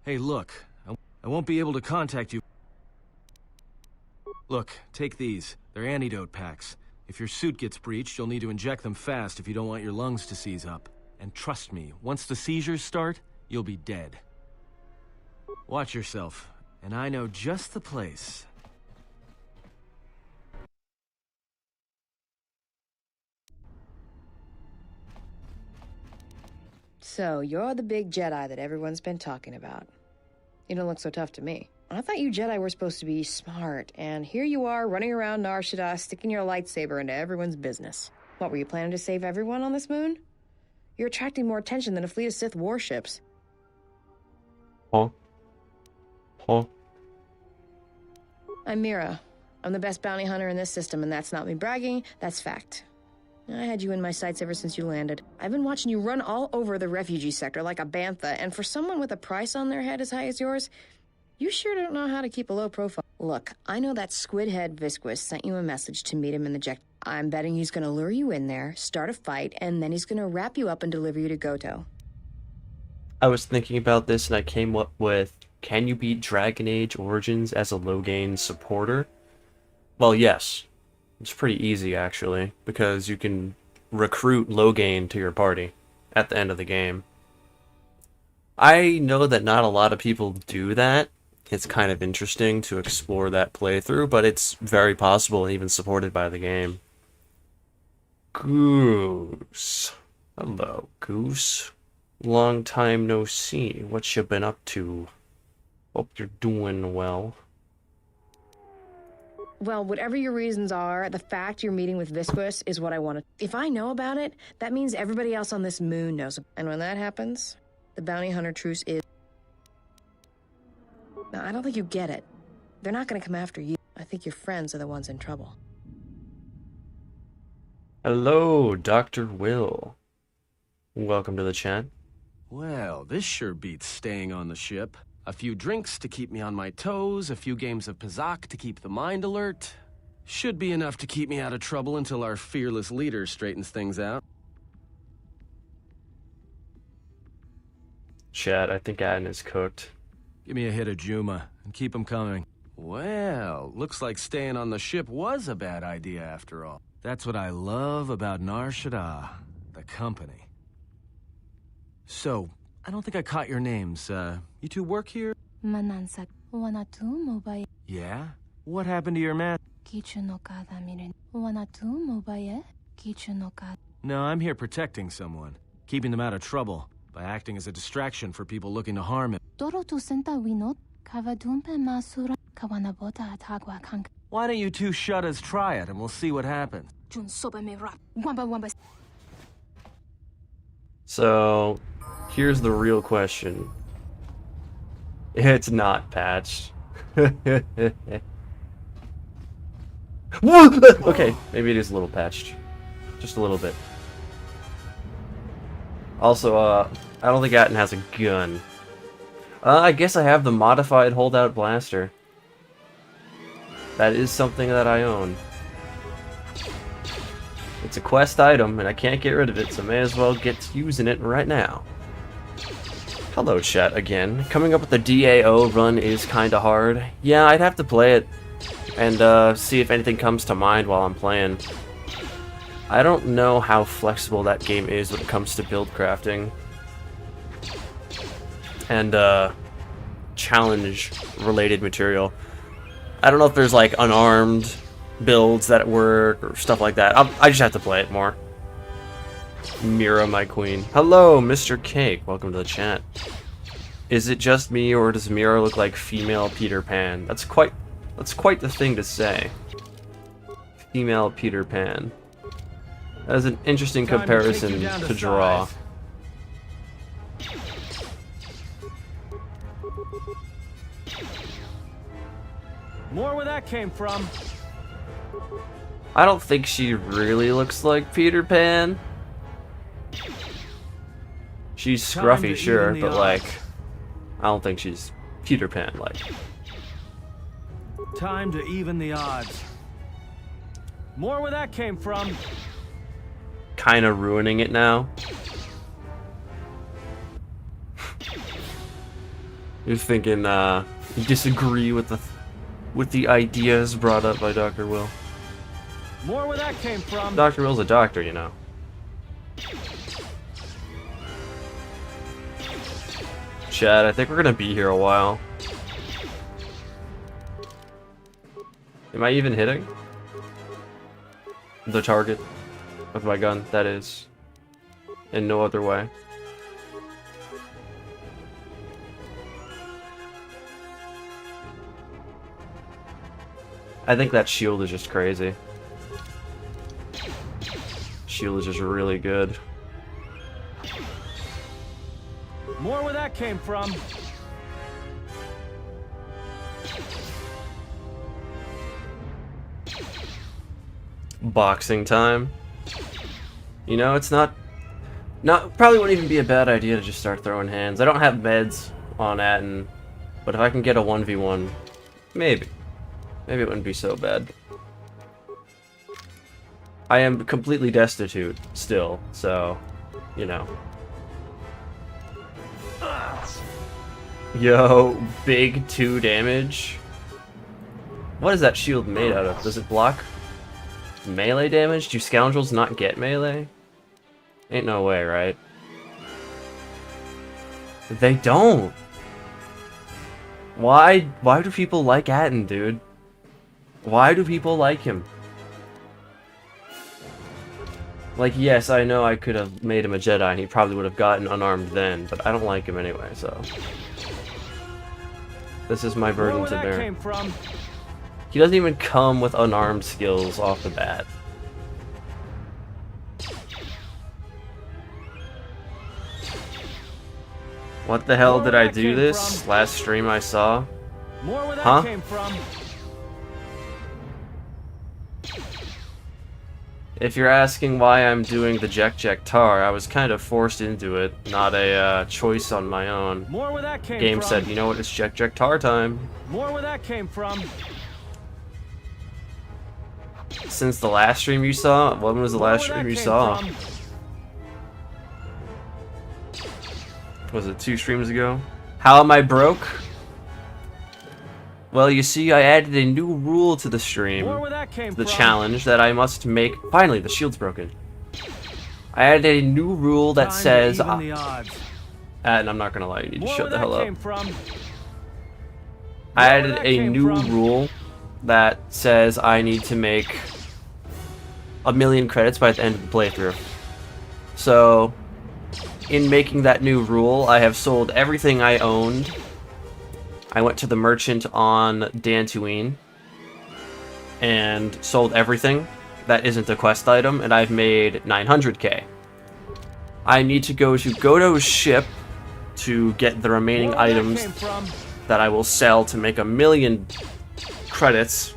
Hey, look. I won't be able to contact you. Look, take these. They're antidote packs. If your suit gets breached, you'll need to inject them fast if you don't want your lungs to seize up. And trust me, once the seizures start, you'll be dead. Watch yourself, and I know just the place. So, you're the big Jedi that everyone's been talking about. You don't look so tough to me. I thought you Jedi were supposed to be smart, and here you are running around Nar Shadda sticking your lightsaber into everyone's business. What, were you planning to save everyone on this moon? You're attracting more attention than a fleet of Sith warships. Huh? I'm Mira. I'm the best bounty hunter in this system, and that's not me bragging, that's fact. I had you in my sights ever since you landed. I've been watching you run all over the refugee sector like a bantha, and for someone with a price on their head as high as yours, you sure don't know how to keep a low profile. Look, I know that squid-head Visquis sent you a message to meet him in the Ject. I'm betting he's gonna lure you in there, start a fight, and then he's gonna wrap you up and deliver you to KOTOR. I was thinking about this and I came up with, can you beat Dragon Age Origins as a low-gain supporter? Well, yes. It's pretty easy, actually, because you can recruit low-gain to your party at the end of the game. I know that not a lot of people do that. It's kind of interesting to explore that playthrough, but it's very possible and even supported by the game. Goose. Hello, Goose. Long time no see. What you been up to? Hope you're doing well. Well, whatever your reasons are, the fact you're meeting with Visquis is what I wanted. If I know about it, that means everybody else on this moon knows. And when that happens, the bounty hunter truce is... Now, I don't think you get it. They're not going to come after you. I think your friends are the ones in trouble. Hello, Dr. Will. Welcome to the chat. Well, this sure beats staying on the ship. A few drinks to keep me on my toes, a few games of Pazaak to keep the mind alert. Should be enough to keep me out of trouble until our fearless leader straightens things out. Chat, I think Adden is cooked. Give me a hit of Juma, and keep 'em coming. Well, looks like staying on the ship was a bad idea after all. That's what I love about Nar Shadda, the company. So, I don't think I caught your names. You two work here? Yeah? What happened to your man? No, I'm here protecting someone. Keeping them out of trouble. By acting as a distraction for people looking to harm him. Why don't you two Shaddas try it and we'll see what happens? So, here's the real question. It's not patched. Okay, maybe it is a little patched. Just a little bit. Also, I don't think Atten has a gun. I guess I have the modified holdout blaster. That is something that I own. It's a quest item, and I can't get rid of it, so may as well get to using it right now. Hello, chat, again. Coming up with the DAO run is kinda hard. Yeah, I'd have to play it, and see if anything comes to mind while I'm playing. I don't know how flexible that game is when it comes to build crafting. And, challenge-related material. I don't know if there's, like, unarmed builds that work, or stuff like that. I just have to play it more. Mira, my queen. Hello, Mr. Cake. Welcome to the chat. Is it just me, or does Mira look like female Peter Pan? That's quite the thing to say. Female Peter Pan. That is an interesting comparison to draw. More where that came from. I don't think she really looks like Peter Pan. She's scruffy, sure, but like, I don't think she's Peter Pan like. Time to even the odds. More where that came from. Kind of ruining it now. You're thinking you disagree with the ideas brought up by Dr. Will. More where that came from. Dr. Will's a doctor, you know. Chad, I think we're gonna be here a while. Am I even hitting the target of my gun? That is, in no other way. I think that shield is just crazy. Shield is just really good. More where that came from. Boxing time. You know, it's not probably wouldn't even be a bad idea to just start throwing hands. I don't have meds on Atten, but if I can get a 1v1, maybe it wouldn't be so bad. I am completely destitute still, so, you know. Yo, big 2 damage. What is that shield made out of? Does it block melee damage? Do scoundrels not get melee? Ain't no way, right? They don't. Why do people like Atten, dude? Why do people like him? Like, yes, I know I could have made him a Jedi and he probably would have gotten unarmed then, but I don't like him anyway, so. This is my burden to bear. He doesn't even come with unarmed skills off the bat. What the hell did I do this? Last stream I saw? Huh? If you're asking why I'm doing the Jek Tar, I was kind of forced into it, not a choice on my own. Game said, you know what, it's Jek Tar time. More where that came from. Since the last stream you saw? When was the last stream you saw? Was it 2 streams ago? How am I broke? Well, you see, I added a new rule to the stream, the challenge that I must make. Finally, the shield's broken. I added a new rule that says, and I'm not gonna lie, you need to shut the hell up. I added a new rule that says I need to make 1,000,000 credits by the end of the playthrough. So, in making that new rule, I have sold everything I owned. I went to the merchant on Dantooine and sold everything that isn't a quest item, and I've made 900k. I need to go to Godo's ship to get the remaining items that I will sell to make 1,000,000 credits,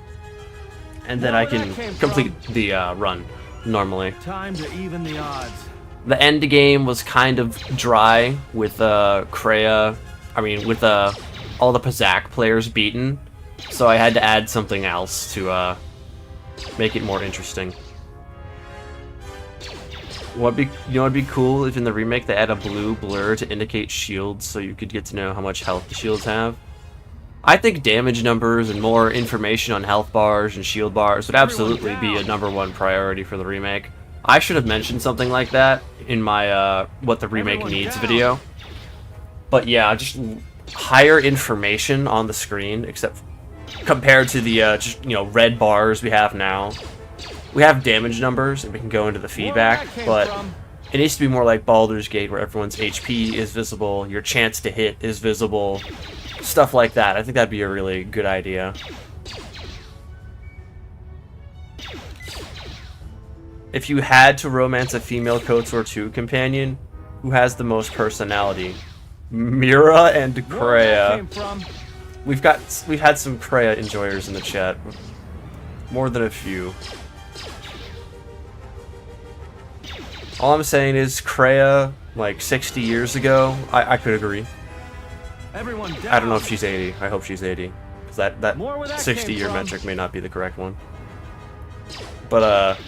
and then I can complete the run normally. Time to even the odds. The end game was kind of dry with Kreia, with all the Pazaak players beaten, so I had to add something else to make it more interesting. You know what'd be cool if in the remake they add a blue blur to indicate shields so you could get to know how much health the shields have? I think damage numbers and more information on health bars and shield bars would absolutely be a #1 priority for the remake. I should have mentioned something like that in my what the remake needs video. But yeah, just higher information on the screen, except compared to the red bars we have now. We have damage numbers and we can go into the feedback, but it needs to be more like Baldur's Gate where everyone's HP is visible, your chance to hit is visible, stuff like that. I think that'd be a really good idea. If you had to romance a female KOTOR 2 companion, who has the most personality? Mira and Kreia. We've had some Kreia enjoyers in the chat. More than a few. All I'm saying is Kreia, like 60 years ago, I could agree. I don't know if she's 80. I hope she's 80. Because that 60-year metric may not be the correct one. But,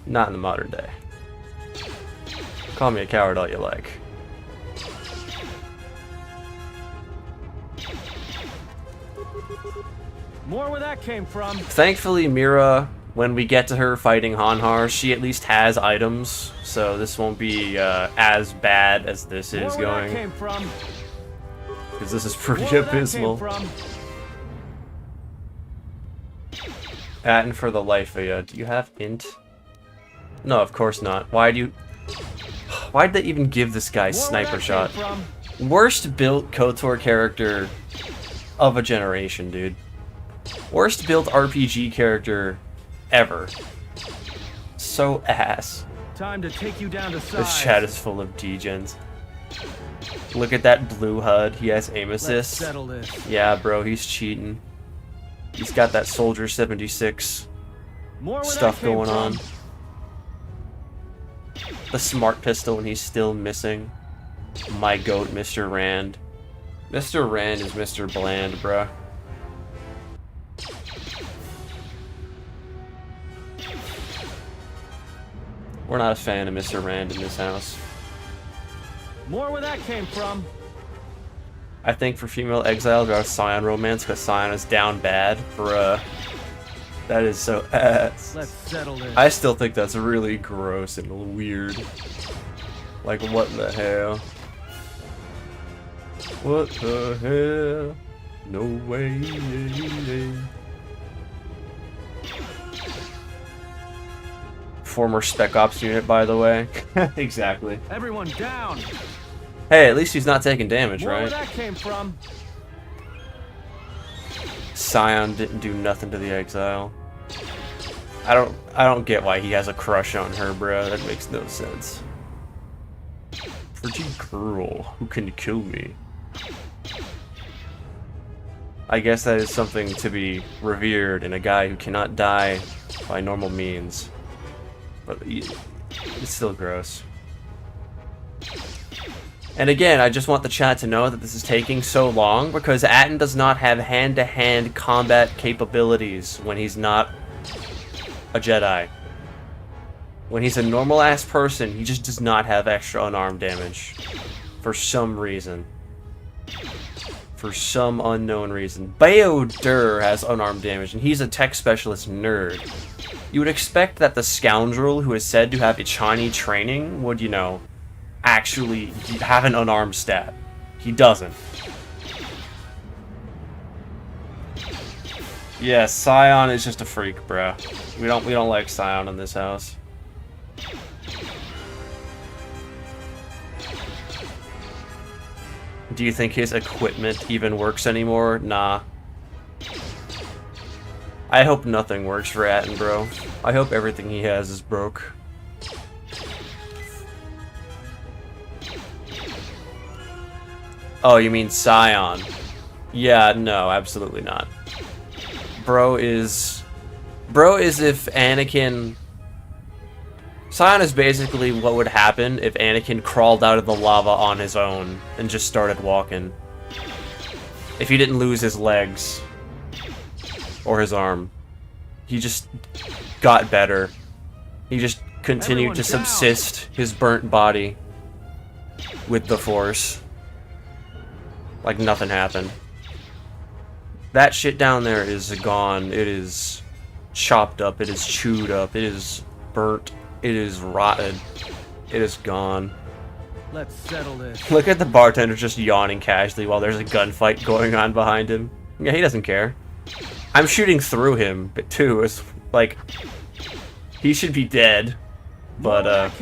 not in the modern day. Call me a coward all you like. More where that came from. Thankfully, Mira, when we get to her fighting Hanhar, she at least has items, so this won't be as bad as this is going. Because this is pretty abysmal. Atten, for the life of you, do you have int? No, of course not. Why'd they even give this guy sniper shot? Worst built KOTOR character of a generation, dude. Worst built RPG character ever. So ass. Time to take you down to size. This chat is full of degens. Look at that blue HUD. He has aim assist. Yeah, bro, he's cheating. He's got that Soldier 76 stuff going on. The smart pistol, and he's still missing. My goat, Mr. Rand. Mr. Rand is Mr. Bland, bruh. We're not a fan of Mr. Rand in this house. More where that came from. I think for female exiles, we have Scion romance because Scion is down bad. Bruh. That is so ass. Let's settle this. I still think that's really gross and weird. Like, what the hell? What the hell? No way. Former Spec Ops unit, by the way. Exactly. Everyone down. Hey, at least he's not taking damage, More right? where that came from. Scion didn't do nothing to the exile. I don't get why he has a crush on her, bro. That makes no sense. Pretty girl who can kill me. I guess that is something to be revered in a guy who cannot die by normal means. But it's still gross. And again, I just want the chat to know that this is taking so long because Atten does not have hand-to-hand combat capabilities when he's not a Jedi. When he's a normal-ass person, he just does not have extra unarmed damage. For some reason. For some unknown reason. Baodur has unarmed damage, and he's a tech specialist nerd. You would expect that the scoundrel who is said to have Ichani training would, you know, actually have an unarmed stat. He doesn't. Yeah, Scion is just a freak, bro. We don't like Scion in this house. Do you think his equipment even works anymore? Nah. I hope nothing works for Atten, bro. I hope everything he has is broke. Oh, you mean Scion? Yeah, no, absolutely not. Bro is if Anakin... Scion is basically what would happen if Anakin crawled out of the lava on his own and just started walking. If he didn't lose his legs. Or his arm. He just got better. He just continued to subsist his burnt body with the Force. Like nothing happened. That shit down there is gone. It is chopped up. It is chewed up. It is burnt. It is rotted. It is gone. Let's settle this. Look at the bartender just yawning casually while there's a gunfight going on behind him. Yeah, he doesn't care. I'm shooting through him, but too. It's like he should be dead. But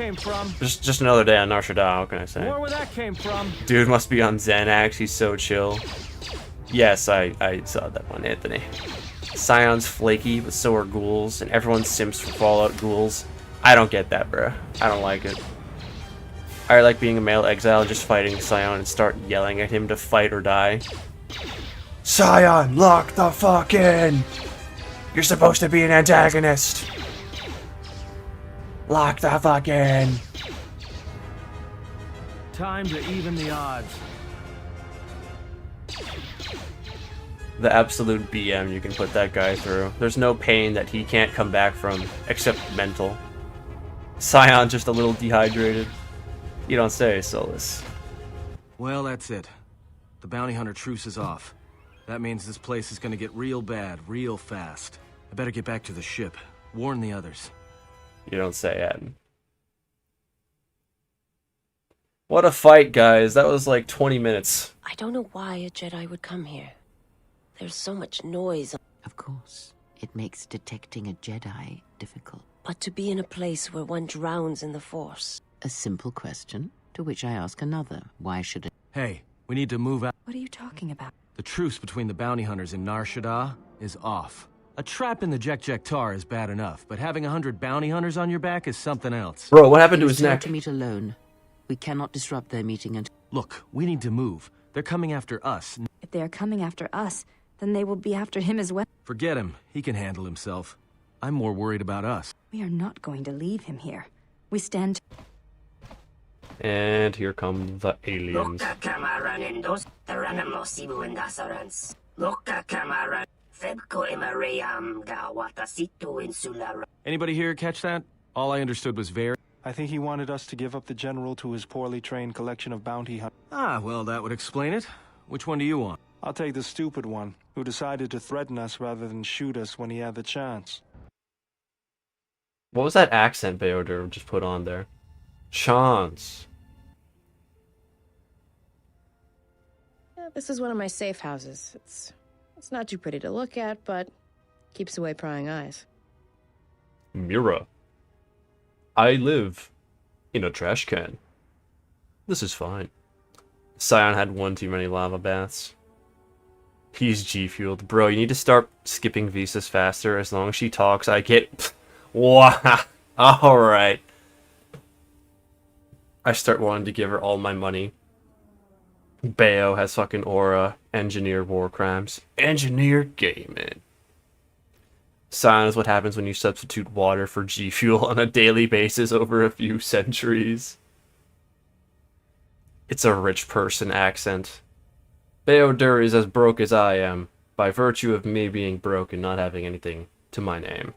just another day on Nar Shaddaa, what can I say? More where that came from. Dude must be on Xanax, he's so chill. Yes, I saw that one, Anthony. Scion's flaky, but so are ghouls, and everyone simps for Fallout ghouls. I don't get that, bro. I don't like it. I like being a male exile and just fighting Scion and start yelling at him to fight or die. Scion, lock the fuck in! You're supposed to be an antagonist! Lock the fuck in! Time to even the odds. The absolute BM you can put that guy through. There's no pain that he can't come back from, except mental. Scion just a little dehydrated. You don't say, Solus. Well, that's it. The bounty hunter truce is off. That means this place is gonna get real bad, real fast. I better get back to the ship. Warn the others. You don't say, Ed. What a fight, guys. That was like 20 minutes. I don't know why a Jedi would come here. There's so much noise. Of course, it makes detecting a Jedi difficult. But to be in a place where one drowns in the Force. A simple question, to which I ask another. Why should it? Hey, we need to move out. What are you talking about? The truce between the bounty hunters in Nar Shaddaa is off. A trap in the Jek Tar is bad enough, but having 100 bounty hunters on your back is something else. Bro, what happened to his He was neck? told to meet alone. We cannot disrupt their meeting and Look, we need to move. They're coming after us. If they are coming after us, then they will be after him as well. Forget him. He can handle himself. I'm more worried about us. We are not going to leave him here. We stand... And here come the aliens. Anybody here catch that? All I understood was very... I think he wanted us to give up the General to his poorly trained collection of bounty hunters. Ah, well, that would explain it. Which one do you want? I'll take the stupid one, who decided to threaten us rather than shoot us when he had the chance. What was that accent Beoder just put on there? Chance. This is one of my safe houses. It's not too pretty to look at, but keeps away prying eyes. Mira. I live in a trash can. This is fine. Scion had one too many lava baths. He's G-fueled. Bro, you need to start skipping Visas faster. As long as she talks, I get... Wow. Alright. I start wanting to give her all my money. Bayo has fucking aura. Engineer war crimes. Engineer gaming. Scion is what happens when you substitute water for G-fuel on a daily basis over a few centuries. It's a rich person accent. Beodur is as broke as I am, by virtue of me being broke and not having anything to my name.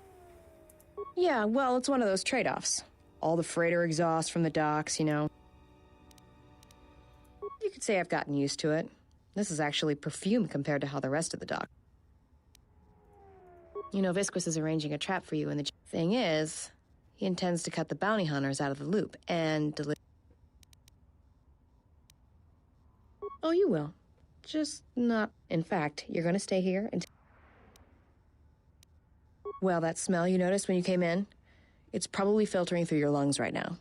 Yeah, well, it's one of those trade-offs. All the freighter exhaust from the docks, you know. You could say I've gotten used to it. This is actually perfume compared to how the rest of the dock. You know, Visquis is arranging a trap for you, and the thing is, he intends to cut the bounty hunters out of the loop and deliver. Oh, you will. Just not. In fact, you're going to stay here and. Well, that smell you noticed when you came in? It's probably filtering through your lungs right now.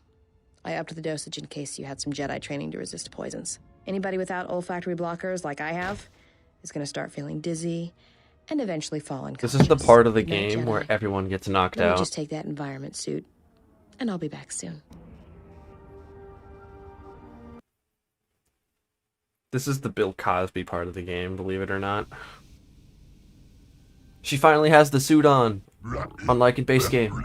I upped the dosage in case you had some Jedi training to resist poisons. Anybody without olfactory blockers, like I have, is going to start feeling dizzy and eventually fall unconscious. This is the part of the Not game Jedi. where everyone gets knocked Let me out. just take that environment suit, and I'll be back soon. This is the Bill Cosby part of the game, believe it or not. She finally has the suit on, unlike in base game.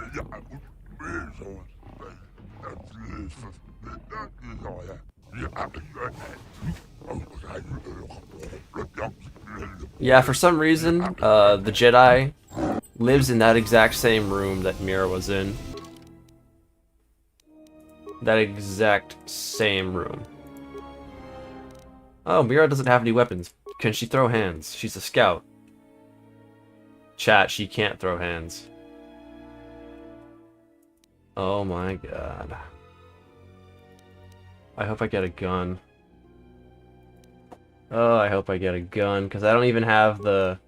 Yeah, for some reason, the Jedi lives in that exact same room that Mira was in. That exact same room. Oh, Mira doesn't have any weapons. Can she throw hands? She's a scout. Chat, she can't throw hands. Oh my god. I hope I get a gun. Oh, I hope I get a gun, because I don't even have the...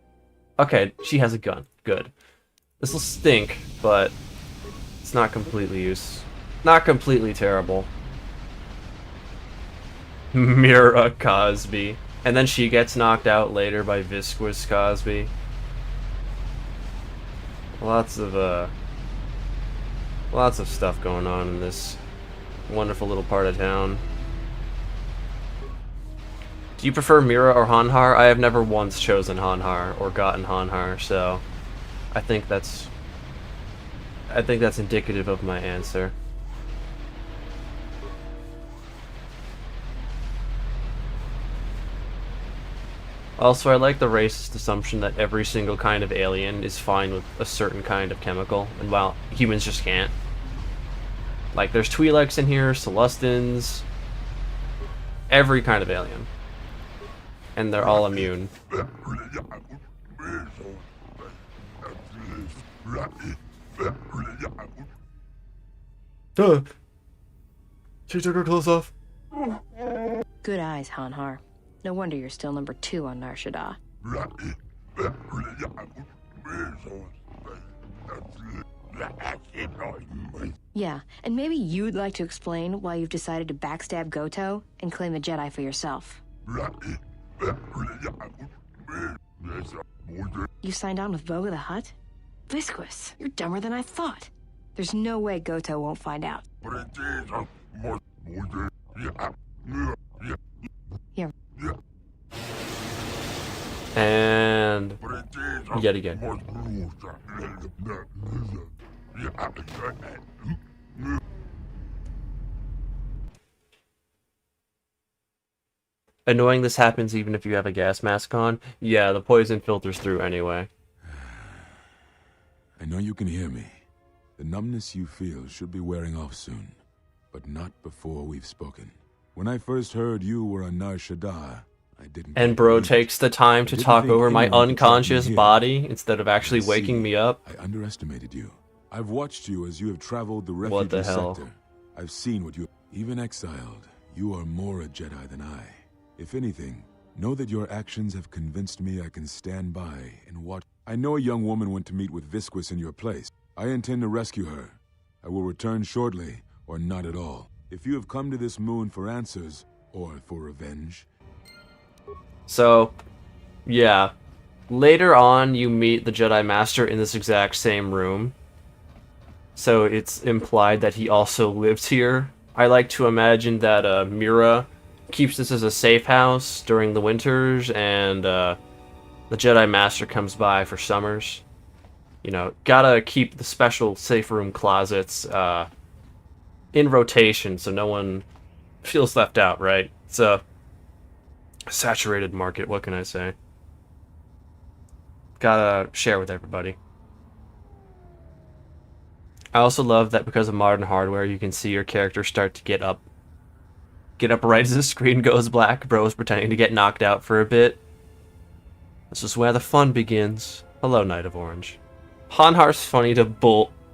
Okay, she has a gun. Good. This will stink, but it's not completely not completely terrible. Mira Cosby. And then she gets knocked out later by Visquis Cosby. Lots of stuff going on in this wonderful little part of town. Do you prefer Mira or Hanhar? I have never once chosen Hanhar or gotten Hanhar, so I think that's indicative of my answer. Also, I like the racist assumption that every single kind of alien is fine with a certain kind of chemical, and while humans just can't. Like, there's Twi'leks in here, Celestins, every kind of alien. and they're all immune. Duh. She took her clothes off. Good eyes, Hanhar. No wonder you're still number 2 on Nar Shaddaa. Yeah, and maybe you'd like to explain why you've decided to backstab Goto and claim the Jedi for yourself. You signed on with Voga the Hutt? Visquis, you're dumber than I thought. There's no way Goto won't find out. Here. And yet again. Annoying this happens even if you have a gas mask on. Yeah, the poison filters through anyway. I know you can hear me. The numbness you feel should be wearing off soon, but not before we've spoken. When I first heard you were on Nar Shaddaa, I didn't. And bro takes the time to talk over my unconscious body instead of actually waking me up. I underestimated you. I've watched you as you have traveled the refugee sector. I've seen what you... Even exiled, you are more a Jedi than I. If anything, know that your actions have convinced me I can stand by and watch. I know a young woman went to meet with Visquis in your place. I intend to rescue her. I will return shortly, or not at all. If you have come to this moon for answers, or for revenge... So, yeah. Later on, you meet the Jedi Master in this exact same room. So it's implied that he also lives here. I like to imagine that Mira keeps this as a safe house during the winters, and the Jedi Master comes by for summers. You know, gotta keep the special safe room closets in rotation so no one feels left out, right? It's a saturated market, what can I say? Gotta share with everybody. I also love that because of modern hardware, you can see your character start to get up right as the screen goes black. Bro's pretending to get knocked out for a bit. This is where the fun begins. Hello, Knight of Orange. Hanhar's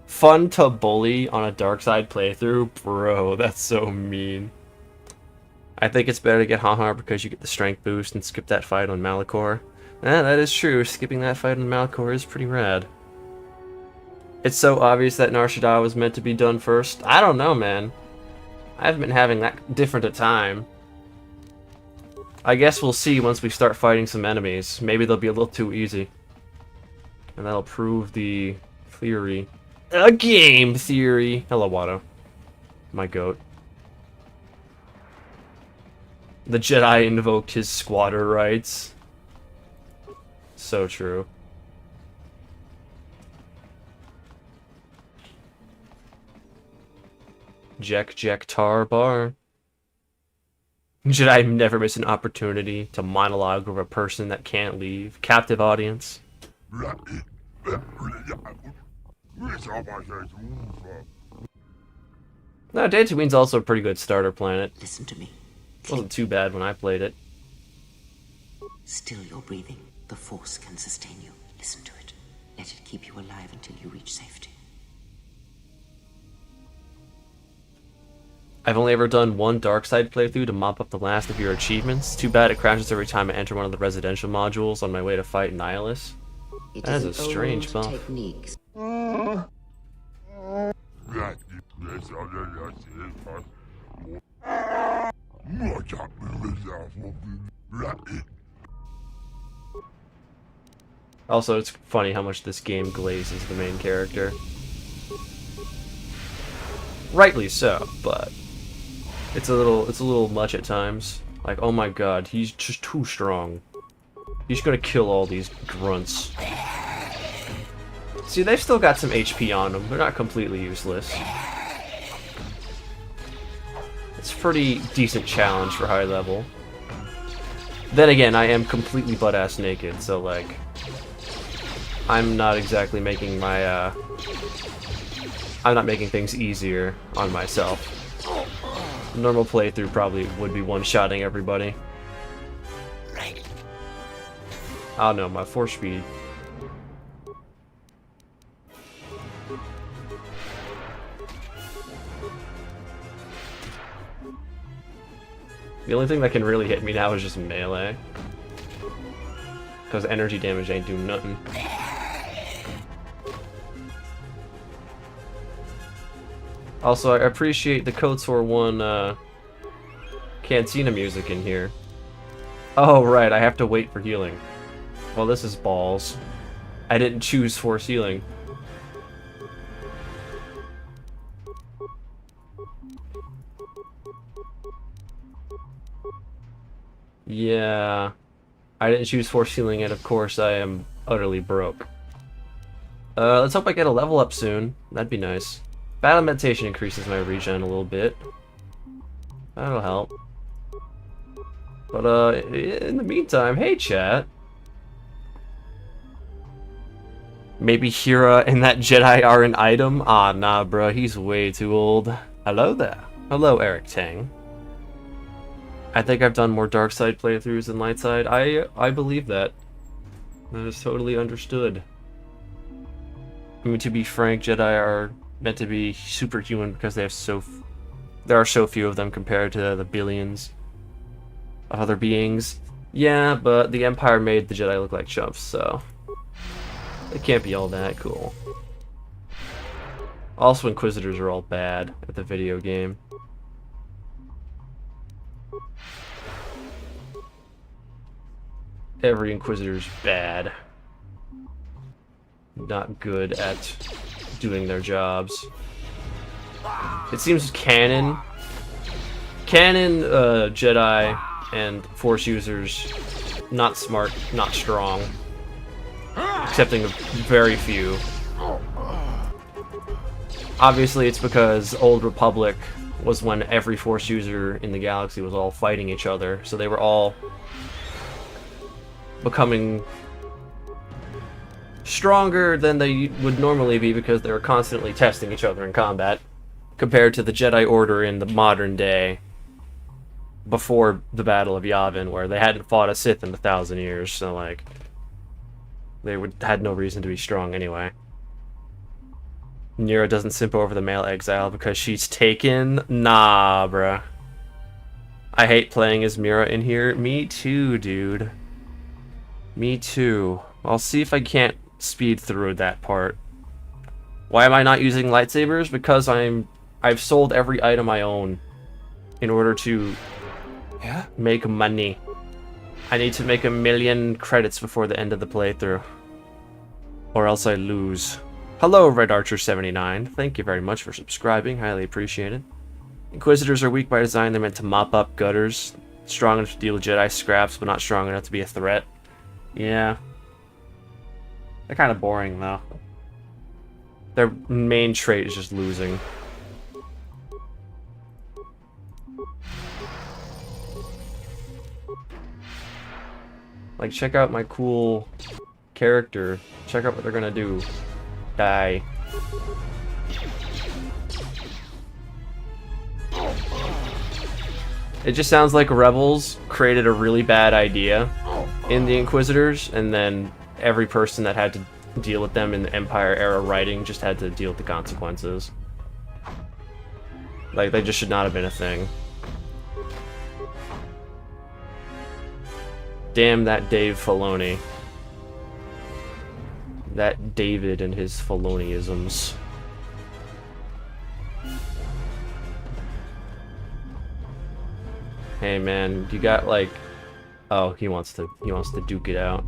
fun to bully on a dark side playthrough? Bro, that's so mean. I think it's better to get Hanhar because you get the strength boost and skip that fight on Malachor. That is true. Skipping that fight on Malachor is pretty rad. It's so obvious that Nar Shaddaa was meant to be done first. I don't know, man. I haven't been having that different a time. I guess we'll see once we start fighting some enemies. Maybe they'll be a little too easy. And that'll prove the theory. A game theory! Hello, Watto. My goat. The Jedi invoked his squatter rights. So true. Jack Tar Bar. Jedi never miss an opportunity to monologue with a person that can't leave. Captive audience. No, Dantooine's also a pretty good starter planet. Listen to me. Wasn't too bad when I played it. Still you're breathing. The Force can sustain you. Listen to it. Let it keep you alive until you reach safety. I've only ever done one dark side playthrough to mop up the last of your achievements. Too bad it crashes every time I enter one of the residential modules on my way to fight Nihilus. That is a strange buff. Techniques. Also, it's funny how much this game glazes the main character. Rightly so, but it's a little much at times. Like, oh my god, he's just too strong. He's gonna kill all these grunts. See, they've still got some HP on them. They're not completely useless. It's a pretty decent challenge for high level. Then again, I am completely butt-ass naked, so like, I'm not exactly making my, I'm not making things easier on myself. Normal playthrough probably would be one-shotting everybody. Oh no, my force speed. The only thing that can really hit me now is just melee. Because energy damage ain't do nothing. Also, I appreciate the KOTOR 1 Cantina music in here. Oh, right, I have to wait for healing. Well, this is balls. I didn't choose force healing. Yeah. I didn't choose force healing, and of course I am utterly broke. Let's hope I get a level up soon. That'd be nice. Battle meditation increases my regen a little bit. That'll help. But, in the meantime, hey, chat. Maybe Hira and that Jedi are an item? Ah, nah, bro, he's way too old. Hello there. Hello, Eric Tang. I think I've done more dark side playthroughs than light side. I believe that. That is totally understood. I mean, to be frank, Jedi are meant to be superhuman because they have there are so few of them compared to the billions of other beings. Yeah, but the Empire made the Jedi look like chumps, so it can't be all that cool. Also, Inquisitors are all bad at the video game. Every Inquisitor's bad. Not good at doing their jobs. It seems canon Jedi and Force users, not smart, not strong. Excepting very few. Obviously it's because Old Republic was when every Force user in the galaxy was all fighting each other, so they were all becoming stronger than they would normally be because they were constantly testing each other in combat, compared to the Jedi Order in the modern day, before the Battle of Yavin, where they hadn't fought a Sith in 1,000 years, so like they had no reason to be strong anyway. Nira doesn't simp over the male exile because she's taken? Nah, bruh. I hate playing as Mira in here. Me too, dude. Me too. I'll see if I can't speed through that part. Why am I not using lightsabers? Because I've sold every item I own in order to make money. I need to make 1 million credits before the end of the playthrough, or else I lose. Hello, Red Archer 79. Thank you very much for subscribing. Highly appreciated. Inquisitors are weak by design. They're meant to mop up gutters. Strong enough to deal with Jedi scraps, but not strong enough to be a threat. Yeah. They're kind of boring, though. Their main trait is just losing. Like, check out my cool character. Check out what they're gonna do. Die. It just sounds like Rebels created a really bad idea in the Inquisitors, and then every person that had to deal with them in the Empire era writing just had to deal with the consequences. Like, they just should not have been a thing. Damn that Dave Filoni. That David and his Filoniisms. Hey man, you got like... Oh, he wants to duke it out.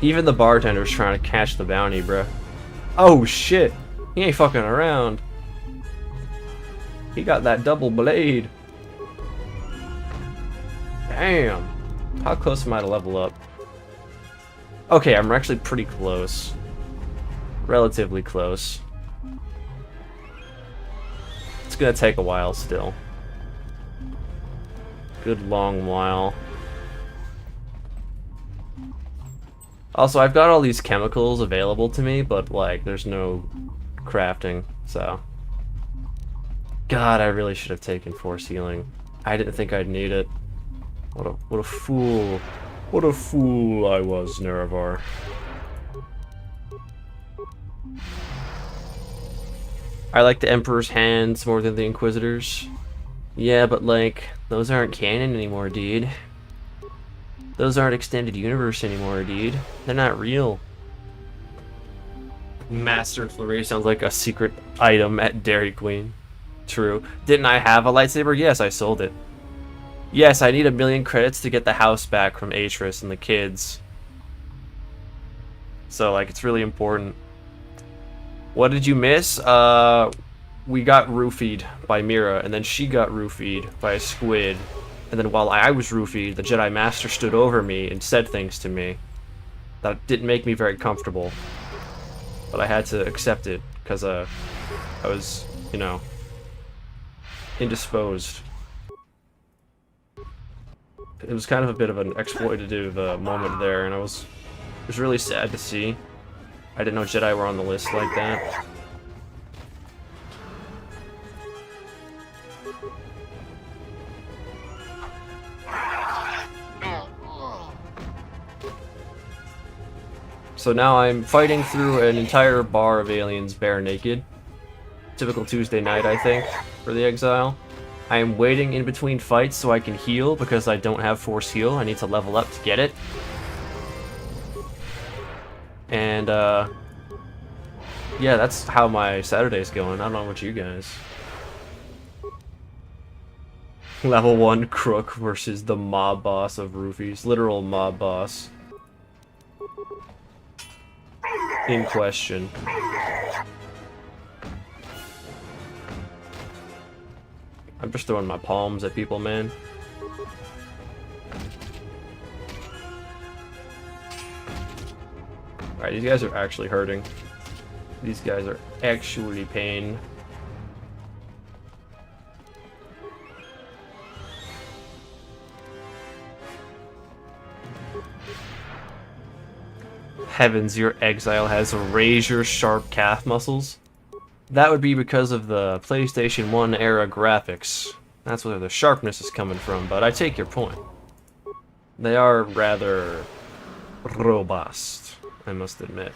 Even the bartender's trying to catch the bounty, bruh. Oh shit! He ain't fucking around. He got that double blade. Damn. How close am I to level up? Okay, I'm actually pretty close. Relatively close. It's gonna take a while still. Good long while. Also, I've got all these chemicals available to me, but like, there's no crafting, so. God, I really should have taken force healing. I didn't think I'd need it. What a fool. What a fool I was, Nerevar. I like the Emperor's hands more than the Inquisitor's. Yeah, but like, those aren't canon anymore, dude. Those aren't extended universe anymore, dude. They're not real. Master Flurry sounds like a secret item at Dairy Queen. True. Didn't I have a lightsaber? Yes, I sold it. Yes, I need 1,000,000 credits to get the house back from Atris and the kids. So, like, it's really important. What did you miss? We got roofied by Mira, and then she got roofied by a squid. And then while I was roofied, the Jedi Master stood over me and said things to me that didn't make me very comfortable. But I had to accept it, because I was, you know, indisposed. It was kind of a bit of an exploitative moment there, and it was really sad to see. I didn't know Jedi were on the list like that. So now I'm fighting through an entire bar of aliens bare naked. Typical Tuesday night, I think, for the Exile. I am waiting in between fights so I can heal, because I don't have Force Heal. I need to level up to get it. And, yeah, that's how my Saturday's going. I don't know about you guys. Level 1 Crook versus the mob boss of Roofies. Literal mob boss. In question. I'm just throwing my palms at people, man. Alright, these guys are actually hurting. These guys are actually pain. Heavens, your Exile has razor-sharp calf muscles. That would be because of the PlayStation 1 era graphics. That's where the sharpness is coming from, but I take your point. They are rather robust, I must admit.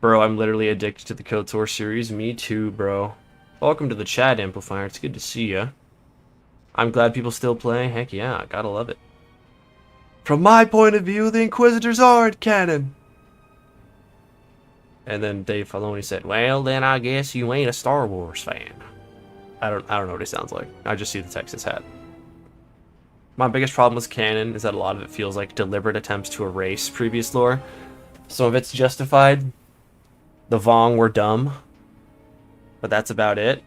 Bro, I'm literally addicted to the KOTOR series. Me too, bro. Welcome to the chat, Amplifier. It's good to see ya. I'm glad people still play. Heck yeah, gotta love it. From my point of view, the Inquisitors aren't canon. And then Dave Filoni said, well, then I guess you ain't a Star Wars fan. I don't know what he sounds like. I just see the Texas hat. My biggest problem with canon is that a lot of it feels like deliberate attempts to erase previous lore. Some of it's justified. The Vong were dumb. But that's about it.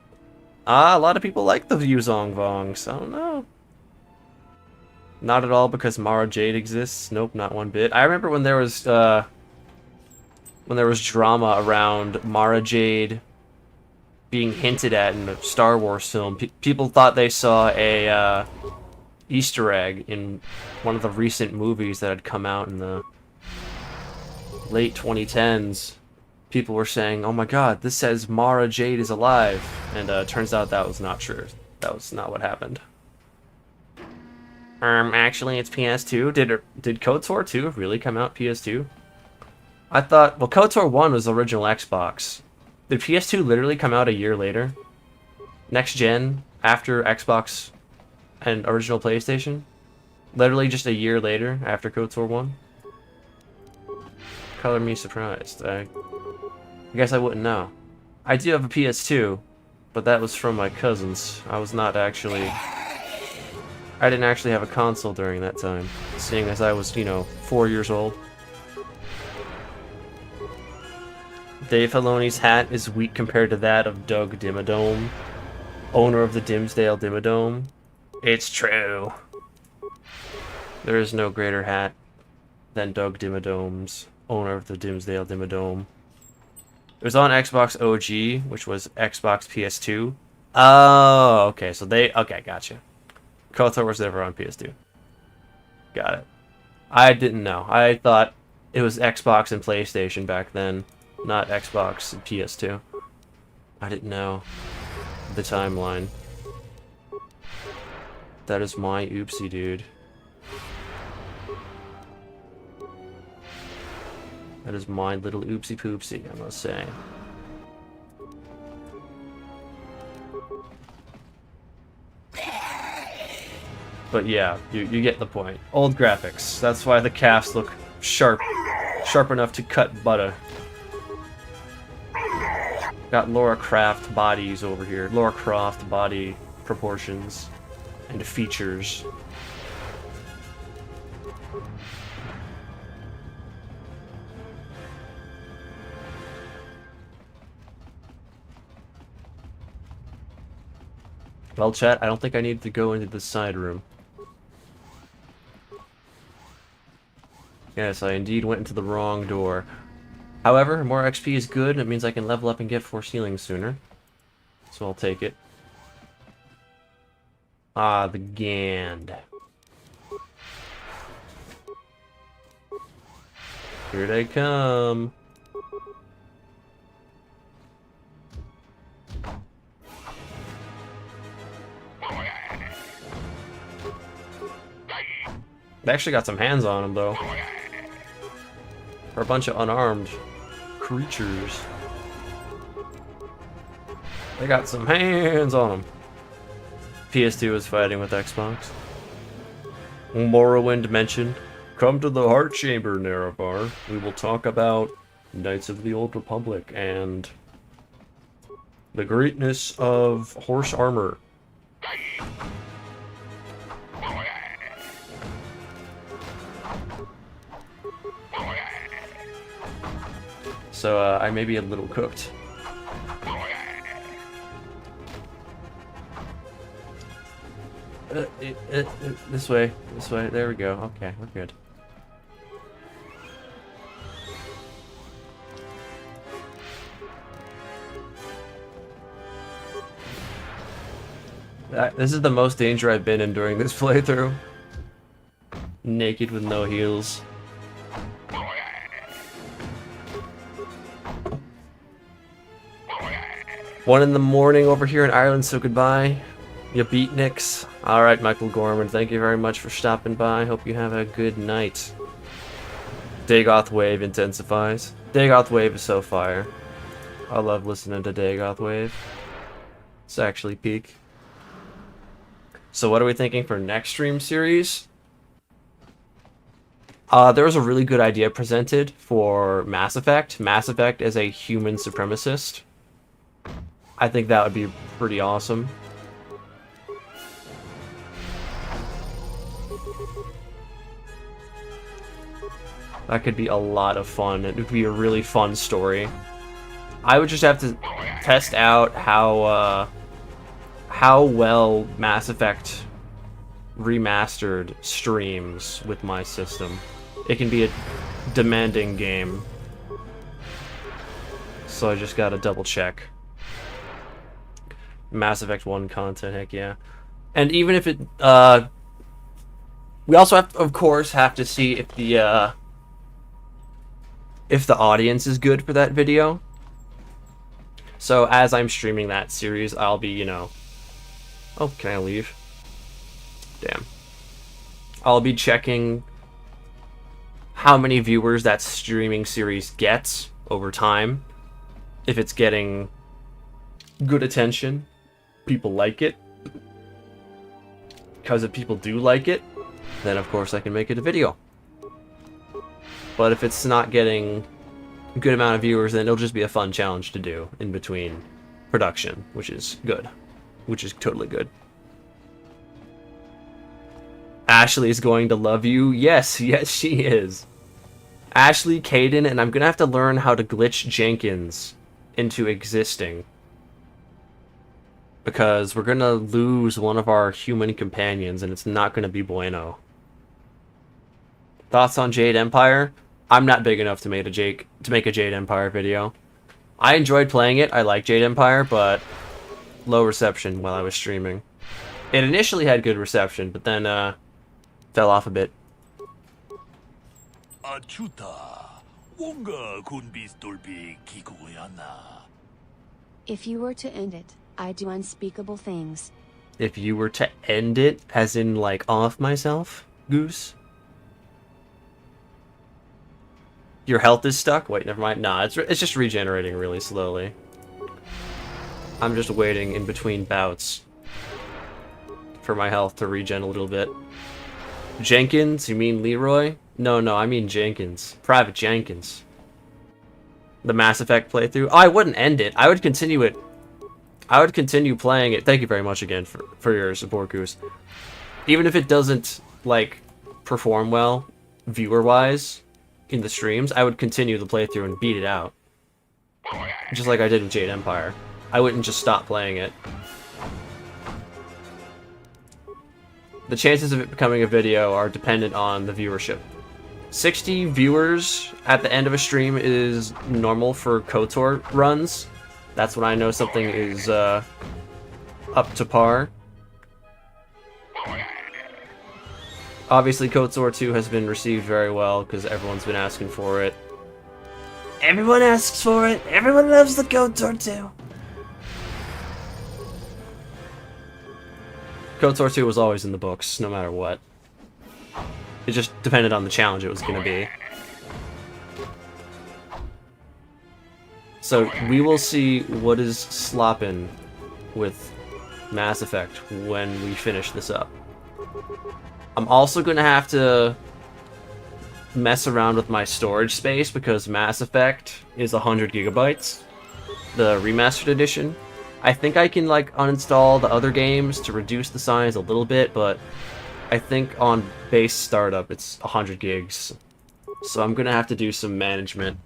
A lot of people like the Yuzong Vongs. So I don't know. Not at all because Mara Jade exists. Nope, not one bit. I remember when there was drama around Mara Jade being hinted at in a Star Wars film. People thought they saw a Easter egg in one of the recent movies that had come out in the late 2010s. People were saying, oh my god, this says Mara Jade is alive. And turns out that was not true. That was not what happened. Actually, it's PS2. Did KOTOR 2 really come out PS2? I thought, well, KOTOR 1 was the original Xbox. Did PS2 literally come out a year later? Next gen, after Xbox and original PlayStation? Literally just a year later, after KOTOR 1? Color me surprised. I guess I wouldn't know. I do have a PS2, but that was from my cousins. I didn't actually have a console during that time, seeing as I was, 4 years old. Dave Filoni's hat is weak compared to that of Doug Dimmadome, owner of the Dimsdale Dimmadome. It's true. There is no greater hat than Doug Dimmadome's, owner of the Dimsdale Dimmadome. It was on Xbox OG, which was Xbox PS2. Oh, okay, so okay, gotcha. KOTOR was never on PS2. Got it. I didn't know. I thought it was Xbox and PlayStation back then, not Xbox and PS2. I didn't know the timeline. That is my oopsie, dude. That is my little oopsie poopsie, I must say. But yeah, you get the point. Old graphics. That's why the calves look sharp enough to cut butter. Got Lara Croft bodies over here. Lara Croft body proportions and features. Well, chat, I don't think I need to go into the side room. Yes, I indeed went into the wrong door. However, more XP is good. It means I can level up and get 4 ceilings sooner. So I'll take it. Ah, the Gand. Here they come. They actually got some hands on them, though. For a bunch of unarmed creatures. They got some hands on them. PS2 is fighting with Xbox. Morrowind mentioned. Come to the Heart Chamber, Nerevar. We will talk about Knights of the Old Republic and the greatness of horse armor. So I may be a little cooked. This way, there we go. Okay, we're good. This is the most danger I've been in during this playthrough. Naked with no heals. 1 in the morning over here in Ireland, so goodbye. You beatniks. Alright, Michael Gorman, thank you very much for stopping by. Hope you have a good night. Dagoth Wave intensifies. Dagoth Wave is so fire. I love listening to Dagoth Wave. It's actually peak. So what are we thinking for next stream series? There was a really good idea presented for Mass Effect. Mass Effect as a human supremacist. I think that would be pretty awesome. That could be a lot of fun. It would be a really fun story. I would just have to test out how well Mass Effect Remastered streams with my system. It can be a demanding game. So I just gotta double check. Mass Effect 1 content, heck yeah. And even if it, we also have to, of course, have to see if the audience is good for that video. So as I'm streaming that series, I'll be, you know... Oh, can I leave? Damn. I'll be checking how many viewers that streaming series gets over time. If it's getting good attention, people like it. Because if people do like it, then of course I can make it a video. But if it's not getting a good amount of viewers, then it'll just be a fun challenge to do in between production, which is good. Which is totally good. Ashley is going to love you. Yes, yes she is. Ashley, Caden, and I'm gonna have to learn how to glitch Jenkins into existing. Because we're gonna lose one of our human companions, and it's not gonna be bueno. Thoughts on Jade Empire? I'm not big enough to make a Jade Empire video. I enjoyed playing it. I like Jade Empire, but low reception while I was streaming. It initially had good reception, but then fell off a bit. If you were to end it, I'd do unspeakable things. If you were to end it, as in, like, off myself, Goose? Your health is stuck? Wait, never mind. Nah, it's just regenerating really slowly. I'm just waiting in between bouts for my health to regen a little bit. Jenkins? You mean Leroy? No, I mean Jenkins. Private Jenkins. The Mass Effect playthrough? Oh, I wouldn't end it. I would continue it. I would continue playing it. Thank you very much again for your support, Goose. Even if it doesn't, like, perform well, viewer-wise, in the streams, I would continue the playthrough and beat it out. Just like I did with Jade Empire. I wouldn't just stop playing it. The chances of it becoming a video are dependent on the viewership. 60 viewers at the end of a stream is normal for KOTOR runs. That's when I know something is up to par. Obviously, KOTOR 2 has been received very well because everyone's been asking for it. Everyone asks for it! Everyone loves the KOTOR 2! KOTOR 2 was always in the books, no matter what. It just depended on the challenge it was going to be. So, we will see what is sloppin' with Mass Effect when we finish this up. I'm also going to have to mess around with my storage space because Mass Effect is 100 gigabytes, the remastered edition. I think I can like uninstall the other games to reduce the size a little bit, but I think on base startup it's 100 gigs. So I'm going to have to do some management.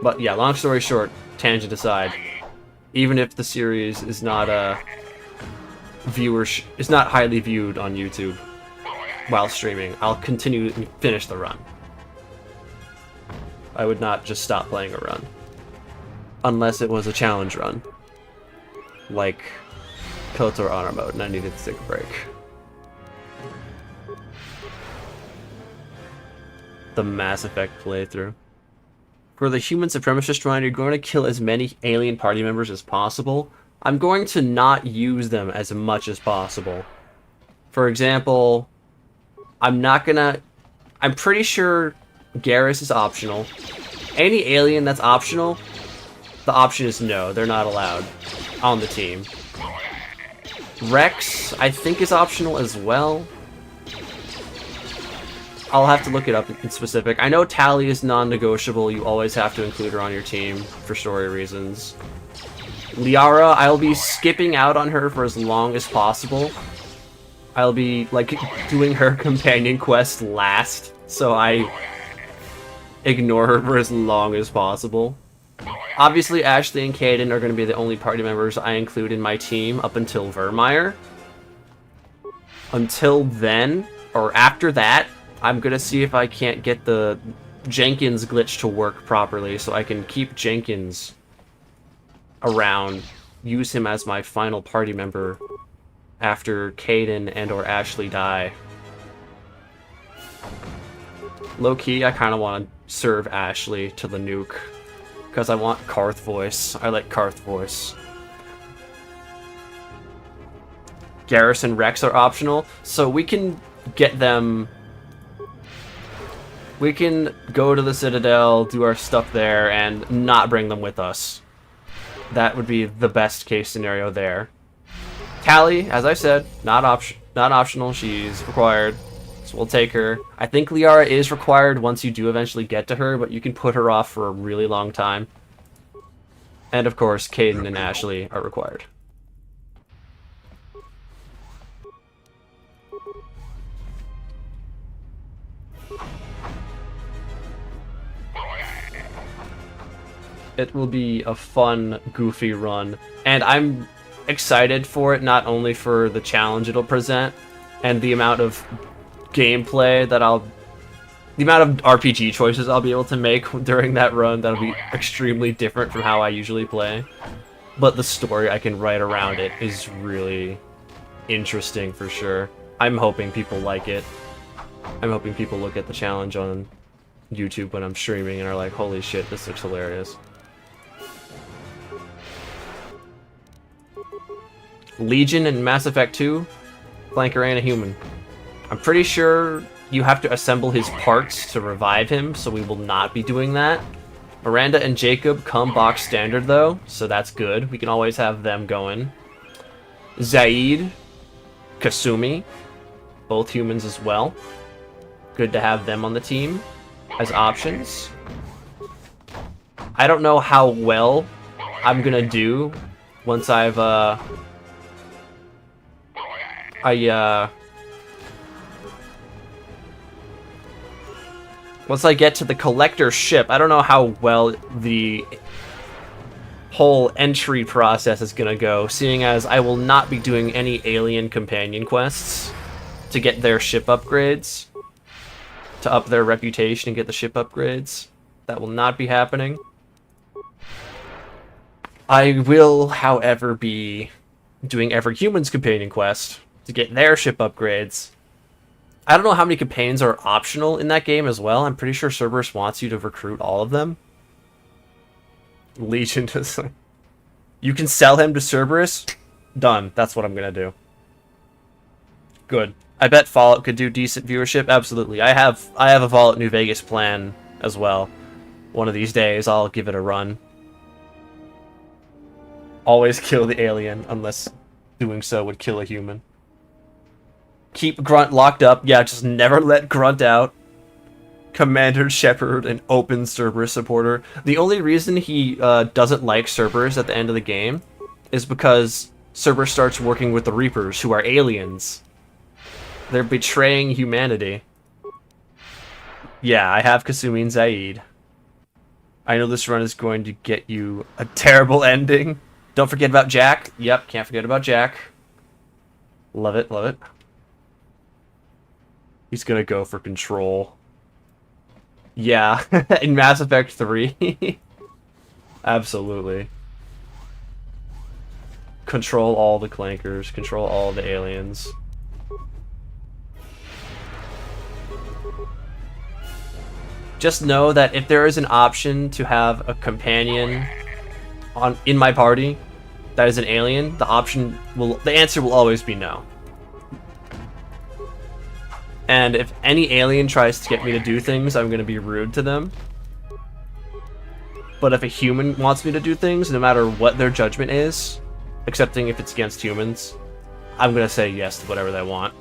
But yeah, long story short, tangent aside, even if the series is not is not highly viewed on YouTube while streaming, I'll continue to finish the run. I would not just stop playing a run. Unless it was a challenge run. Like KOTOR Honor Mode, and I needed to take a break. The Mass Effect playthrough. For the human supremacist run, you're going to kill as many alien party members as possible. I'm going to not use them as much as possible. For example, I'm pretty sure Garrus is optional. Any alien that's optional, the option is no, they're not allowed on the team. Rex, I think, is optional as well. I'll have to look it up in specific. I know Tali is non-negotiable, you always have to include her on your team for story reasons. Liara, I'll be skipping out on her for as long as possible. I'll be, like, doing her companion quest last, so I ignore her for as long as possible. Obviously, Ashley and Kaidan are going to be the only party members I include in my team up until Vermeer. Until then, or after that, I'm going to see if I can't get the Jenkins glitch to work properly so I can keep Jenkins around, use him as my final party member after Kaidan and or Ashley die. Low-key, I kind of want to serve Ashley to the nuke. Because I want Karth voice. I like Karth voice. Garrus and Rex are optional, so we can get them... We can go to the Citadel, do our stuff there, and not bring them with us. That would be the best case scenario there. Tali, as I said, not optional, she's required. So we'll take her. I think Liara is required once you do eventually get to her, but you can put her off for a really long time. And of course, Kaidan and Ashley are required. It will be a fun, goofy run, and I'm excited for it, not only for the challenge it'll present, and the amount of gameplay that the amount of RPG choices I'll be able to make during that run that'll be extremely different from how I usually play. But the story I can write around it is really interesting for sure. I'm hoping people like it. I'm hoping people look at the challenge on YouTube when I'm streaming and are like, holy shit, this looks hilarious. Legion and Mass Effect 2, flanker and a human. I'm pretty sure you have to assemble his parts to revive him, so we will not be doing that. Miranda and Jacob come box standard, though, so that's good. We can always have them going. Zaid, Kasumi, both humans as well. Good to have them on the team as options. I don't know how well I'm gonna do once I've, once I get to the collector ship. I don't know how well the whole entry process is gonna go, seeing as I will not be doing any alien companion quests to get their ship upgrades, to up their reputation and get the ship upgrades. That will not be happening. I will, however, be doing every human's companion quest to get their ship upgrades. I don't know how many companions are optional in that game as well. I'm pretty sure Cerberus wants you to recruit all of them. Legion does. You can sell him to Cerberus? Done. That's what I'm gonna do. Good. I bet Fallout could do decent viewership. Absolutely. I have a Fallout New Vegas plan as well. One of these days, I'll give it a run. Always kill the alien, unless doing so would kill a human. Keep Grunt locked up. Yeah, just never let Grunt out. Commander Shepard, an open Cerberus supporter. The only reason he doesn't like Cerberus at the end of the game is because Cerberus starts working with the Reapers, who are aliens. They're betraying humanity. Yeah, I have Kasumi and Zaid. I know this run is going to get you a terrible ending. Don't forget about Jack. Yep, can't forget about Jack. Love it, love it. He's gonna go for control. Yeah, in Mass Effect 3. Absolutely. Control all the clankers, control all the aliens. Just know that if there is an option to have a companion in my party that is an alien, the answer will always be no. And if any alien tries to get me to do things, I'm going to be rude to them. But if a human wants me to do things, no matter what their judgment is, excepting if it's against humans, I'm going to say yes to whatever they want.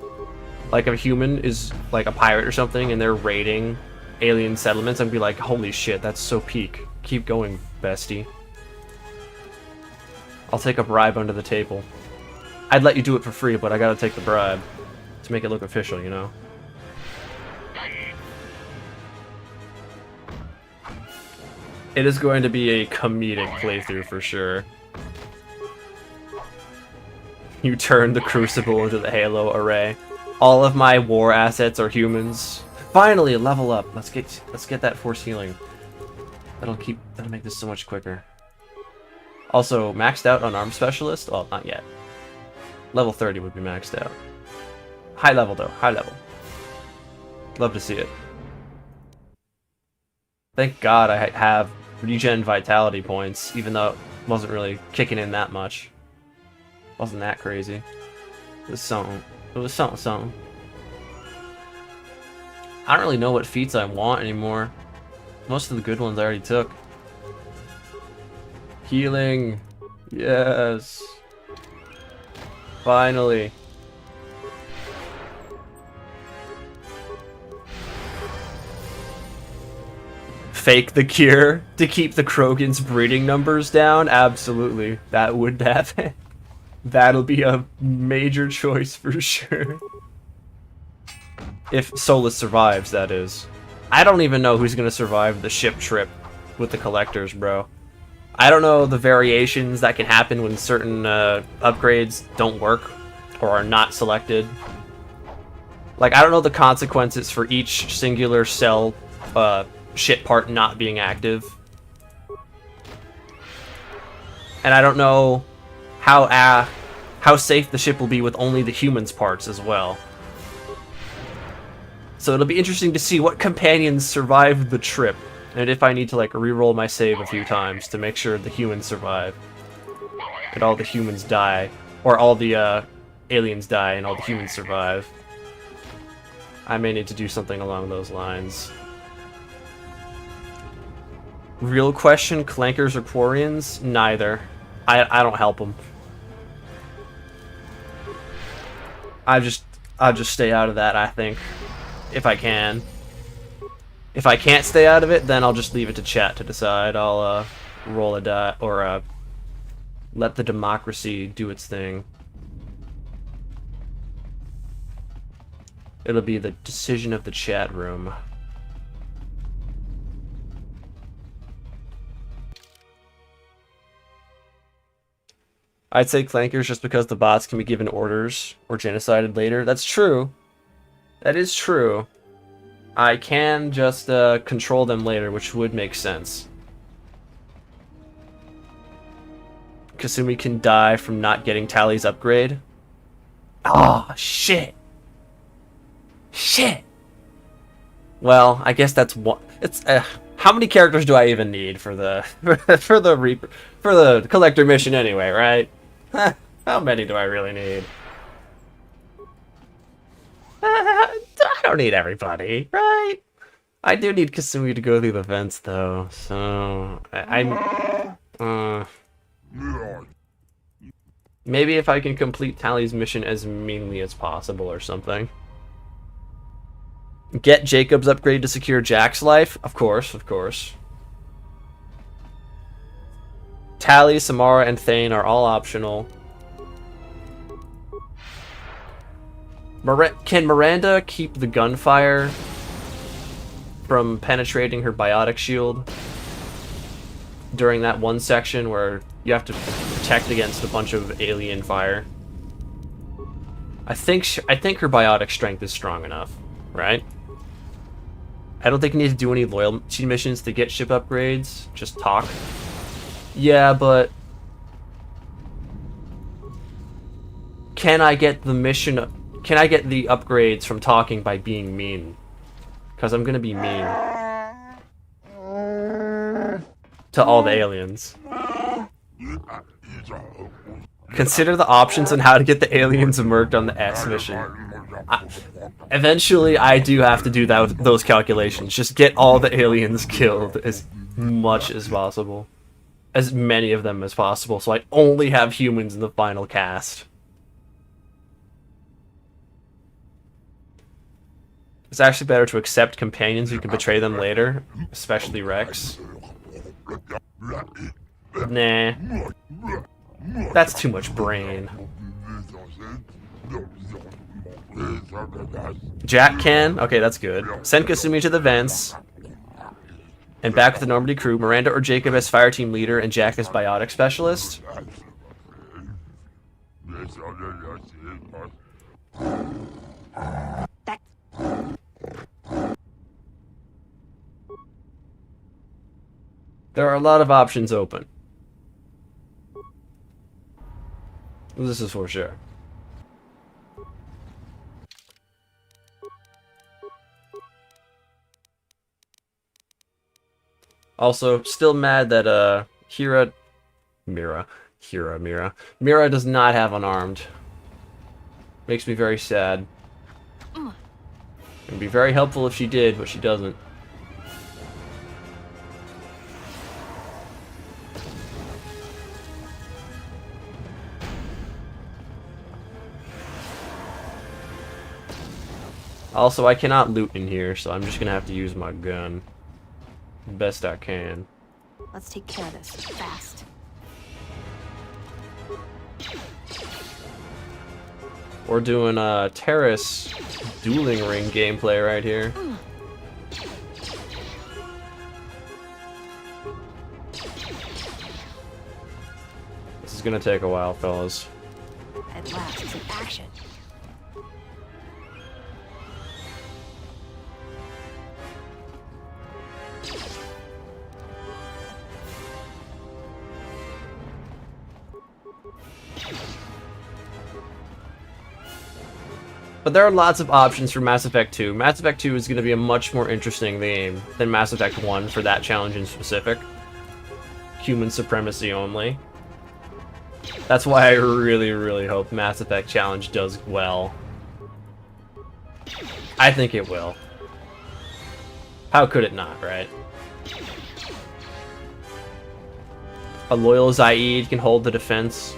Like if a human is like a pirate or something and they're raiding alien settlements, I'd be like, holy shit, that's so peak. Keep going, bestie. I'll take a bribe under the table. I'd let you do it for free, but I gotta take the bribe to make it look official, you know? It is going to be a comedic playthrough for sure. You turn the Crucible into the Halo array. All of my war assets are humans. Finally, a level up. Let's get that force healing. That'll make this so much quicker. Also, maxed out on Arm Specialist? Well, not yet. Level 30 would be maxed out. High level, though. High level. Love to see it. Thank God I have regen vitality points, even though it wasn't really kicking in that much. Wasn't that crazy. It was something. It was something. I don't really know what feats I want anymore. Most of the good ones I already took. Healing. Yes. Finally. Fake the cure to keep the Krogan's breeding numbers down? Absolutely. That would happen. That'll be a major choice for sure. If Solus survives, that is. I don't even know who's gonna survive the ship trip with the collectors, bro. I don't know the variations that can happen when certain upgrades don't work or are not selected. Like, I don't know the consequences for each singular cell ship part not being active. And I don't know how safe the ship will be with only the humans' parts as well. So it'll be interesting to see what companions survive the trip, and if I need to like re-roll my save a few times to make sure the humans survive, and all the humans die, or all the aliens die and all the humans survive. I may need to do something along those lines. Real question, Clankers or Quarians? Neither. I don't help them. I'll just stay out of that, I think. If I can. If I can't stay out of it, then I'll just leave it to chat to decide. I'll roll a die, or let the democracy do its thing. It'll be the decision of the chat room. I'd say Clankers just because the bots can be given orders or genocided later. That's true. That is true. I can just control them later, which would make sense. Kasumi can die from not getting Tally's upgrade. Ah, shit. Shit. Well, I guess that's one. It's how many characters do I even need for the for the collector mission anyway, right? How many do I really need? I don't need everybody, right? I do need Kasumi to go through the vents, though, so maybe if I can complete Tally's mission as meanly as possible or something. Get Jacob's upgrade to secure Jack's life? Of course, of course. Tally, Samara, and Thane are all optional. Can Miranda keep the gunfire from penetrating her biotic shield during that one section where you have to protect against a bunch of alien fire? I think her biotic strength is strong enough, right? I don't think you need to do any loyalty missions to get ship upgrades. Just talk. Yeah, but can I get the mission? Can I get the upgrades from talking by being mean? Because I'm gonna be mean to all the aliens. Consider the options on how to get the aliens murked on the S mission. Eventually, I do have to do those calculations. Just get all the aliens killed as much as possible. As many of them as possible, so I only have humans in the final cast. It's actually better to accept companions who can betray them later, especially Rex. Nah. That's too much brain. Jack can? Okay, that's good. Send Kasumi to the vents. And back with the Normandy crew, Miranda or Jacob as fireteam leader and Jack as biotic specialist. There are a lot of options open. This is for sure. Also, still mad that Mira does not have unarmed. Makes me very sad. It'd be very helpful if she did, but she doesn't. Also, I cannot loot in here, so I'm just gonna have to use my gun. Best I can. Let's take care of this fast. We're doing a terrace dueling ring gameplay right here. This is gonna take a while, fellas. At last, it's in action. But there are lots of options for Mass Effect 2. Mass Effect 2 is going to be a much more interesting game than Mass Effect 1 for that challenge in specific. Human supremacy only. That's why I really, really hope Mass Effect Challenge does well. I think it will. How could it not, right? A loyal Zaid can hold the defense.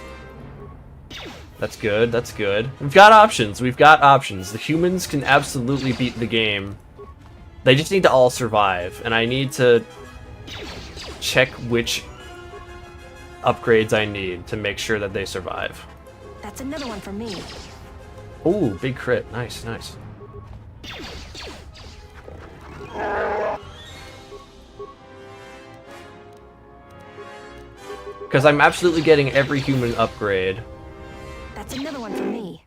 That's good, that's good. We've got options, we've got options. The humans can absolutely beat the game. They just need to all survive, and I need to check which upgrades I need to make sure that they survive. That's another one for me. Ooh, big crit. Nice, nice. Because I'm absolutely getting every human upgrade. That's another one for me.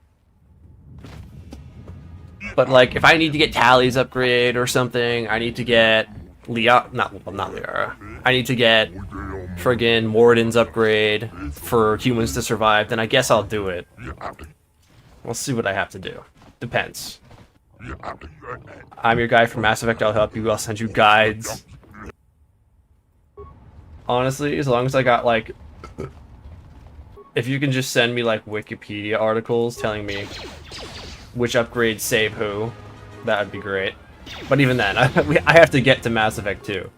But like, if I need to get Tally's upgrade or something, I need to get not Liara. I need to get friggin' Morden's upgrade for humans to survive, then I guess I'll do it. We'll see what I have to do. Depends. I'm your guy from Mass Effect, I'll help you, I'll send you guides. Honestly, as long as I got like... If you can just send me like Wikipedia articles telling me which upgrades save who, that would be great. But even then, I have to get to Mass Effect 2.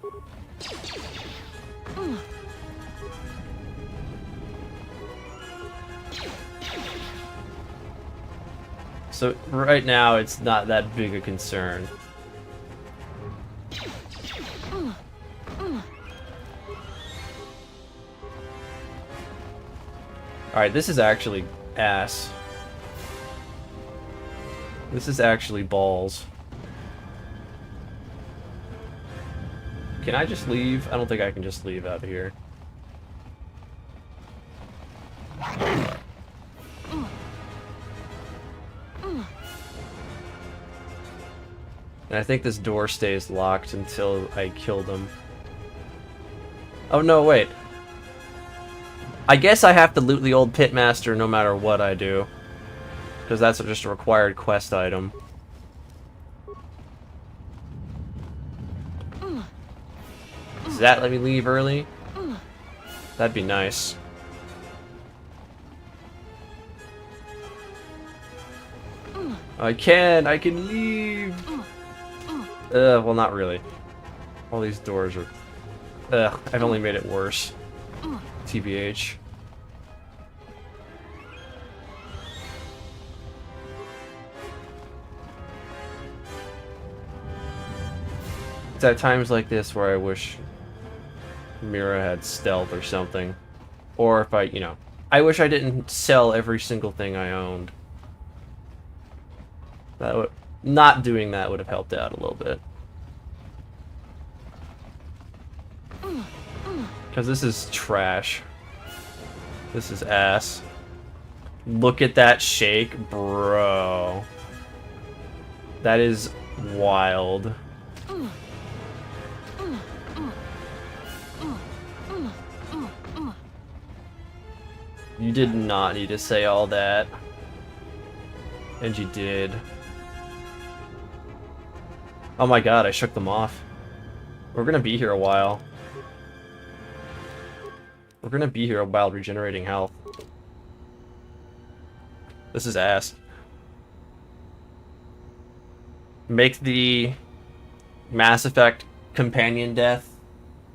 So right now, it's not that big a concern. Alright, this is actually ass. This is actually balls. Can I just leave? I don't think I can just leave out of here. And I think this door stays locked until I kill them. Oh no, wait. I guess I have to loot the old pitmaster no matter what I do. Because that's just a required quest item. Does that let me leave early? That'd be nice. I can leave! Well, not really. All these doors are... I've only made it worse. TBH. It's at times like this where I wish Mira had stealth or something. Or if I, I wish I didn't sell every single thing I owned. That would... Not doing that would have helped out a little bit. Because this is trash. This is ass. Look at that shake, bro. That is wild. You did not need to say all that. And you did. Oh my god, I shook them off. We're gonna be here a while. We're gonna be here a while regenerating health. This is ass. Make the Mass Effect companion death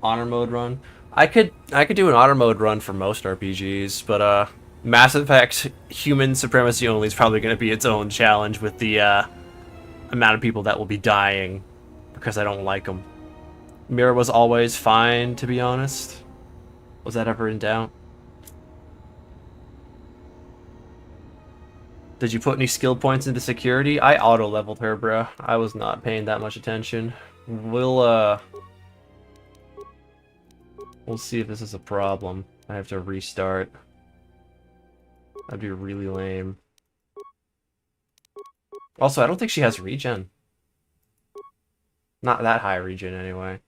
honor mode run. I could do an honor mode run for most RPGs, but Mass Effect human supremacy only is probably gonna be its own challenge with the amount of people that will be dying because I don't like them. Mira was always fine, to be honest. Was that ever in doubt? Did you put any skill points into security? I auto-leveled her, bro. I was not paying that much attention. We'll see if this is a problem. I have to restart. That'd be really lame. Also, I don't think she has regen. Not that high regen, anyway.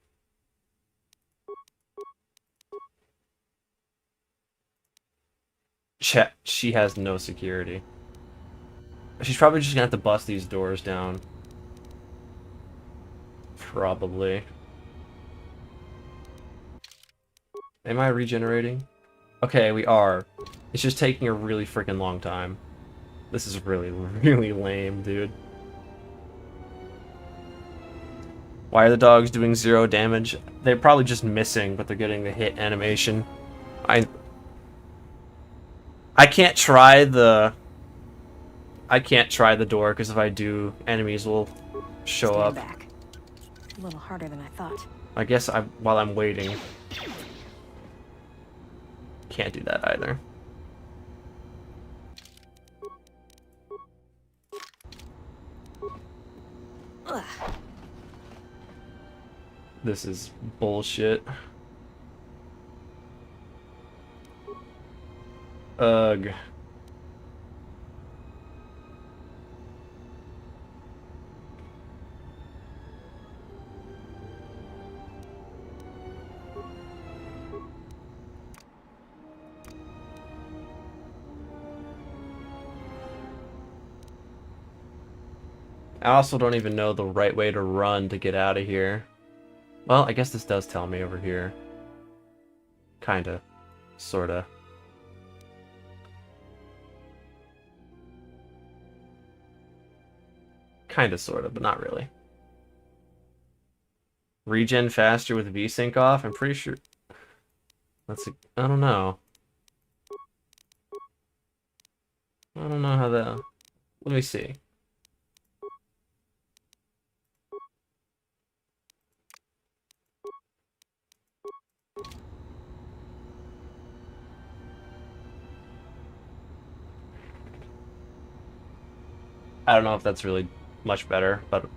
She has no security. She's probably just gonna have to bust these doors down. Probably. Am I regenerating? Okay, we are. It's just taking a really freaking long time. This is really, really lame, dude. Why are the dogs doing 0 damage? They're probably just missing, but they're getting the hit animation. I can't try the door, because if I do, enemies will show up. Back. A little harder than I thought. I guess while I'm waiting. Can't do that either. Ugh. This is bullshit. Ugh. I also don't even know the right way to run to get out of here. Well, I guess this does tell me over here. Kinda. Sorta. Kinda, sorta, but not really. Regen faster with VSync off? I'm pretty sure... I don't know. I don't know how that... Let me see. I don't know if that's really much better, but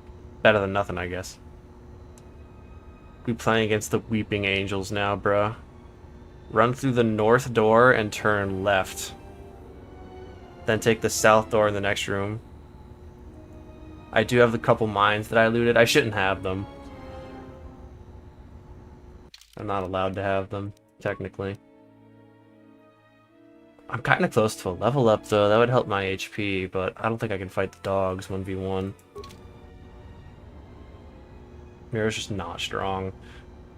better than nothing, I guess. We playing against the Weeping Angels now, bruh. Run through the north door and turn left. Then take the south door in the next room. I do have the couple mines that I looted. I shouldn't have them. I'm not allowed to have them, technically. I'm kind of close to a level up, though. That would help my HP, but I don't think I can fight the dogs 1v1. Mira's just not strong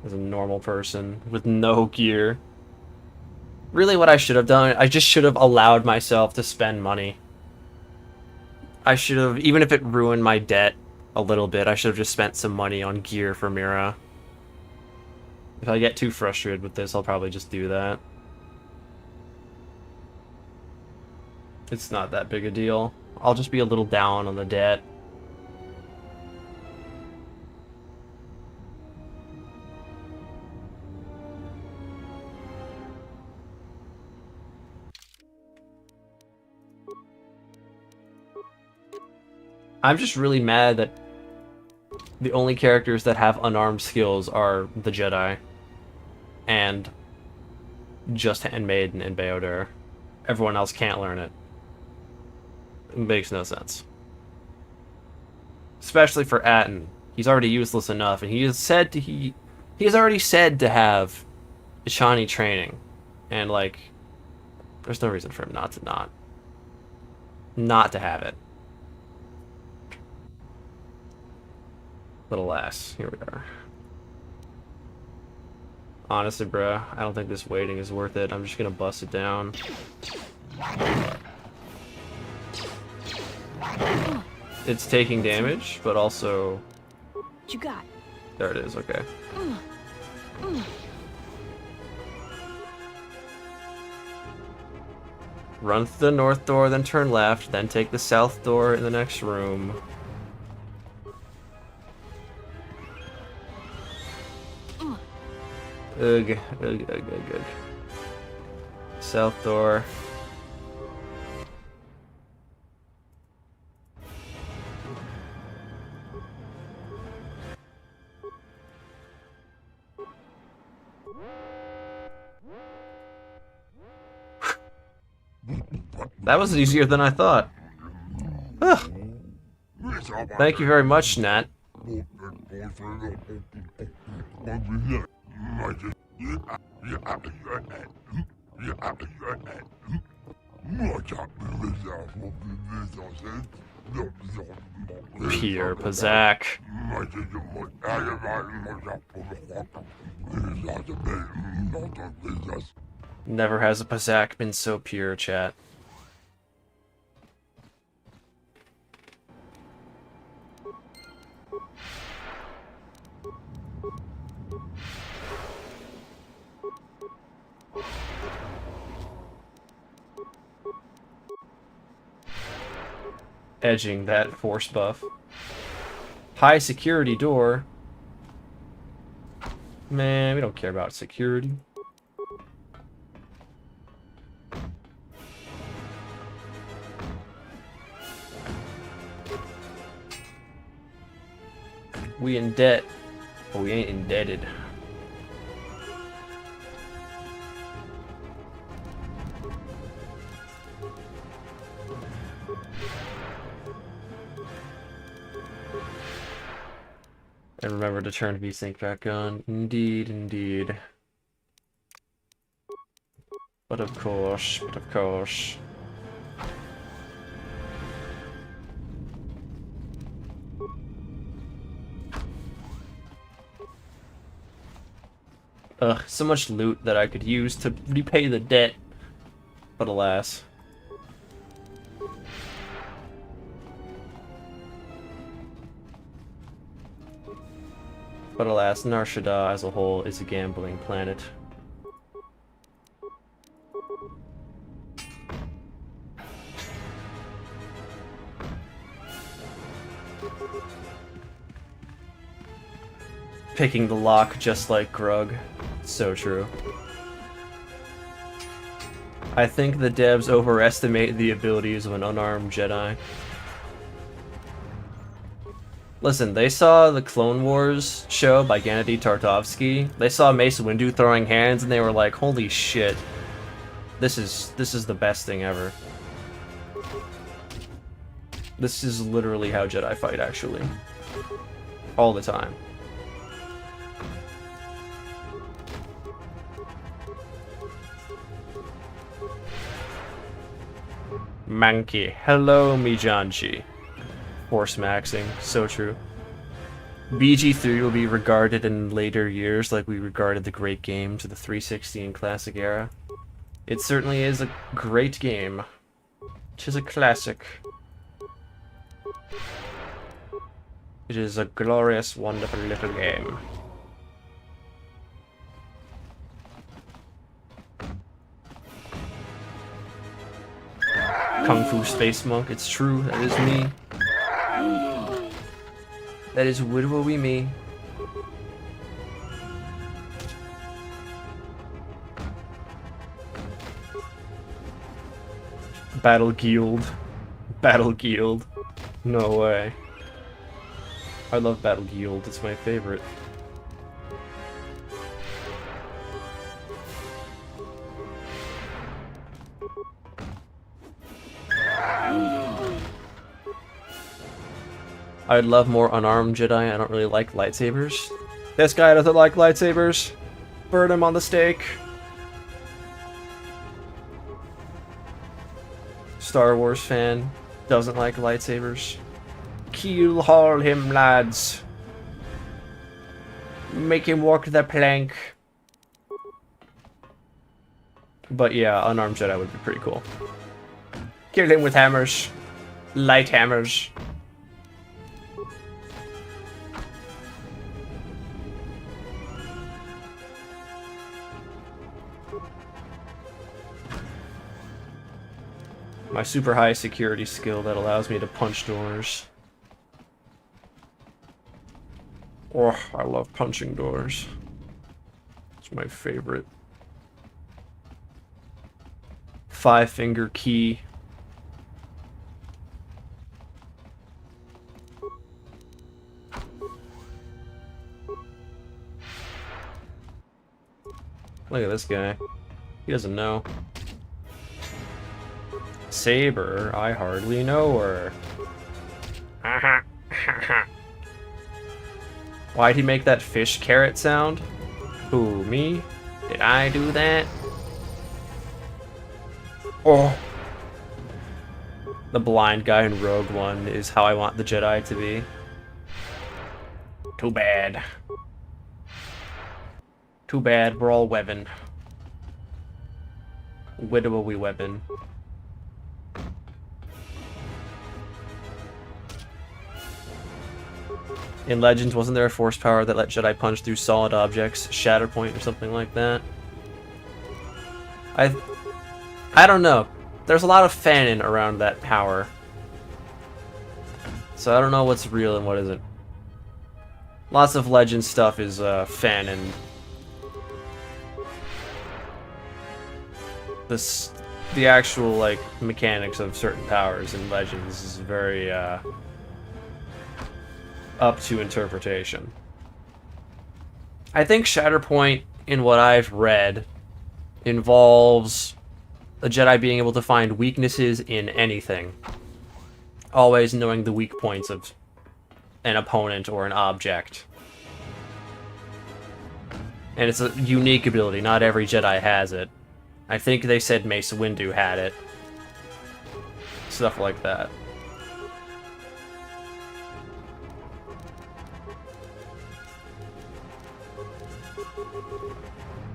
as a normal person with no gear. Really, what I should have done, I just should have allowed myself to spend money. I should have, even if it ruined my debt a little bit, I should have just spent some money on gear for Mira. If I get too frustrated with this, I'll probably just do that. It's not that big a deal. I'll just be a little down on the debt. I'm just really mad that the only characters that have unarmed skills are the Jedi and just Handmaiden and Beodur. Everyone else can't learn it. It makes no sense. Especially for Atten. He's already useless enough, and he has already said to have Ishani training. And like, there's no reason for him not to have it. But alas, here we are. Honestly, bruh, I don't think this waiting is worth it. I'm just gonna bust it down. It's taking damage, but also... What you got? There it is, okay. Run through the north door, then turn left, then take the south door in the next room. Ugh, ugh, ugh, ugh, ugh. South door. That was easier than I thought. Ugh. Thank you very much, Nat. Pure Pazaak. Never has a Pazaak been so pure, chat. edging that force buff. High security door. Man, we don't care about security. We in debt, but we ain't indebted. And remember to turn VSync back on. Indeed, indeed. But of course, but of course. Ugh, so much loot that I could use to repay the debt. But alas. But alas, Nar Shadda as a whole is a gambling planet. Picking the lock just like Grug. So true. I think the devs overestimate the abilities of an unarmed Jedi. Listen, they saw the Clone Wars show by Gennady Tartakovsky. They saw Mace Windu throwing hands and they were like, holy shit. This is the best thing ever. This is literally how Jedi fight, actually. All the time. Mankey. Hello, Mijanchi. Force maxing. So true. BG3 will be regarded in later years like we regarded the great games of the 360 and classic era. It certainly is a great game. It is a classic. It is a glorious, wonderful little game. Kung Fu Space Monk, it's true, that is me. That is literally me. Battle Guild. Battle Guild. No way. I love Battle Guild, it's my favorite. I'd love more unarmed Jedi. I don't really like lightsabers. This guy doesn't like lightsabers. Burn him on the stake. Star Wars fan. Doesn't like lightsabers. Kill haul him, lads. Make him walk the plank. But yeah, unarmed Jedi would be pretty cool. Kill him with hammers. Light hammers. My super high security skill that allows me to punch doors. Oh, I love punching doors. It's my favorite. 5-finger key. Look at this guy. He doesn't know. Saber, I hardly know her. Why'd he make that fish carrot sound? Who, me? Did I do that? Oh. The blind guy in Rogue One is how I want the Jedi to be. Too bad. Too bad, we're all weapon. Widowy weapon. In Legends, wasn't there a force power that let Jedi punch through solid objects, Shatterpoint or something like that? I don't know. There's a lot of fanon around that power. So I don't know what's real and what isn't. Lots of legend stuff is fan and the actual like mechanics of certain powers in legends is very up to interpretation. I think Shatterpoint, in what I've read, involves a Jedi being able to find weaknesses in anything. Always knowing the weak points of an opponent or an object. And it's a unique ability, not every Jedi has it. I think they said Mace Windu had it. Stuff like that.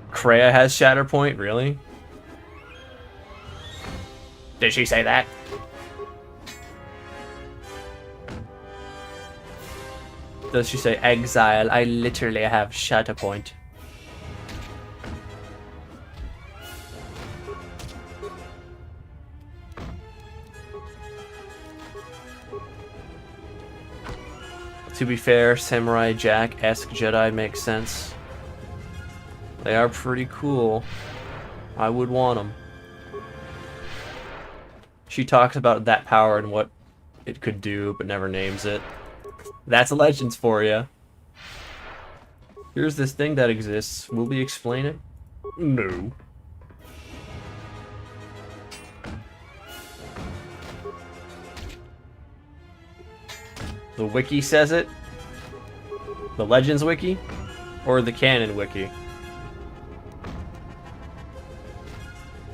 Kreia has Shatterpoint, really? Did she say that? Does she say, Exile, I literally have Shatterpoint. To be fair, Samurai Jack-esque Jedi makes sense. They are pretty cool. I would want them. She talks about that power and what it could do, but never names it. That's Legends for you. Here's this thing that exists. Will we explain it? No. The wiki says it? The Legends wiki? Or the canon wiki?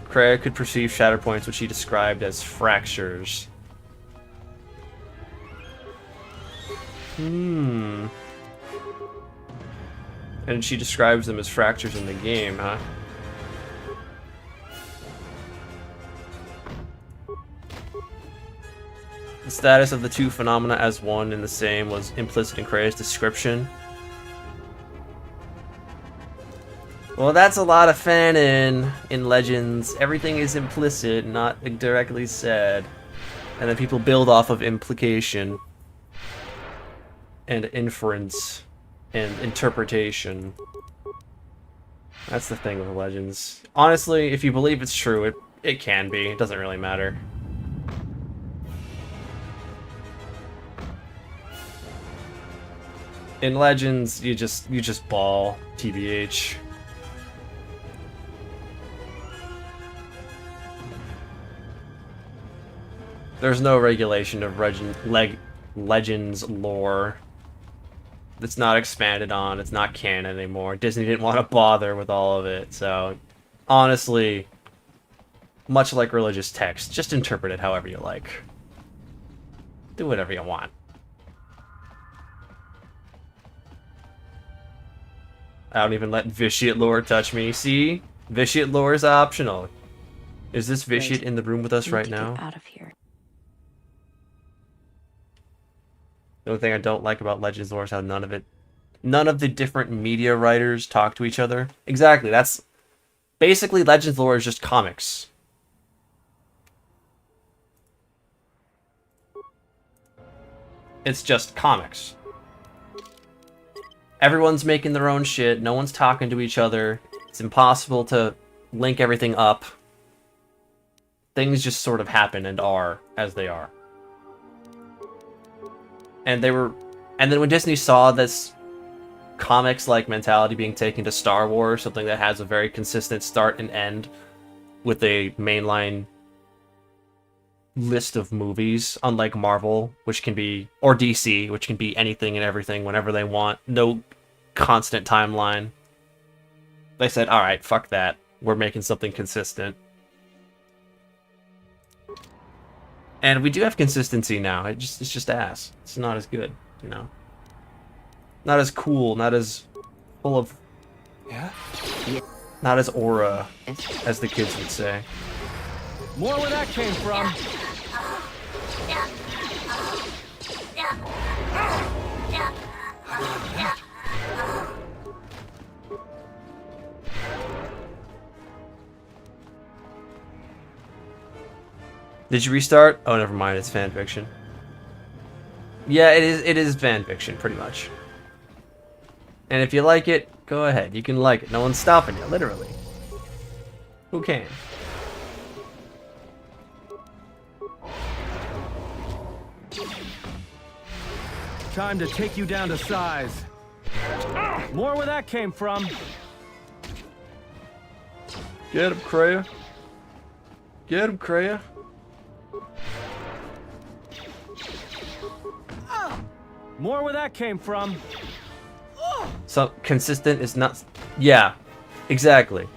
Kreia could perceive Shatterpoints, which he described as fractures. And she describes them as fractures in the game, huh? The status of the two phenomena as one and the same was implicit in Kreia's description. Well, that's a lot of fanon in Legends. Everything is implicit, not directly said. And then people build off of implication and inference and interpretation. That's the thing with Legends. Honestly, if you believe it's true, it can be. It doesn't really matter. In Legends, you just ball, TBH. There's no regulation of Legends lore. It's not expanded on, it's not canon anymore. Disney didn't want to bother with all of it, so honestly, much like religious text, just interpret it however you like. Do whatever you want. I don't even let Vitiate lore touch me. See? Vitiate lore is optional. Is this Vitiate in the room with us right now? Get out of here. The only thing I don't like about Legends lore is how none of the different media writers talk to each other. Exactly, that's... Basically, Legends lore is just comics. It's just comics. Everyone's making their own shit, no one's talking to each other, it's impossible to link everything up. Things just sort of happen and are as they are. And then when Disney saw this comics-like mentality being taken to Star Wars, something that has a very consistent start and end with a mainline list of movies, unlike Marvel, which can be, or DC, which can be anything and everything whenever they want, no constant timeline. They said, alright, fuck that. We're making something consistent. And we do have consistency now. It's just ass. It's not as good, you know. Not as cool, not as full of... Yeah? Not as aura, as the kids would say. More where that came from. Did you restart? Oh, never mind. It's fanfiction. Yeah, it is fan fiction, pretty much. And if you like it, go ahead. You can like it. No one's stopping you, literally. Who can? Time to take you down to size. More where that came from. Get him, Kreia. Get him, Kreia. More where that came from. So consistent is not. Yeah, exactly.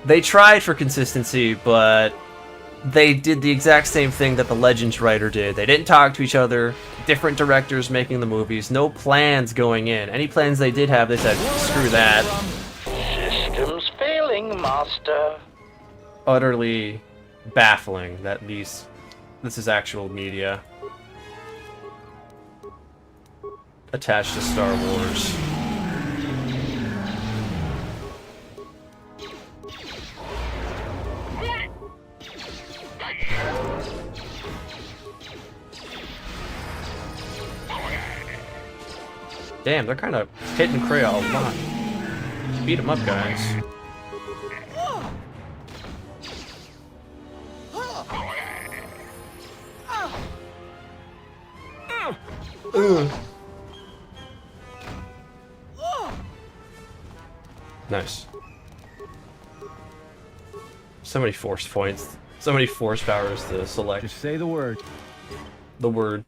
They tried for consistency, but they did the exact same thing that the Legends writer did. They didn't talk to each other. Different directors making the movies. No plans going in. Any plans they did have, they said, screw that. Systems failing, master. Utterly baffling that this is actual media attached to Star Wars. Damn, they're kind of hitting Kreia a lot. Beat him up, guys. Nice. So many force points. So many force powers to select. Just say the word. The word.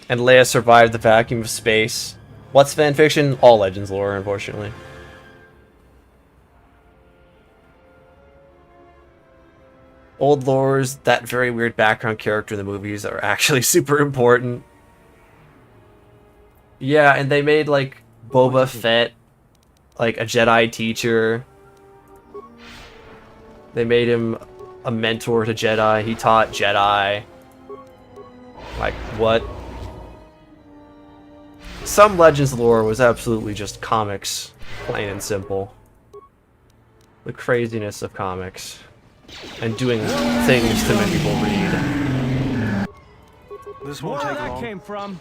And Leia survived the vacuum of space. What's fanfiction? All Legends lore, unfortunately. Old lores, that very weird background character in the movies, are actually super important. Yeah, and they made, like, Boba Fett, like, a Jedi teacher. They made him a mentor to Jedi. He taught Jedi. Like, what? Some Legends lore was absolutely just comics, plain and simple. The craziness of comics. And doing things to make people read. This won't take long. Where that came from.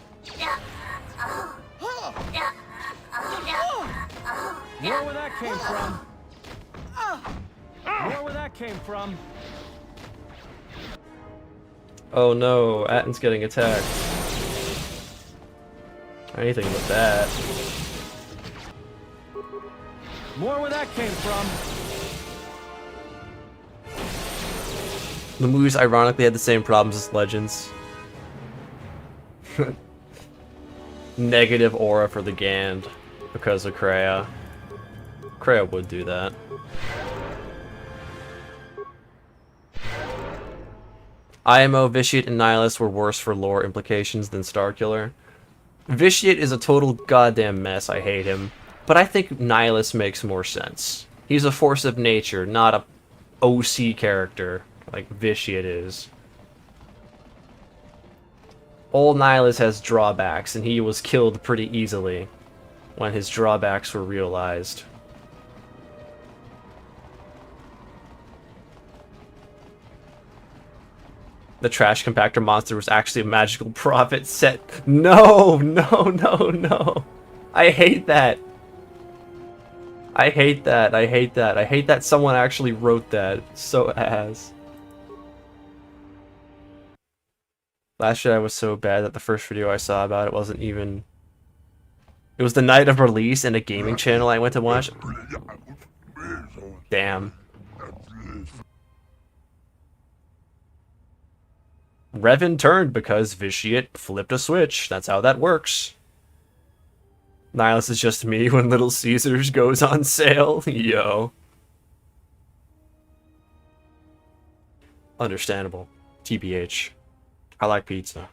More where that came from. More where that came from. Oh no, Atton's getting attacked. Anything but that. More where that came from. The movies ironically had the same problems as Legends. Negative aura for the Gand because of Kreia. Kreia would do that. IMO, Vitiate, and Nihilus were worse for lore implications than Starkiller. Vitiate is a total goddamn mess, I hate him. But I think Nihilus makes more sense. He's a force of nature, not a OC character like Vitiate is. Old Nihilus has drawbacks, and he was killed pretty easily when his drawbacks were realized. The trash compactor monster was actually a magical prophet set. No, no, no, no. I hate that. I hate that. I hate that. I hate that someone actually wrote that. It's so ass. Last Jedi was so bad that the first video I saw about it wasn't even... It was the night of release and a gaming channel I went to watch. Damn. Revan turned because Vitiate flipped a switch. That's how that works. Nihilus is just me when Little Caesars goes on sale. Yo. Understandable. TBH. I like pizza.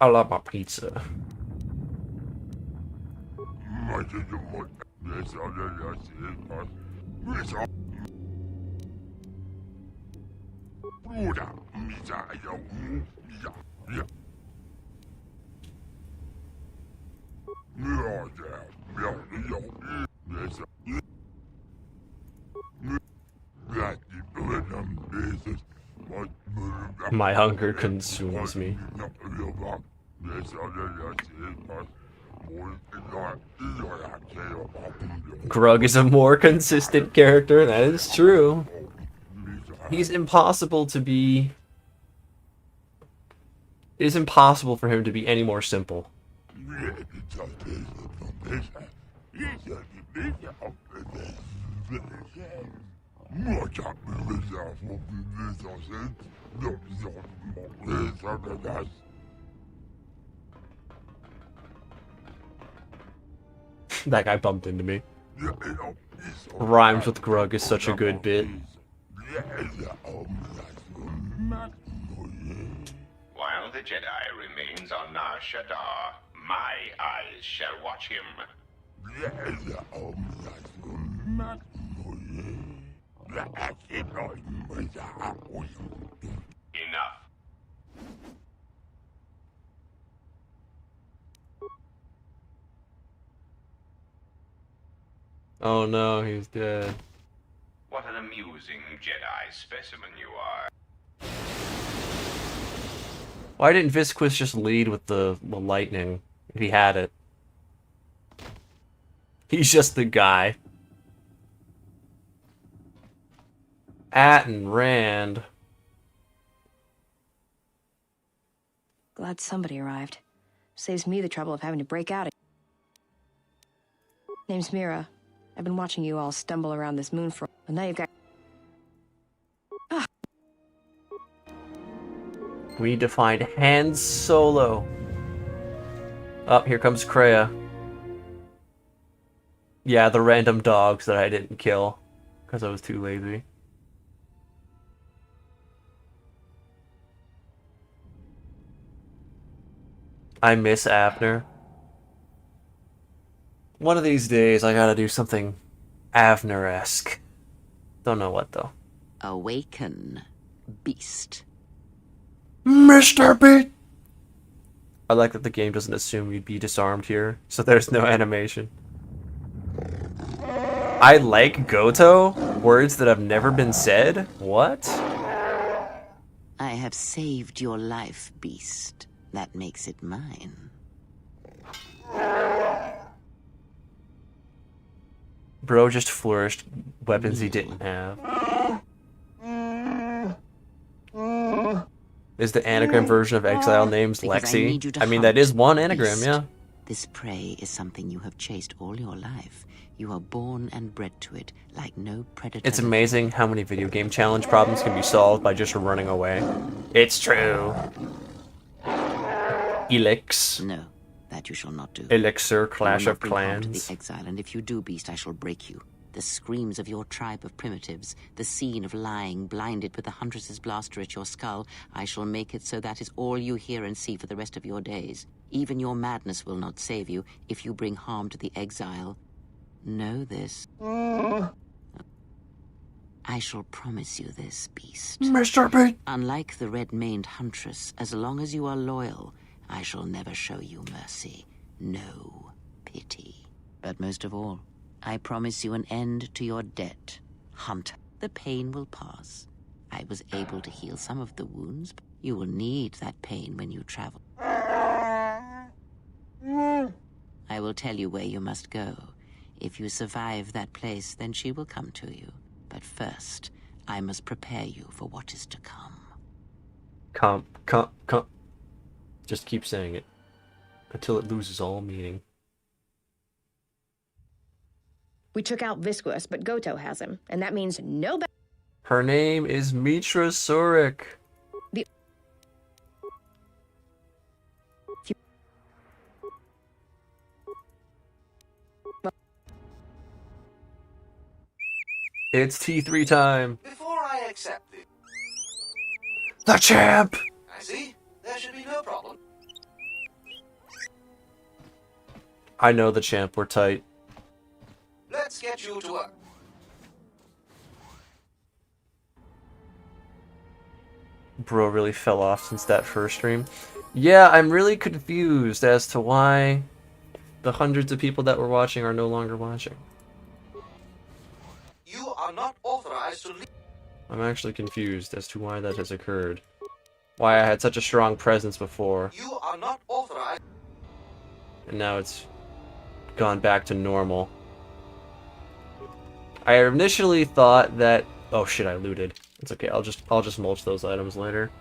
I love my pizza. My hunger consumes me. Grug is a more consistent character, that is true. He's impossible to be... It is impossible for him to be any more simple. That guy bumped into me. Rhymes with Grug is such a good bit. While the Jedi remains on Nar Shadda, my eyes shall watch him. Enough. Oh no, he's dead. What an amusing Jedi specimen you are. Why didn't Visquis just lead with the lightning if he had it? He's just the guy. Atton Rand. Glad somebody arrived. Saves me the trouble of having to break out. Name's Mira. I've been watching you all stumble around this moon for... And now you've got... Ah. We need to find Han Solo. Oh, here comes Kreia. Yeah, the random dogs that I didn't kill. Because I was too lazy. I miss Avner. One of these days, I gotta do something Avner-esque. Don't know what, though. Awaken, beast. Mr. Beat! I like that the game doesn't assume you'd be disarmed here, so there's no animation. I like Goto? Words that have never been said? What? I have saved your life, beast. That makes it mine. Bro just flourished weapons he didn't have. Is the anagram version of Exile names Lexi? I mean, that is one anagram, yeah. This prey is something you have chased all your life. You are born and bred to it, like no predator. It's amazing how many video game challenge problems can be solved by just running away. It's true. Elix. No, that you shall not do. Elixir, Clash of Clans. To the exile, and if you do, beast, I shall break you. The screams of your tribe of primitives, the scene of lying blinded with the Huntress's blaster at your skull, I shall make it so that is all you hear and see for the rest of your days. Even your madness will not save you if you bring harm to the exile. Know this. I shall promise you this, beast. Mr. Beat! Unlike the red-maned Huntress, as long as you are loyal, I shall never show you mercy. No pity. But most of all, I promise you an end to your debt. Hunter, the pain will pass. I was able to heal some of the wounds, but you will need that pain when you travel. I will tell you where you must go. If you survive that place, then she will come to you. But first, I must prepare you for what is to come. Come. Just keep saying it. Until it loses all meaning. We took out Visquis, but Goto has him, and that means no better. Her name is Mitra Surik. It's T3 time. Before I accept this... The champ! I see. There should be no problem. I know the champ, we're tight. Let's get you to work. Bro really fell off since that first stream. Yeah, I'm really confused as to why the hundreds of people that were watching are no longer watching. You are not authorized to leave. I'm actually confused as to why that has occurred. why I had such a strong presence before. You are not authorized. And now it's gone back to normal. I initially thought that... Oh shit, I looted. It's okay, I'll just mulch those items later.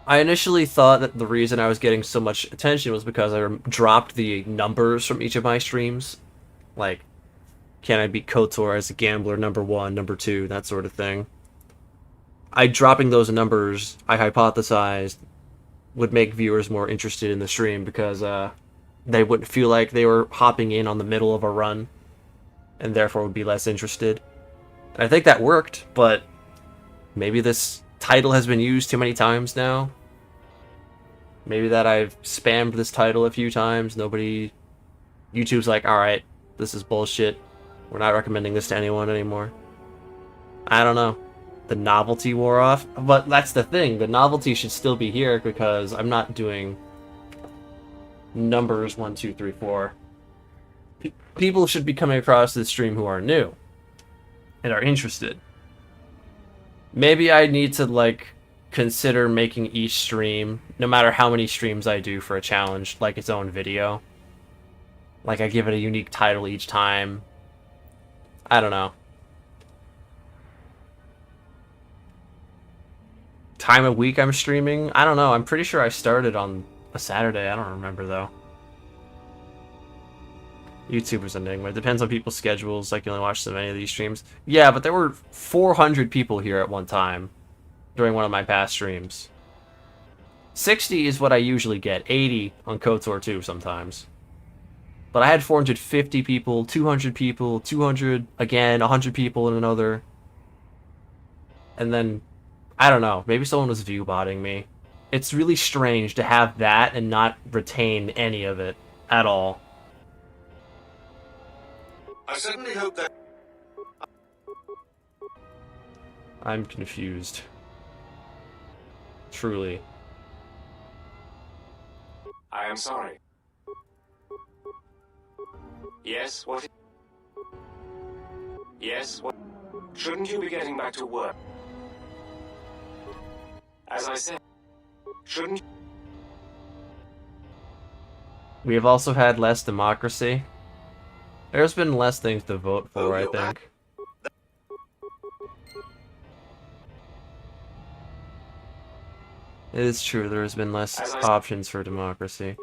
I initially thought that the reason I was getting so much attention was because I dropped the numbers from each of my streams. Like, can I beat KOTOR as a gambler, #1, #2, that sort of thing. Dropping those numbers, I hypothesized, would make viewers more interested in the stream because they wouldn't feel like they were hopping in on the middle of a run, and therefore would be less interested. And I think that worked, but maybe this title has been used too many times now. Maybe that I've spammed this title a few times. YouTube's like, alright, this is bullshit. We're not recommending this to anyone anymore. I don't know. The novelty wore off. But that's the thing. The novelty should still be here because I'm not doing numbers 1, 2, 3, 4. People should be coming across this stream who are new and are interested. Maybe I need to, like, consider making each stream, no matter how many streams I do for a challenge, like its own video. Like, I give it a unique title each time. I don't know. Time of week I'm streaming? I don't know. I'm pretty sure I started on a Saturday. I don't remember, though. YouTuber's enigma. It depends on people's schedules. I can only watch so many of these streams. Yeah, but there were 400 people here at one time during one of my past streams. 60 is what I usually get. 80 on KOTOR 2 sometimes. But I had 450 people, 200 people, 200 again, 100 people in another. And then, I don't know, maybe someone was viewbotting me. It's really strange to have that and not retain any of it at all. I certainly hope that... I'm confused. Truly. I am sorry. Yes, what? Yes, what? Shouldn't you be getting back to work? As I said, shouldn't... We have also had less democracy. There's been less things to vote for, I think. It is true, there has been less options for democracy.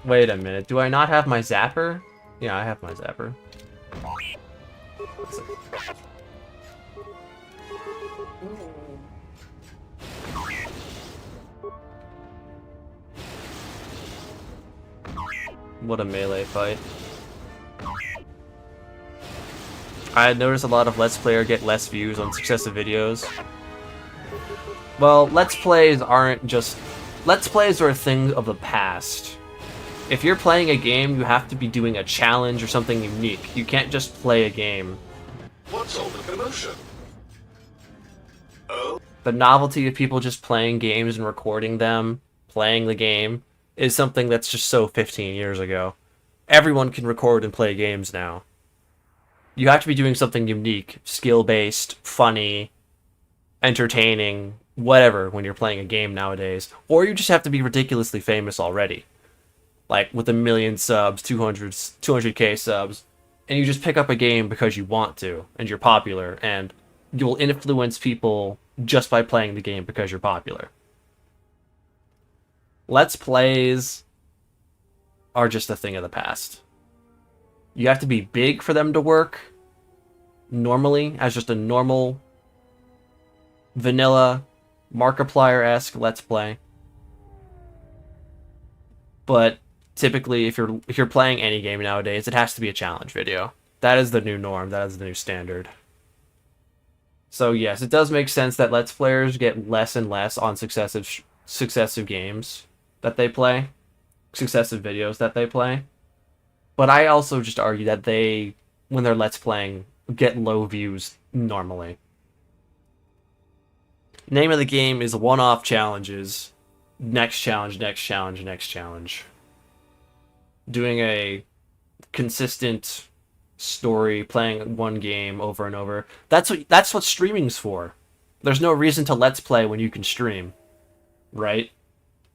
Wait a minute, do I not have my zapper? Yeah, I have my zapper. What a melee fight. I had noticed a lot of Let's Player get less views on successive videos. Well, Let's Plays aren't just... Let's Plays are a thing of the past. If you're playing a game, you have to be doing a challenge or something unique. You can't just play a game. What's all the commotion? Oh? The novelty of people just playing games and recording them, playing the game, is something that's just so 15 years ago. Everyone can record and play games now. You have to be doing something unique, skill-based, funny, entertaining, whatever, when you're playing a game nowadays. Or you just have to be ridiculously famous already. Like, with 1 million subs, 200k subs, and you just pick up a game because you want to, and you're popular, and you'll influence people just by playing the game because you're popular. Let's Plays are just a thing of the past. You have to be big for them to work, normally, as just a normal, vanilla, Markiplier-esque Let's Play. But typically, if you're playing any game nowadays, it has to be a challenge video. That is the new norm, that is the new standard. So yes, it does make sense that Let's Players get less and less on successive games that they play, successive videos that they play. But I also just argue that they, when they're Let's Playing, get low views normally. Name of the game is one-off challenges. Next challenge, next challenge, next challenge. Doing a consistent story, playing one game over and over. That's what streaming's for. There's no reason to Let's Play when you can stream, right?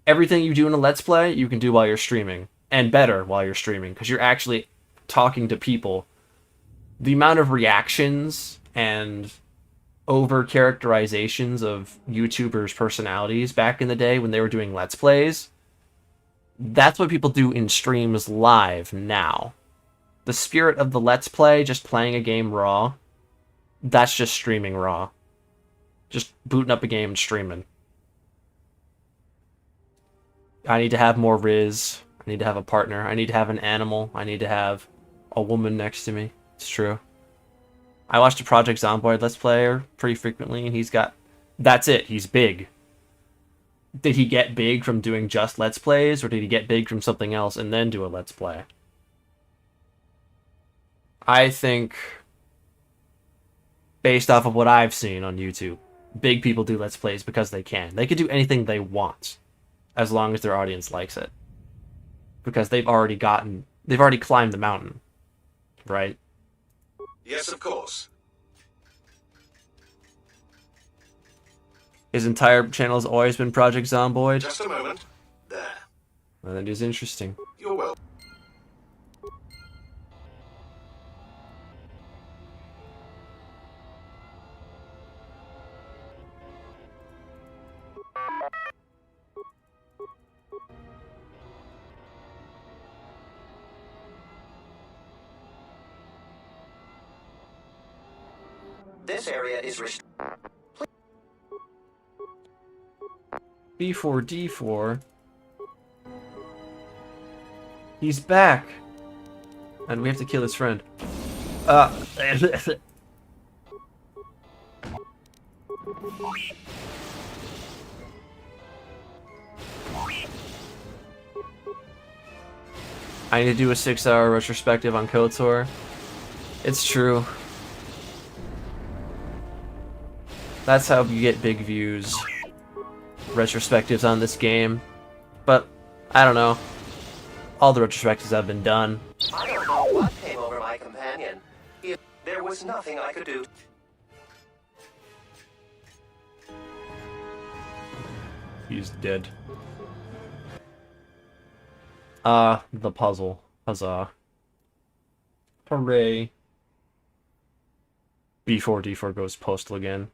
Everything you do in a Let's Play, you can do while you're streaming, and better while you're streaming, because you're actually talking to people. The amount of reactions and over-characterizations of YouTubers' personalities back in the day when they were doing Let's Plays, that's what people do in streams live now. The spirit of the Let's Play, just playing a game raw, that's just streaming raw. Just booting up a game and streaming. I need to have more Riz. I need to have a partner. I need to have an animal. I need to have a woman next to me. It's true. I watched a Project Zomboid Let's Player pretty frequently, and he's got... That's it. He's big. Did he get big from doing just Let's Plays, or did he get big from something else and then do a Let's Play? I think, based off of what I've seen on YouTube, big people do Let's Plays because they can. They can do anything they want, as long as their audience likes it. Because they've already climbed the mountain, right? Yes, of course. His entire channel has always been Project Zomboid. Just a moment. There. Well, that is interesting. You're welcome. This area is B4D4. He's back! And we have to kill his friend. I need to do a 6-hour retrospective on KOTOR. It's true. That's how you get big views. Retrospectives on this game. But, I don't know. All the retrospectives have been done. I don't know what came over my companion. There was nothing I could do. He's dead. The puzzle. Huzzah. Hooray. B4D4 goes postal again.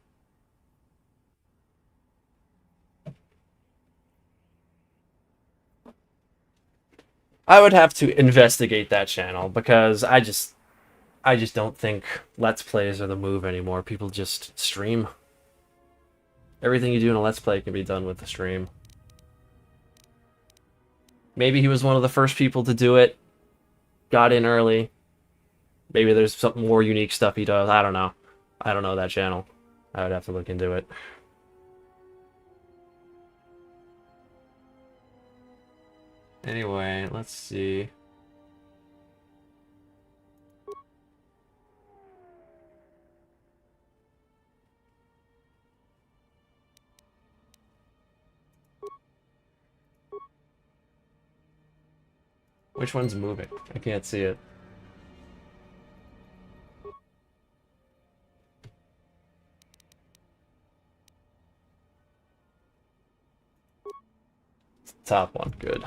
I would have to investigate that channel, because I just don't think Let's Plays are the move anymore. People just stream. Everything you do in a Let's Play can be done with the stream. Maybe he was one of the first people to do it. Got in early. Maybe there's some more unique stuff he does. I don't know. I don't know that channel. I would have to look into it. Anyway, let's see. Which one's moving? I can't see it. It's the top one, good.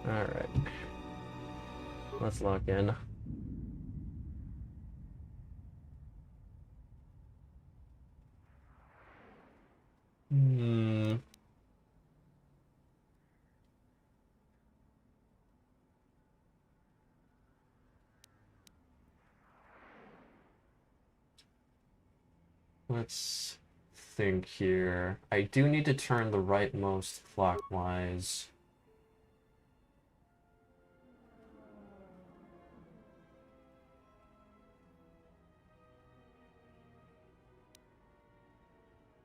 Alright. Let's lock in. Let's think here. I do need to turn the rightmost clockwise.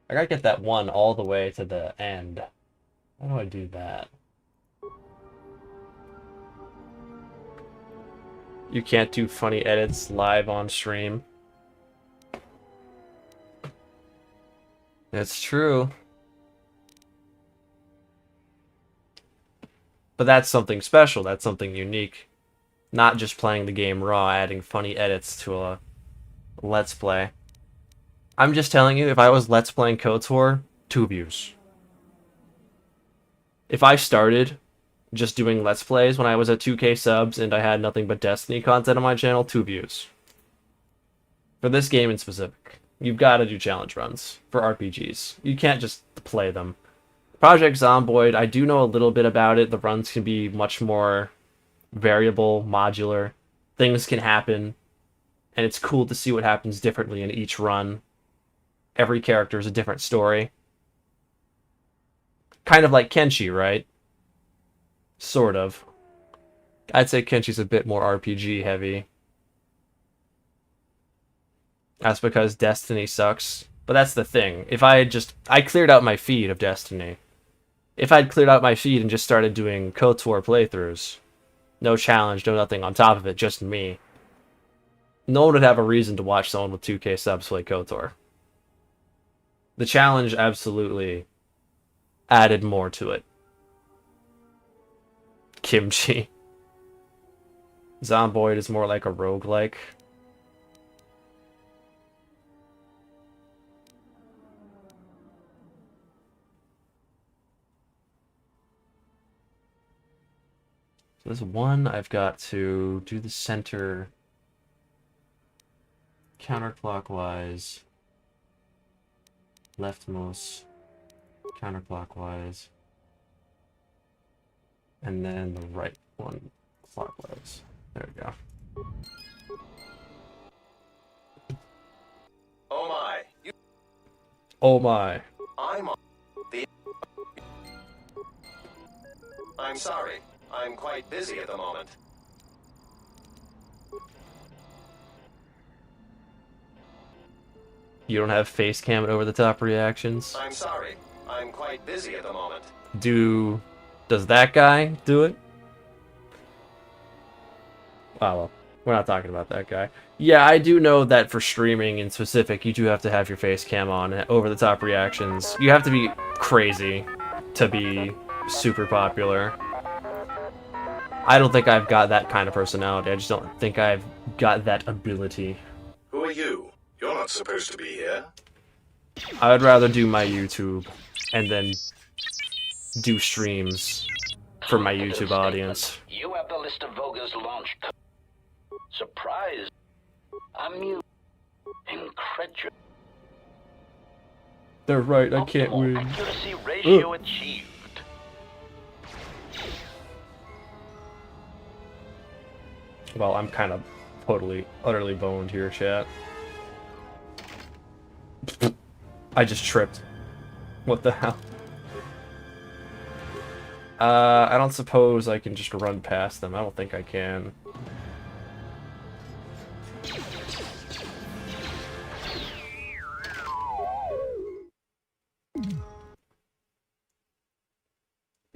I gotta get that one all the way to the end. How do I do that? You can't do funny edits live on stream. That's true. But that's something special, that's something unique. Not just playing the game raw, adding funny edits to a Let's Play. I'm just telling you, if I was Let's Playing KOTOR, 2 views. If I started just doing Let's Plays when I was at 2K subs and I had nothing but Destiny content on my channel, 2 views. For this game in specific, you've got to do challenge runs for RPGs. You can't just play them. Project Zomboid, I do know a little bit about it. The runs can be much more variable, modular. Things can happen, and it's cool to see what happens differently in each run. Every character is a different story. Kind of like Kenshi, right? Sort of. I'd say Kenshi's a bit more RPG heavy. That's because Destiny sucks. But that's the thing. If I cleared out my feed of Destiny. If I'd cleared out my feed and just started doing KOTOR playthroughs, no challenge, no nothing on top of it, just me, no one would have a reason to watch someone with 2K subs play KOTOR. The challenge absolutely added more to it. Kimchi. Zomboid is more like a roguelike. So this one, I've got to do the center counterclockwise, leftmost counterclockwise, and then the right one clockwise. There we go. Oh my. Oh my. I'm sorry. I'm quite busy at the moment. You don't have face cam and over the top reactions? I'm sorry. I'm quite busy at the moment. Does that guy do it? Oh, well, we're not talking about that guy. Yeah, I do know that for streaming in specific, you do have to have your face cam on, over the top reactions. You have to be crazy to be super popular. I don't think I've got that kind of personality. I just don't think I've got that ability. Who are you? You're not supposed to be here. I would rather do my YouTube and then do streams for my YouTube audience. You have the list of Voga's launch. Surprised. Amused. Incredulous. They're right, I can't win. Accuracy ratio achieved. Well, I'm kind of totally, utterly boned here, chat. I just tripped. What the hell? I don't suppose I can just run past them. I don't think I can.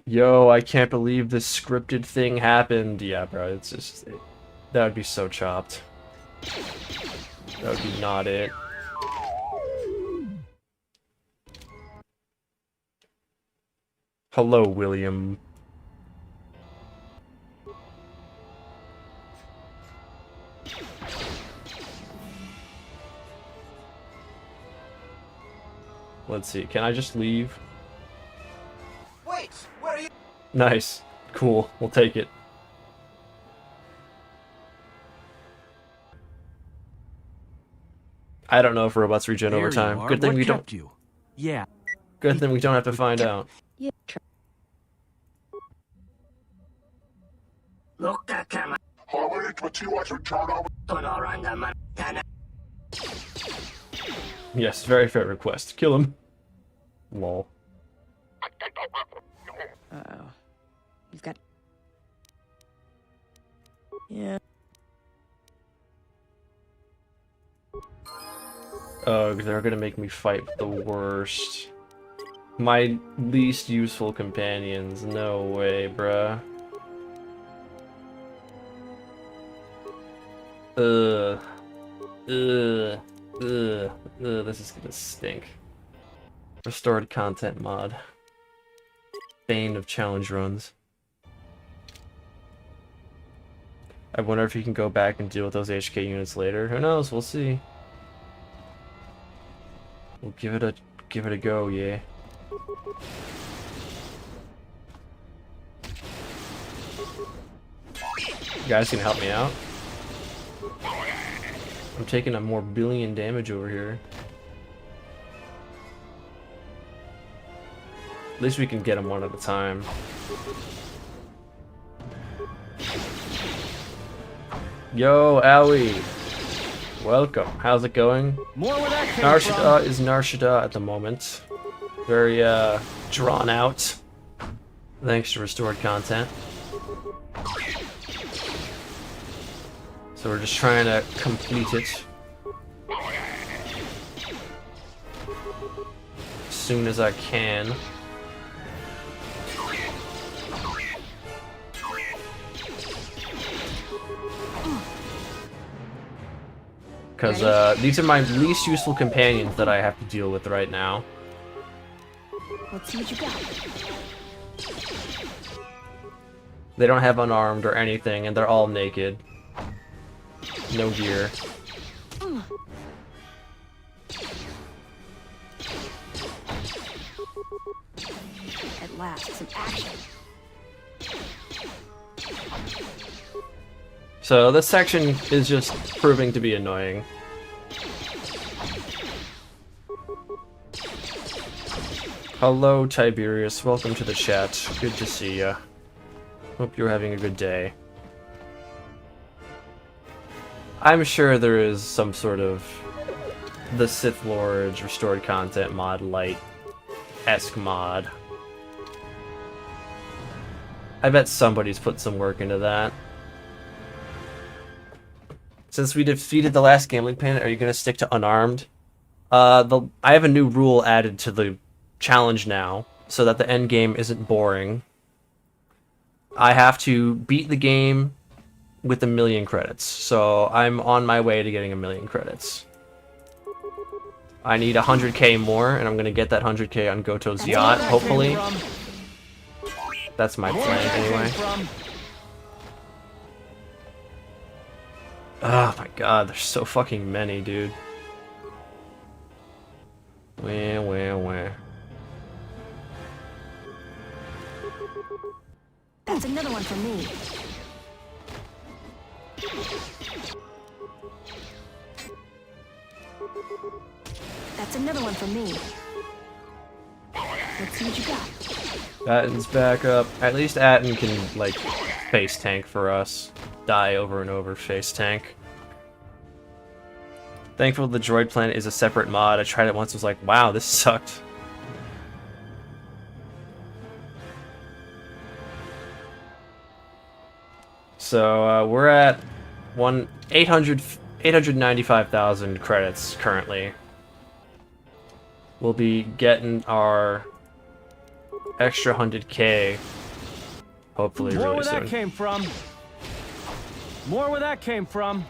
Yo, I can't believe this scripted thing happened. Yeah, bro, it's just... that would be so chopped. That would be not it. Hello, William. Let's see, can I just leave? Wait, where are you? Nice. Cool. We'll take it. I don't know if robots regen over time. Good thing we don't. Yeah. Good thing we don't have to find out. Yeah. Yes, very fair request. Kill him. Lol. Uh-oh. You've got... Yeah. Oh, they're gonna make me fight the worst. My least useful companions. No way, bruh. This is gonna stink. Restored content mod. Bane of challenge runs. I wonder if he can go back and deal with those HK units later. Who knows? We'll see. We'll give it a go, yeah. You guys can help me out. I'm taking a more billion damage over here. At least we can get them one at a time. Yo, Owie. Welcome. How's it going? More where that came Shadda from. is Shadda at the moment. Very drawn out. Thanks to restored content. So we're just trying to complete it as soon as I can. Because these are my least useful companions that I have to deal with right now. Let's see what you got. They don't have unarmed or anything, and they're all naked. No gear. At last, some action. So this section is just proving to be annoying. Hello, Tiberius. Welcome to the chat. Good to see ya. Hope you're having a good day. I'm sure there is some sort of the Sith Lord's restored content mod light-esque mod. I bet somebody's put some work into that. Since we defeated the last gambling planet, are you going to stick to unarmed? I have a new rule added to the challenge now, so that the end game isn't boring. I have to beat the game with 1,000,000 credits, so I'm on my way to getting 1,000,000 credits. I need 100k more, and I'm going to get that 100k on Goto's yacht, hopefully. That's my plan, anyway. Oh my god, there's so fucking many, dude. Where? That's another one for me. That's another one for me. Let's see what you got. Atten's back up. At least Atten can, like, face tank for us. Die over and over, face tank. Thankful the droid planet is a separate mod. I tried it once, was like, wow, this sucked. So, we're at 895,000 credits currently. We'll be getting our extra 100k hopefully More really where soon. that came from. More where that came from.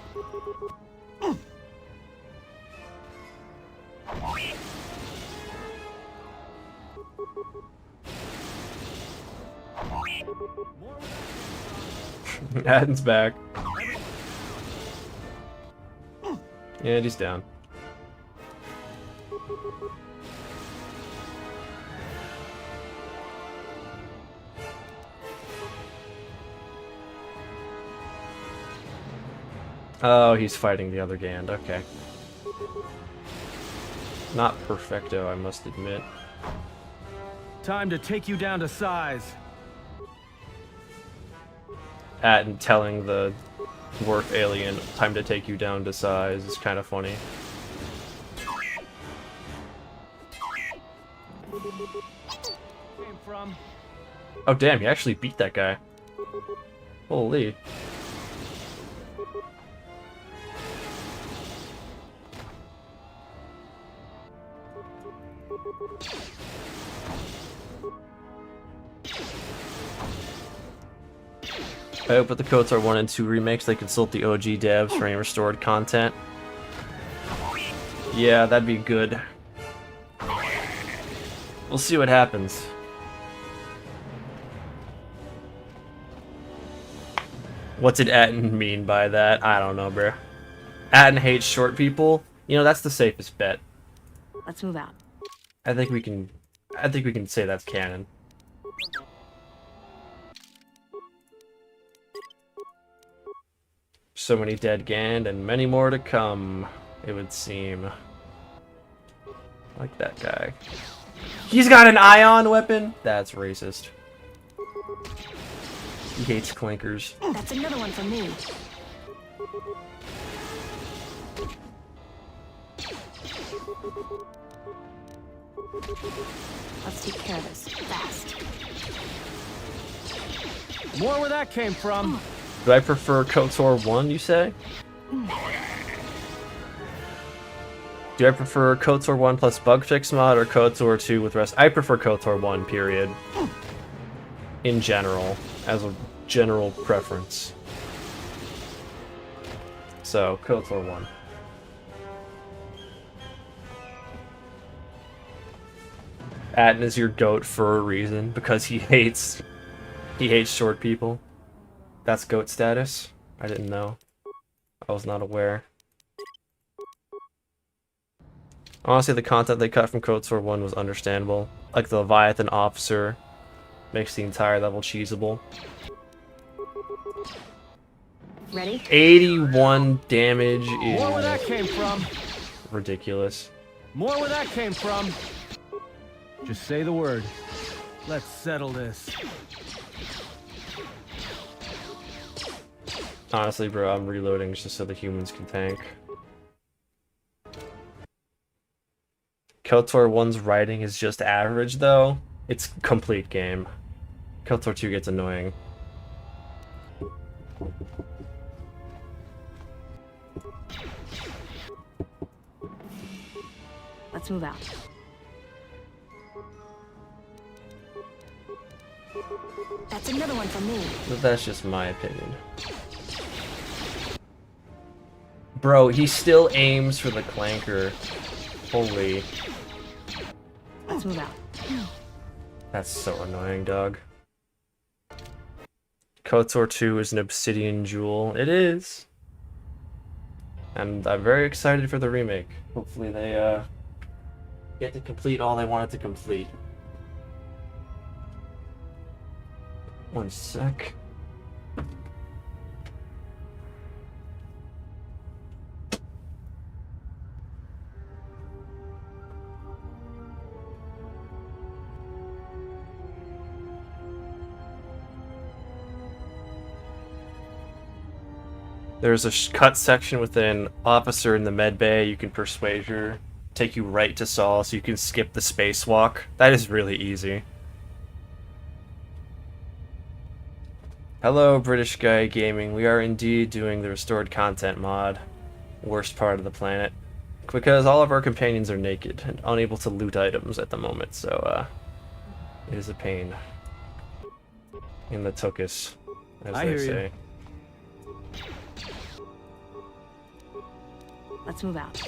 Atten's back. And he's down. Oh, he's fighting the other Gand, okay. Not perfecto, I must admit. Time to take you down to size. Atten telling the dwarf alien, time to take you down to size, is kind of funny. Came from. Oh damn, he actually beat that guy. Holy. I hope with the KOTOR 1 and 2 remakes they consult the OG devs for any restored content. Yeah, that'd be good. We'll see what happens. What did Atten mean by that? I don't know, bro. Atten hates short people. You know, that's the safest bet. Let's move out. I think we can say that's canon. So many dead Gand and many more to come, it would seem. Like that guy. He's got an ion weapon? That's racist. He hates clankers. That's another one for me. Let's take care of this fast. More where that came from. Do I prefer KOTOR 1, you say? Do I prefer KOTOR 1 plus bug fix mod or KOTOR 2 with rest? I prefer KOTOR 1, period. In general, as a general preference. So, KOTOR 1. Atten is your goat for a reason, because he hates short people. That's goat status? I didn't know. I was not aware. Honestly, the content they cut from KOTOR 1 was understandable. Like the Leviathan officer makes the entire level cheesable. Ready? 81 damage is More where that came from. ridiculous. More where that came from. Just say the word. Let's settle this. Honestly, bro, I'm reloading just so the humans can tank. KOTOR 1's writing is just average, though. It's complete game. KOTOR 2 gets annoying. Let's move out. That's another one for me. But that's just my opinion. Bro, he still aims for the clanker. Holy. Let's move out. That's so annoying, dog. KOTOR 2 is an obsidian jewel. It is. And I'm very excited for the remake. Hopefully they get to complete all they wanted to complete. One sec. There's a cut section with an officer in the med bay. You can persuade her, take you right to Saul, so you can skip the spacewalk. That is really easy. Hello, British Guy Gaming. We are indeed doing the restored content mod. Worst part of the planet. Because all of our companions are naked and unable to loot items at the moment, so, it is a pain. In the tuchus, as I they hear say. You. Let's move out.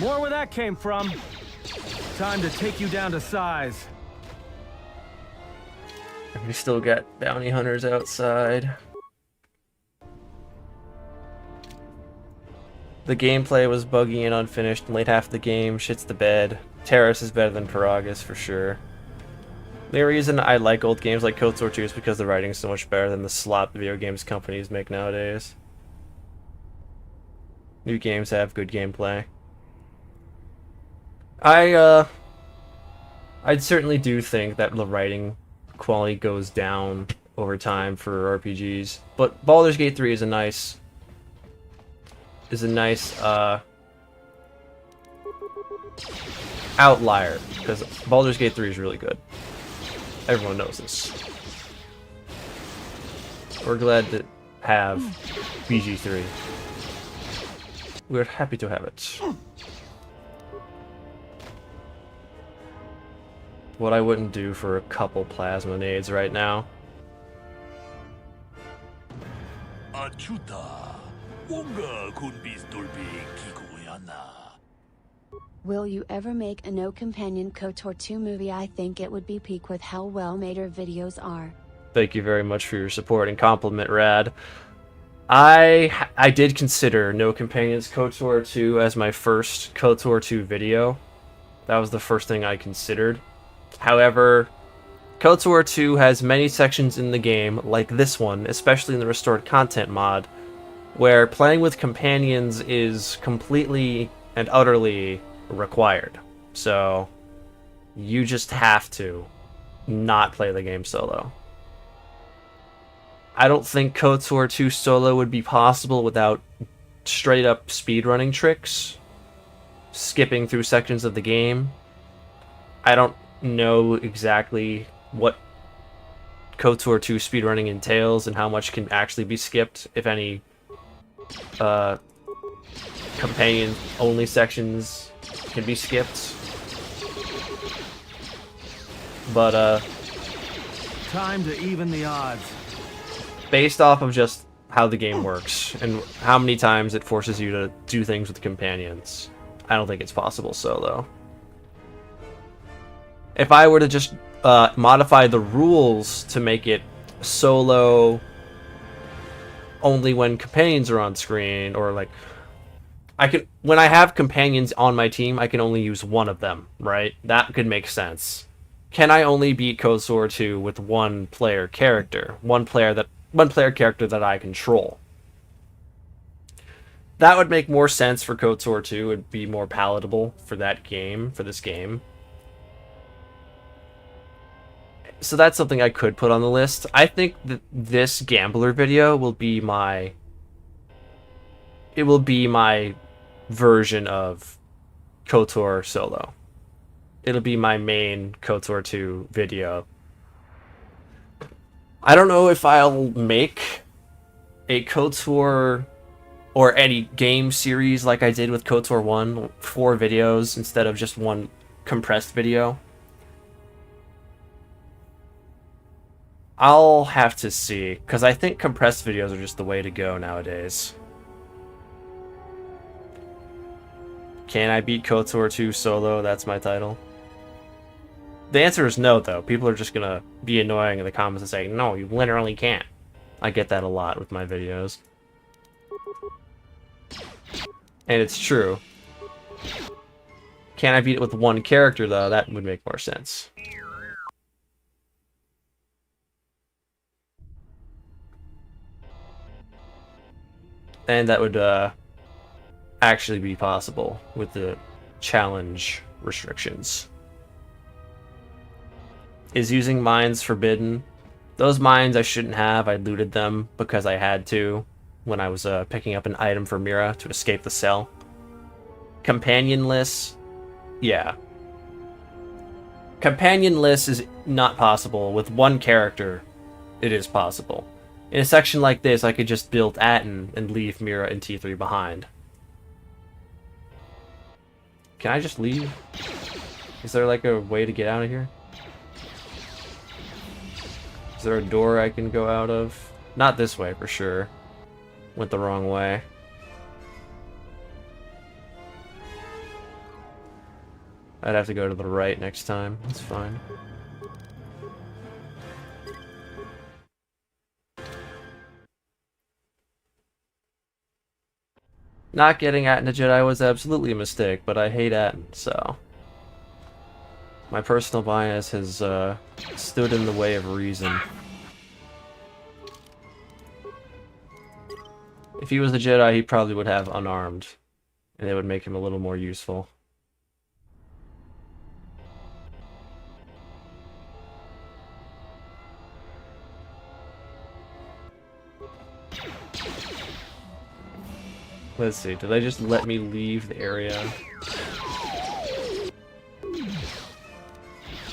More where that came from. Time to take you down to size. We still got bounty hunters outside. The gameplay was buggy and unfinished in late half of the game. Shit's the bed. Telos is better than Peragus for sure. The reason I like old games like KOTOR 2 is because the writing is so much better than the slop video games companies make nowadays. New games have good gameplay. I certainly do think that the writing quality goes down over time for RPGs, but Baldur's Gate 3 is a nice outlier, because Baldur's Gate 3 is really good. Everyone knows this. We're glad to have BG3. We're happy to have it. What I wouldn't do for a couple plasma nades right now. Will you ever make a no companion KOTOR 2 movie? I think it would be peak with how well made our videos are. Thank you very much for your support and compliment, Rad. I did consider No Companions KOTOR 2 as my first KOTOR 2 video. That was the first thing I considered. However, KOTOR 2 has many sections in the game, like this one, especially in the Restored Content mod, where playing with companions is completely and utterly required. So, you just have to not play the game solo. I don't think KOTOR 2 solo would be possible without straight up speedrunning tricks, skipping through sections of the game. I don't know exactly what KOTOR 2 speedrunning entails and how much can actually be skipped, if any companion-only sections can be skipped. But, time to even the odds. Based off of just how the game works and how many times it forces you to do things with companions, I don't think it's possible solo. If I were to just modify the rules to make it solo only when companions are on screen, or like when I have companions on my team, I can only use one of them, right? That could make sense. Can I only beat KOTOR 2 with one player character? One player character that I control. That would make more sense for KOTOR 2. It would be more palatable for that game, for this game. So that's something I could put on the list. I think that this Gambler video will be my... It will be my version of KOTOR solo. It'll be my main KOTOR 2 video. I don't know if I'll make a KOTOR or any game series like I did with KOTOR 1, 4 videos instead of just one compressed video. I'll have to see, because I think compressed videos are just the way to go nowadays. Can I beat KOTOR 2 solo? That's my title. The answer is no, though. People are just gonna be annoying in the comments and say, no, you literally can't. I get that a lot with my videos. And it's true. Can I beat it with one character, though? That would make more sense. And that would actually be possible with the challenge restrictions. Is using mines forbidden? Those mines I shouldn't have. I looted them because I had to when I was picking up an item for Mira to escape the cell. Companionless? Yeah. Companionless is not possible. With one character, it is possible. In a section like this, I could just build Atten and leave Mira and T3 behind. Can I just leave? Is there like a way to get out of here? Is there a door I can go out of? Not this way, for sure. Went the wrong way. I'd have to go to the right next time. That's fine. Not getting Atten to Jedi was absolutely a mistake, but I hate Atten, so... My personal bias has stood in the way of reason. If he was a Jedi, he probably would have unarmed, and it would make him a little more useful. Let's see, did they just let me leave the area?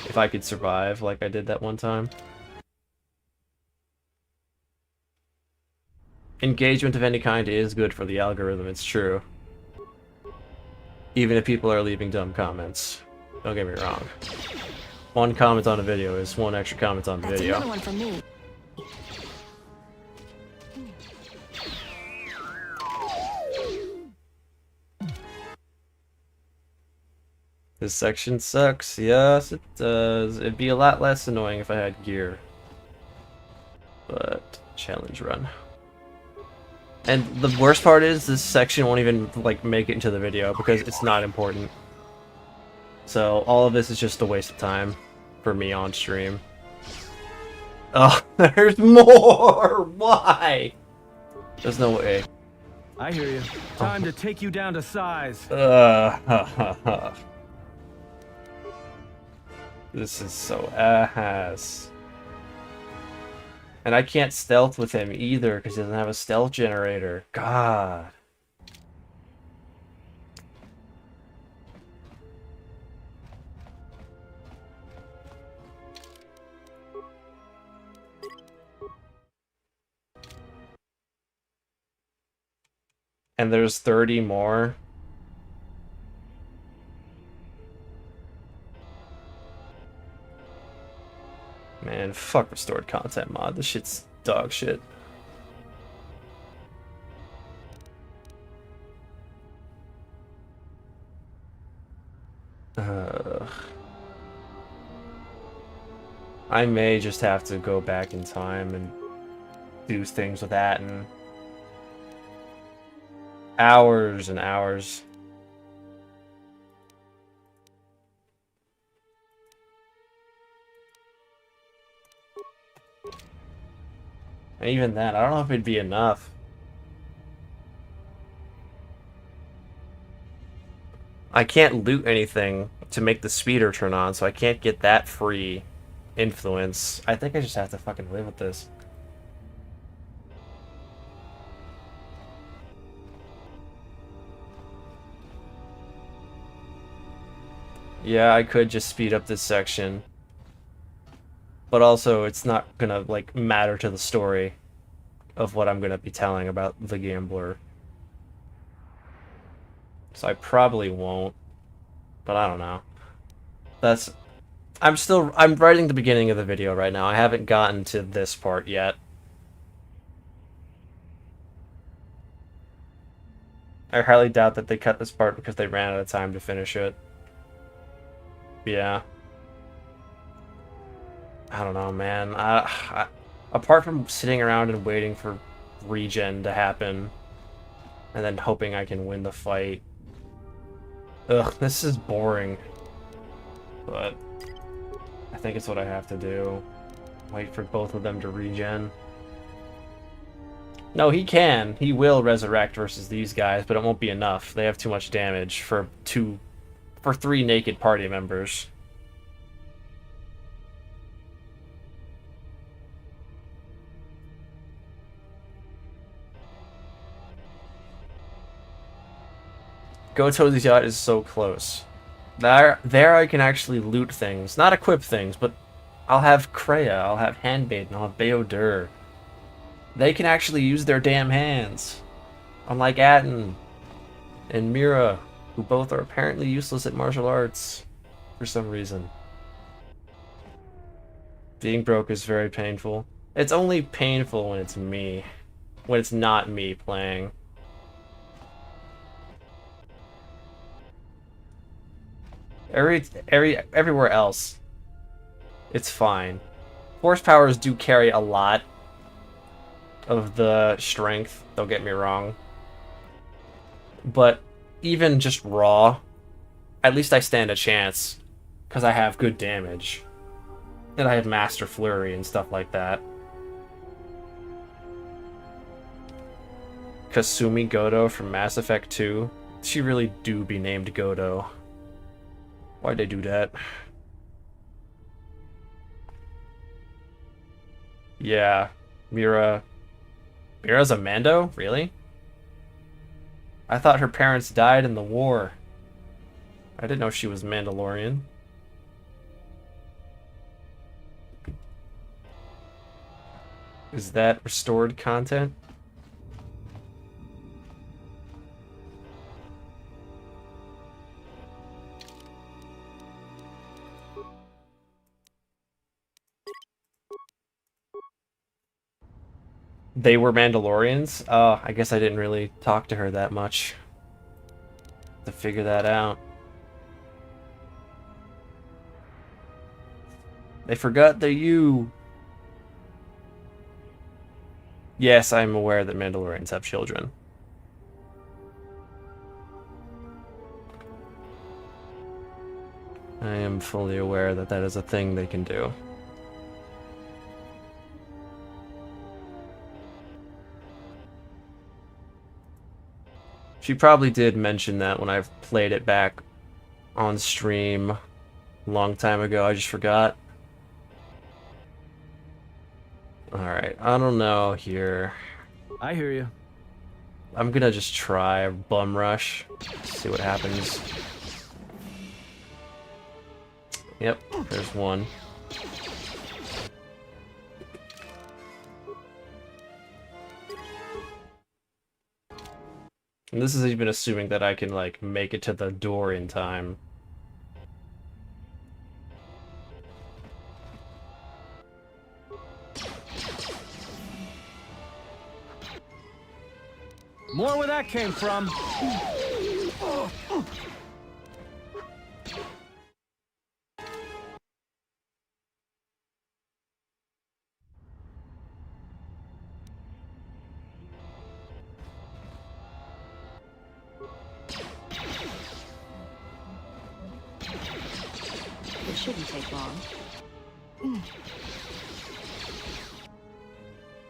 If I could survive like I did that one time. Engagement of any kind is good for the algorithm, it's true. Even if people are leaving dumb comments. Don't get me wrong. One comment on a video is one extra comment on the video. That's another one for me. This section sucks. Yes, it does. It'd be a lot less annoying if I had gear. But challenge run. And the worst part is this section won't even like make it into the video because it's not important. So all of this is just a waste of time for me on stream. Oh, there's more! Why? There's no way. I hear you. Time to take you down to size. This is so ass. And I can't stealth with him either because he doesn't have a stealth generator. God. And there's 30 more. Man, fuck restored content mod. This shit's dog shit. I may just have to go back in time and do things with that and hours and hours. And even then, I don't know if it'd be enough. I can't loot anything to make the speeder turn on, so I can't get that free influence. I think I just have to fucking live with this. Yeah, I could just speed up this section. But also, it's not gonna, like, matter to the story of what I'm gonna be telling about the gambler. So I probably won't. But I don't know. I'm writing the beginning of the video right now. I haven't gotten to this part yet. I highly doubt that they cut this part because they ran out of time to finish it. Yeah. I don't know, man. Apart from sitting around and waiting for regen to happen, and then hoping I can win the fight. Ugh, this is boring. But I think it's what I have to do. Wait for both of them to regen. No, he can. He will resurrect versus these guys, but it won't be enough. They have too much damage for 3 naked party members. Goto's yacht is so close. There I can actually loot things. Not equip things, but I'll have Kreia, I'll have Handmaiden, I'll have Beodur. They can actually use their damn hands. Unlike Atten and Mira, who both are apparently useless at martial arts for some reason. Being broke is very painful. It's only painful when it's me. When it's not me playing. Everywhere else, it's fine. Force powers do carry a lot of the strength, don't get me wrong. But even just raw, at least I stand a chance, because I have good damage. And I have Master Flurry and stuff like that. Kasumi Goto from Mass Effect 2. She really do be named Goto. Why'd they do that? Yeah, Mira's a Mando? Really? I thought her parents died in the war. I didn't know she was Mandalorian. Is that restored content? They were Mandalorians? Oh, I guess I didn't really talk to her that much to figure that out. They forgot they're you. Yes, I'm aware that Mandalorians have children. I am fully aware that that is a thing they can do. She probably did mention that when I've played it back on stream a long time ago. I just forgot. Alright, I don't know here. I hear you. I'm gonna just try a bum rush. See what happens. Yep, there's one. And this is even assuming that I can, like, make it to the door in time. More where that came from. It shouldn't take long.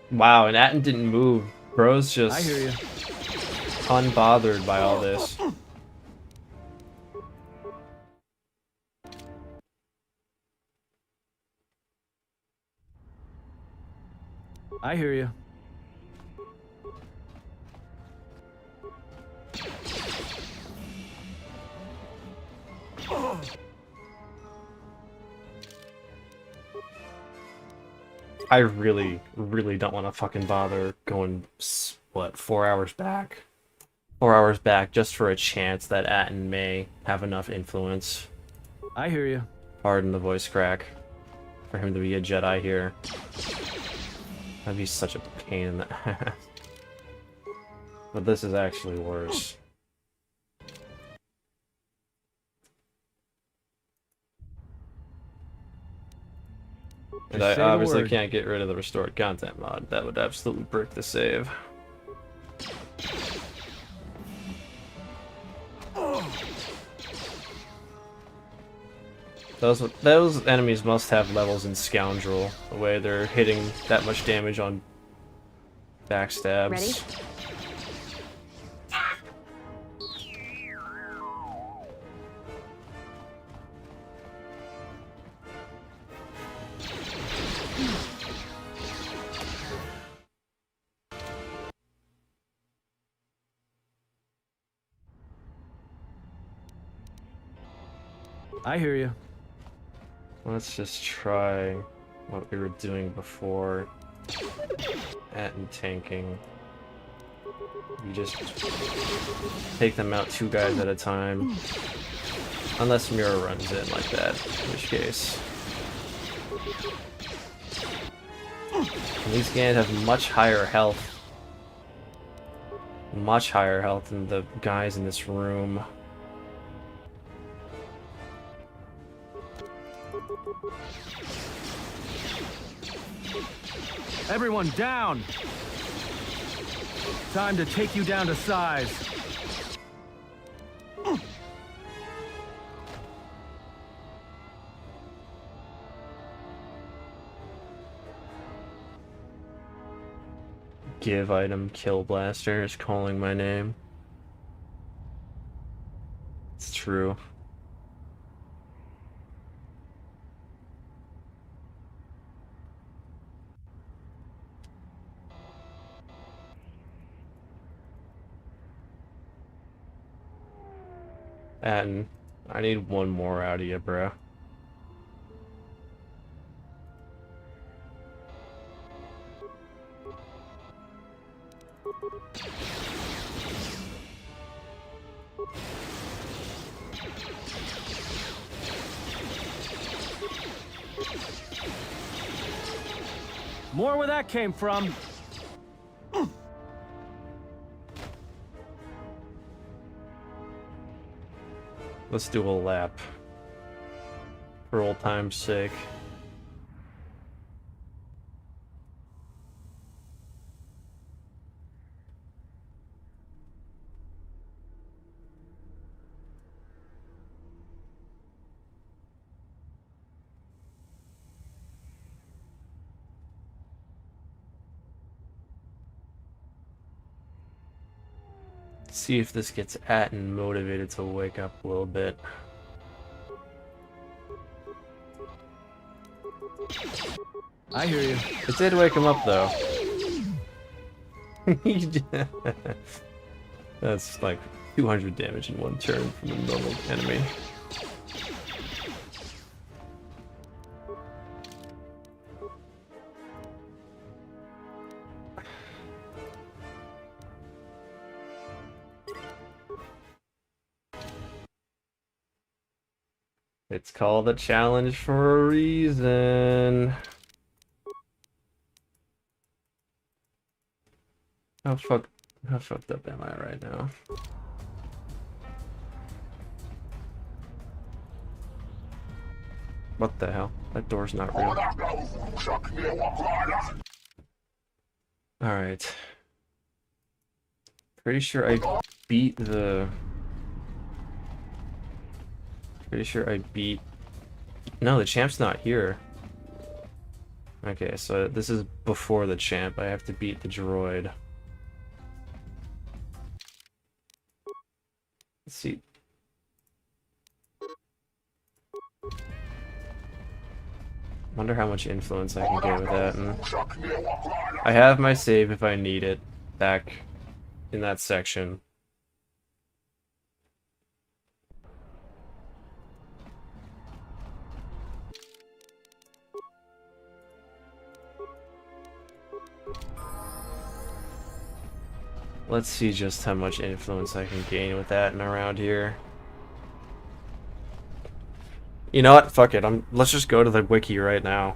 Wow, and Atten didn't move. Bro's just I hear you. Unbothered by all this. I hear you. I really, really don't want to fucking bother going, what, 4 hours back? 4 hours back just for a chance that Atten may have enough influence. I hear you. Pardon the voice crack. For him to be a Jedi here. That'd be such a pain in the ass. But this is actually worse. And I obviously can't get rid of the restored content mod. That would absolutely brick the save. Those enemies must have levels in Scoundrel, the way they're hitting that much damage on backstabs. Ready? I hear you. Let's just try what we were doing before. Atten tanking. You just take them out 2 guys at a time. Unless Mira runs in like that, in which case. And these guys have much higher health. Much higher health than the guys in this room. Everyone down! Time to take you down to size. Give item kill blaster is calling my name. It's true. And I need one more out of you, bro. More where that came from. Let's do a lap. For old time's sake. See if this gets Atten motivated to wake up a little bit. I hear you. It did wake him up though. That's like 200 damage in one turn from a normal enemy. It's called a challenge for a reason. How fucked up am I right now? What the hell? That door's not real. Alright. Pretty sure I beat the... Pretty sure I beat... No, the champ's not here. Okay, so this is before the champ. I have to beat the droid. Let's see. Wonder how much influence I can get with that. And I have my save if I need it back in that section. Let's see just how much influence I can gain with that and around here. You know what? Fuck it. Let's just go to the wiki right now.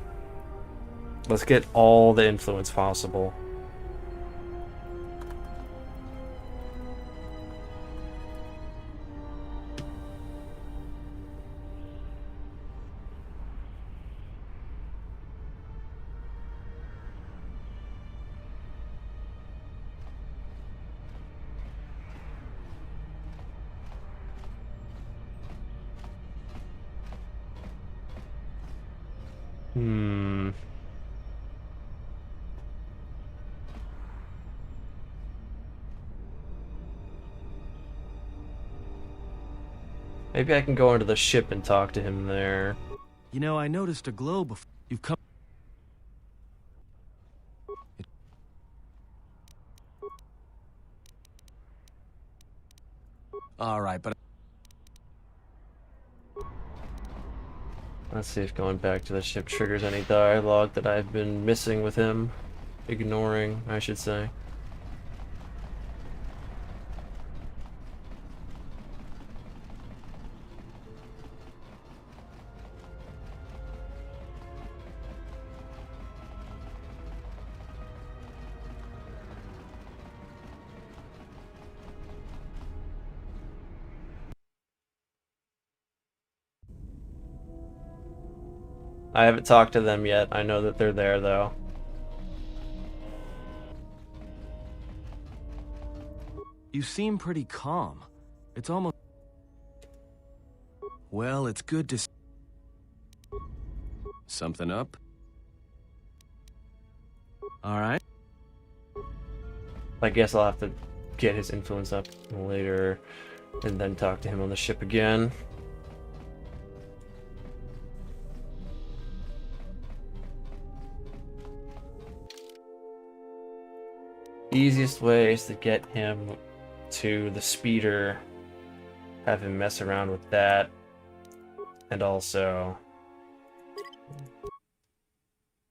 Let's get all the influence possible. Maybe I can go into the ship and talk to him there. You know, I noticed a glow before you've come. All right, but let's see if going back to the ship triggers any dialogue that I've been missing with him. Ignoring, I should say. I haven't talked to them yet. I know that they're there, though. You seem pretty calm. It's almost... Well, it's good to... Something up? Alright. I guess I'll have to get his influence up later and then talk to him on the ship again. Easiest way is to get him to the speeder, have him mess around with that, and also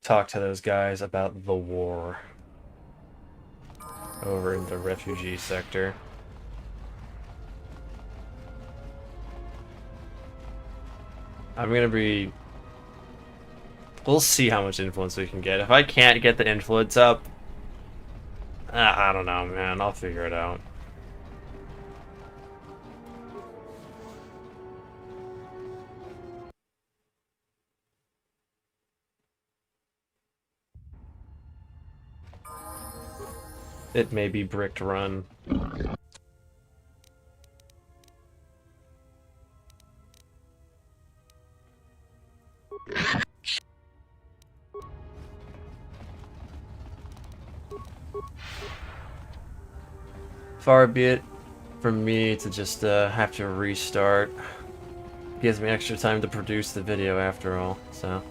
talk to those guys about the war over in the refugee sector. We'll see how much influence we can get. If I can't get the influence up, I don't know, man. I'll figure it out. It may be bricked run. Far be it for me to just have to restart. Gives me extra time to produce the video after all, so.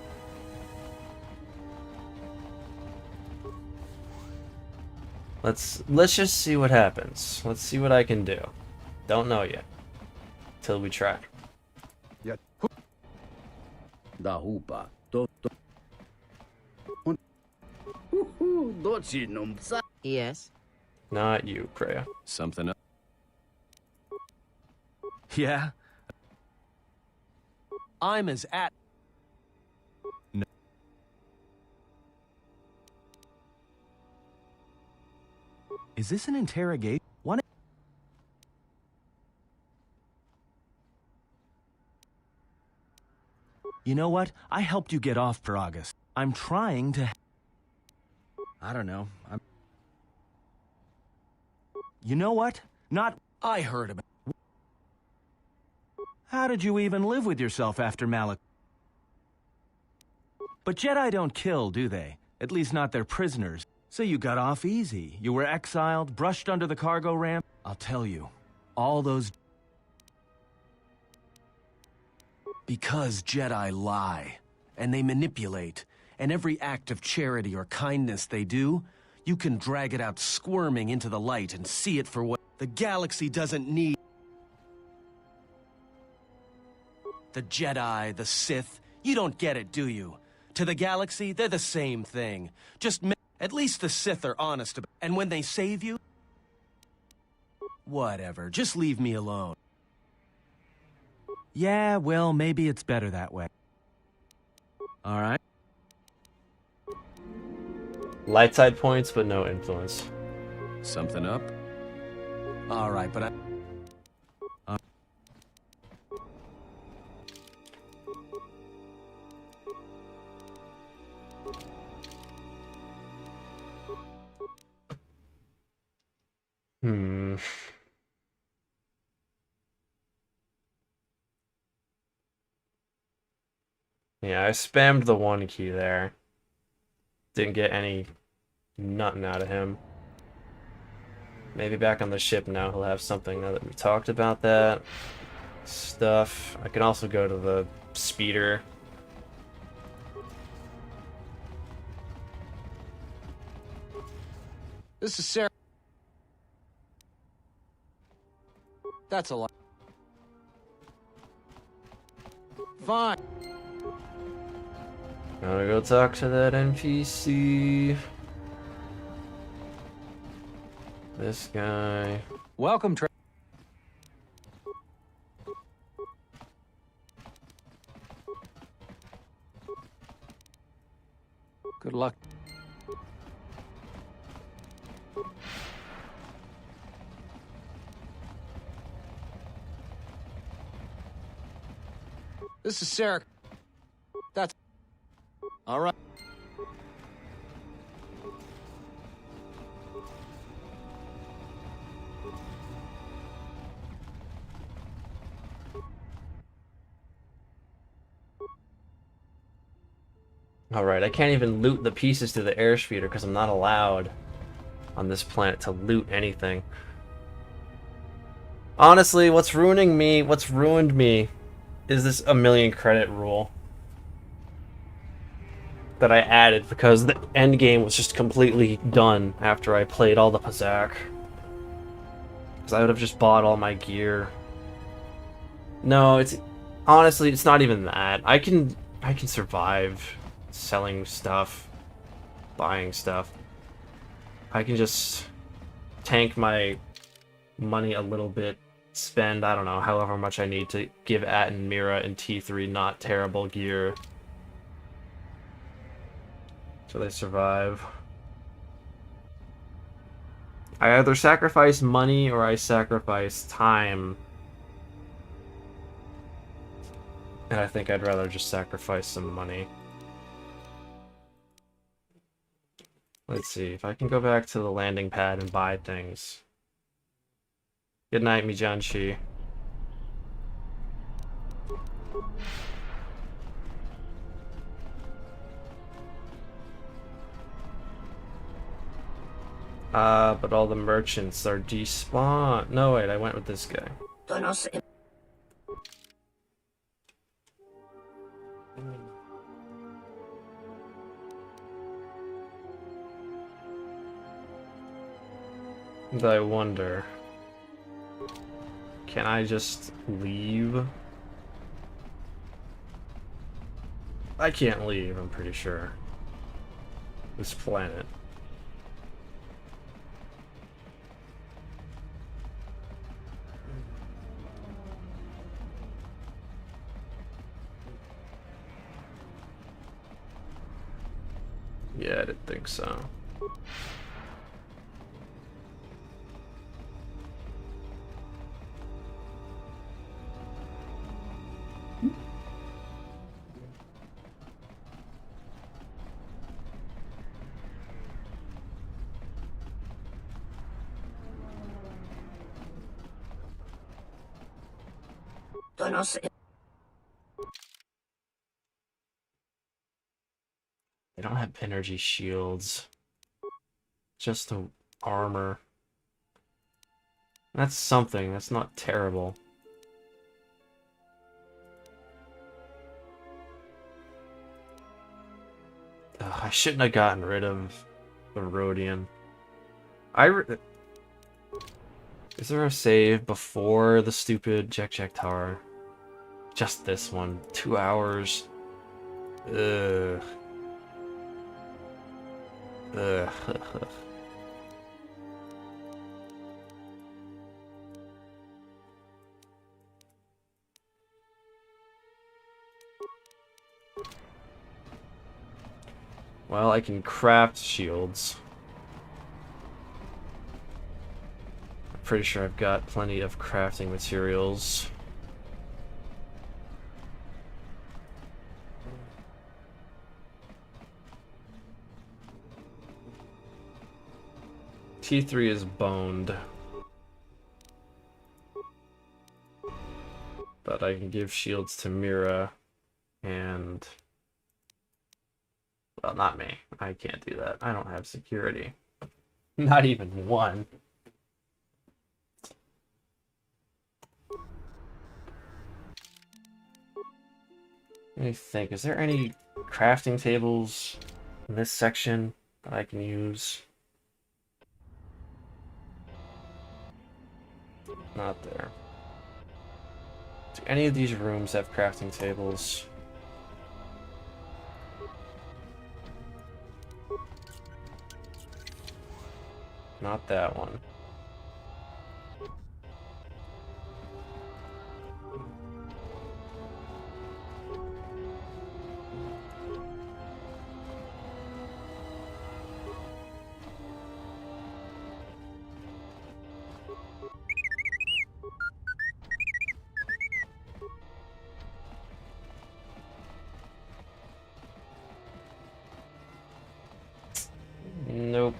Let's just see what happens. Let's see what I can do. Don't know yet. Till we try. Yes? Not you, Kreia. Something up. Yeah? I'm as at... No. Is this an interrogation? What? You know what? I helped you get off Peragus. I'm trying to... I don't know. You know what? Not... I heard about... How did you even live with yourself after Malik? But Jedi don't kill, do they? At least not their prisoners. So you got off easy. You were exiled, brushed under the cargo ramp. I'll tell you, all those... Because Jedi lie, and they manipulate, and every act of charity or kindness they do, you can drag it out squirming into the light and see it for what... The galaxy doesn't need... The Jedi, the Sith, you don't get it, do you? To the galaxy, they're the same thing. Just at least the Sith are honest about it. And when they save you... Whatever, just leave me alone. Yeah, well, maybe it's better that way. Alright? Light side points, but no influence. Something up? Alright, but I... Yeah, I spammed the one key there. Didn't get any nothing out of him. Maybe back on the ship now he'll have something now that we talked about that stuff. I can also go to the speeder. This is Sarah. That's a lot. Fine. Gotta go talk to that NPC. This guy. Welcome, Good luck. This is Sarah. That's... All right. Alright, I can't even loot the pieces to the air speeder because I'm not allowed on this planet to loot anything. Honestly, what's ruined me is this 1,000,000 credit rule that I added because the end game was just completely done after I played all the Pazaak. Because I would have just bought all my gear. No, it's honestly, it's not even that. I can survive selling stuff, buying stuff. I can just tank my money a little bit, spend, I don't know, however much I need to give At and Mira and T3 not terrible gear. So they survive. I either sacrifice money or I sacrifice time. And I think I'd rather just sacrifice some money. Let's see, if I can go back to the landing pad and buy things. Good night, Mijanshi. But all the merchants are despawned. No, wait, I went with this guy. I wonder, can I just leave? I can't leave, I'm pretty sure. This planet. Yeah, I didn't think so. They don't have energy shields. Just the armor. That's something. That's not terrible. Ugh, I shouldn't have gotten rid of the Rhodian. Is there a save before the stupid Jack Tower? Just this one. 2 hours. Ugh. Ugh. Well, I can craft shields. I'm pretty sure I've got plenty of crafting materials. T3 is boned. But I can give shields to Mira and... Well, not me. I can't do that. I don't have security. Not even one. Let me think. Is there any crafting tables in this section that I can use? Not there. Do any of these rooms have crafting tables? Not that one. Nope.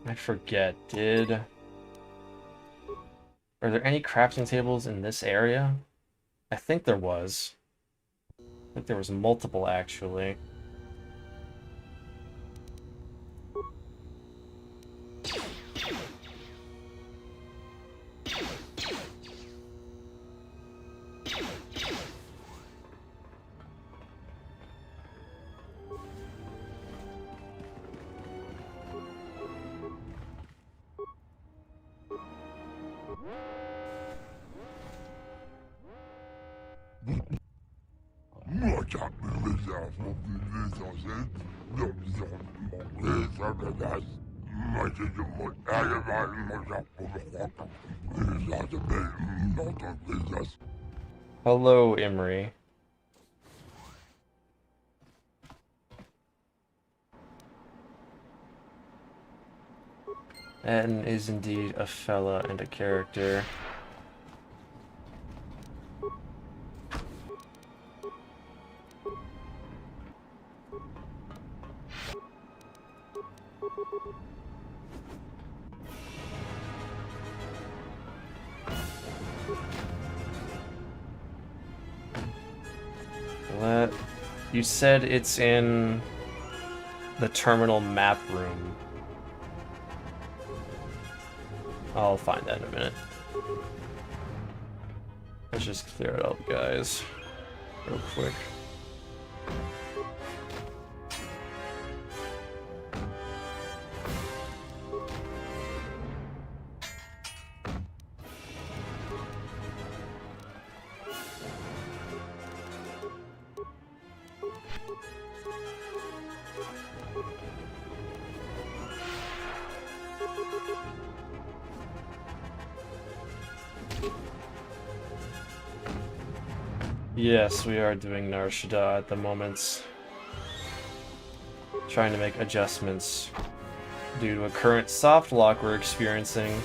I forget, are there any crafting tables in this area? I think there was. I think there was multiple, actually. Hello, Imri. Atten is indeed a fella and a character. You said it's in the terminal map room. I'll find that in a minute. Let's just clear it up, guys, real quick. Yes, we are doing Nar Shadda at the moment. Trying to make adjustments due to a current soft lock we're experiencing.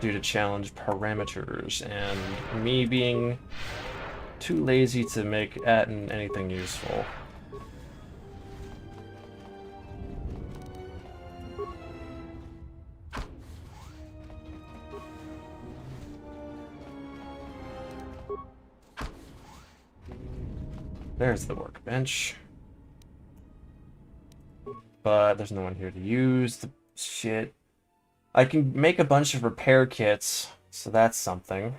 Due to challenge parameters and me being too lazy to make Atten anything useful. There's the workbench. But there's no one here to use the shit. I can make a bunch of repair kits, so that's something.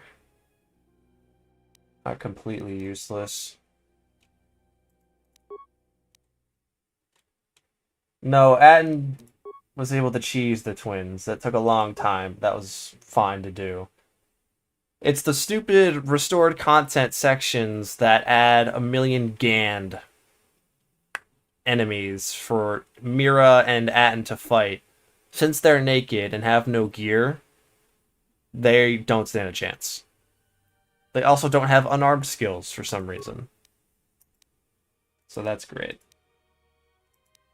Not completely useless. No, Atten was able to cheese the twins. That took a long time. That was fine to do. It's the stupid restored content sections that add 1,000,000 Gand enemies for Mira and Atten to fight. Since they're naked and have no gear, they don't stand a chance. They also don't have unarmed skills for some reason. So that's great.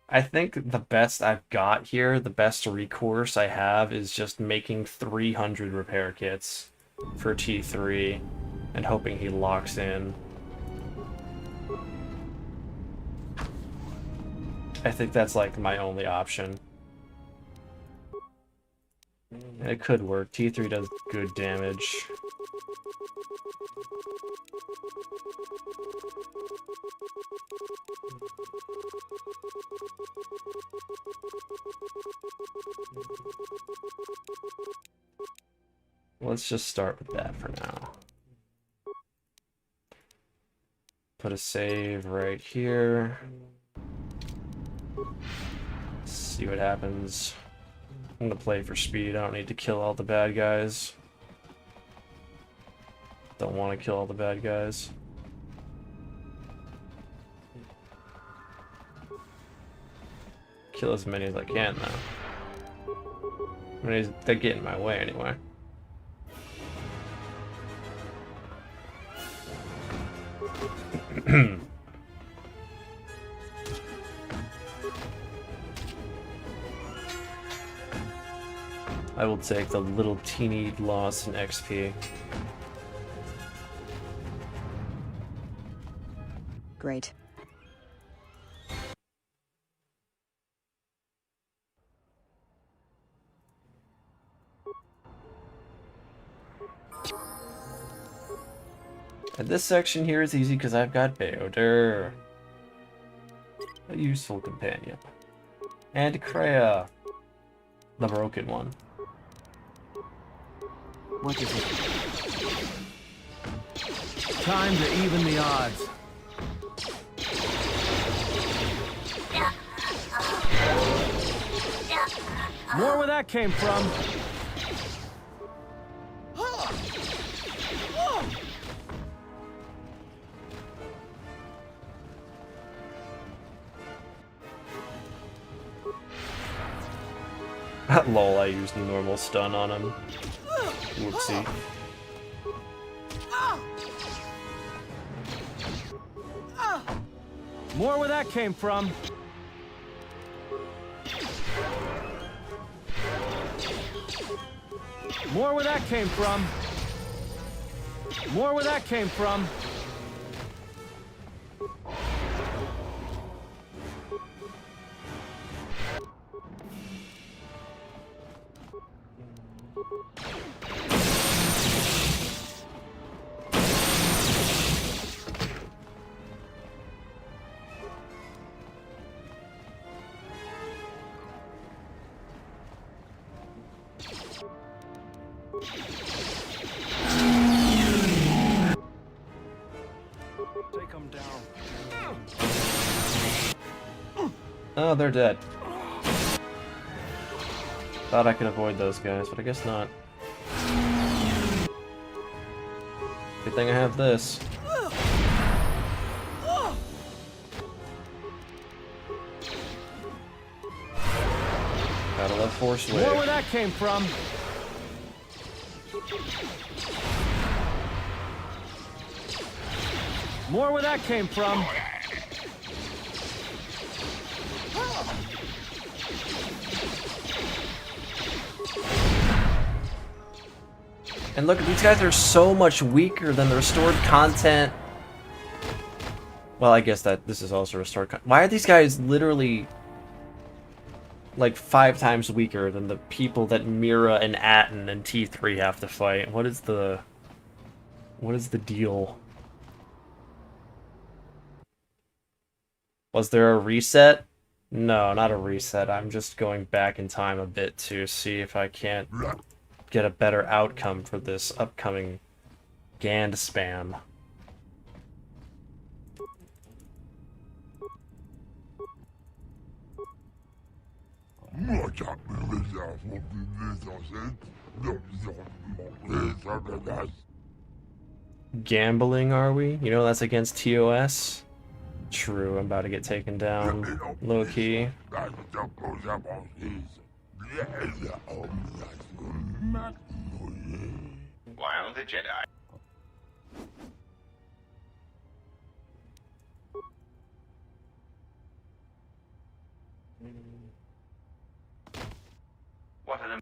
I think the best I've got here, the best recourse I have, is just making 300 repair kits for T3 and hoping he locks in. I think that's like my only option. And it could work. T3 does good damage. Let's just start with that for now. Put a save right here. See what happens. I'm gonna play for speed. I don't need to kill all the bad guys. Don't want to kill all the bad guys. Kill as many as I can, though. I mean, they get in my way anyway. I will take the little teeny loss in XP. Great. And this section here is easy because I've got Beoder, a useful companion, and Kreia, the broken one. What is it? Time to even the odds. More where that came from. Lol, I used normal stun on him. Whoopsie. More where that came from. More where that came from. More where that came from. Oh, they're dead. Thought I could avoid those guys, but I guess not. Good thing I have this. Gotta love force wave. More where that came from. More where that came from. And look, these guys are so much weaker than the restored content. Well, I guess that this is also restored content. Why are these guys literally like 5 times weaker than the people that Mira and Atten and T3 have to fight? What is the deal? Was there a reset? No, not a reset. I'm just going back in time a bit to see if I can't get a better outcome for this upcoming Gand spam. Gambling, are we? You know that's against TOS? True, I'm about to get taken down. Low key. While the Jedi... What an...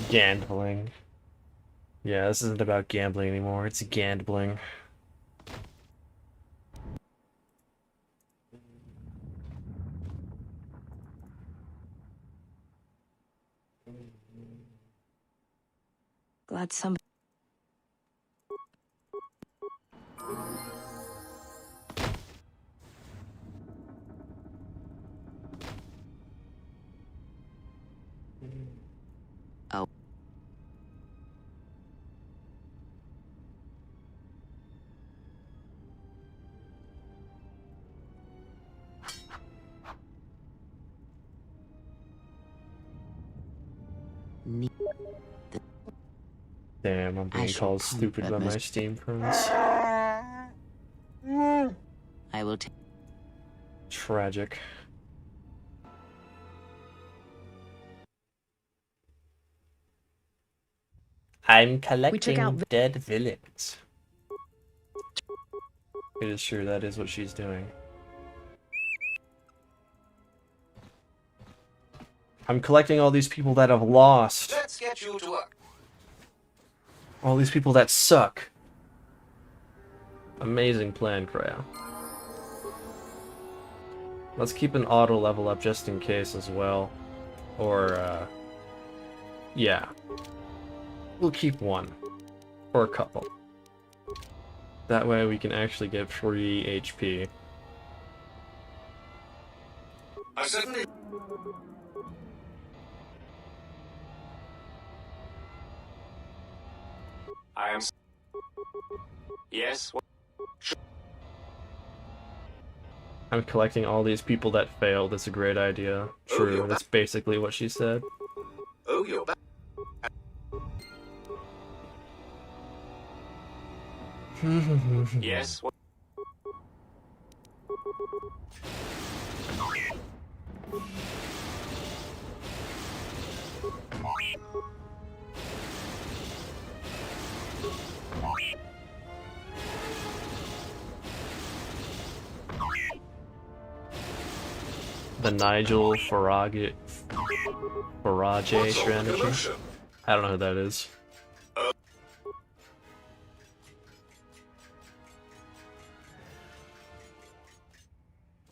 Gambling. Yeah, this isn't about gambling anymore, it's gambling. Glad some. Oh. Damn, I'm being called stupid by my Steam friends. I will take. Tragic. I'm collecting dead villains. It is true, that is what she's doing. I'm collecting all these people that have lost. Let's get you to work. All these people that suck. Amazing plan, Kreia. Let's keep an auto level up just in case as well. Or, yeah. We'll keep one. Or a couple. That way we can actually get free HP. I certainly... I am... Yes? I'm collecting all these people that failed. That's a great idea. True, that's basically what she said. Oh, you're back. Yes? The Nigel Farage strategy. I don't know who that is.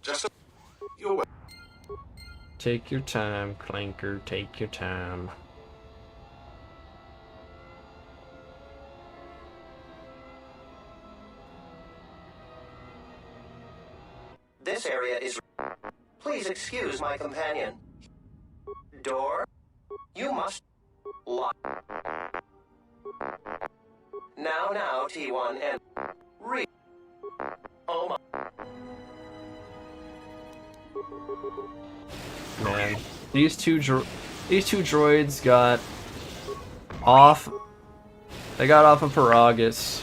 Just your way. Take your time, Clanker, take your time. This area is... Please excuse my companion. Door? You must... Lock. Now, T1 and... Oh my... Man, these two droids got off. They got off of Peragus,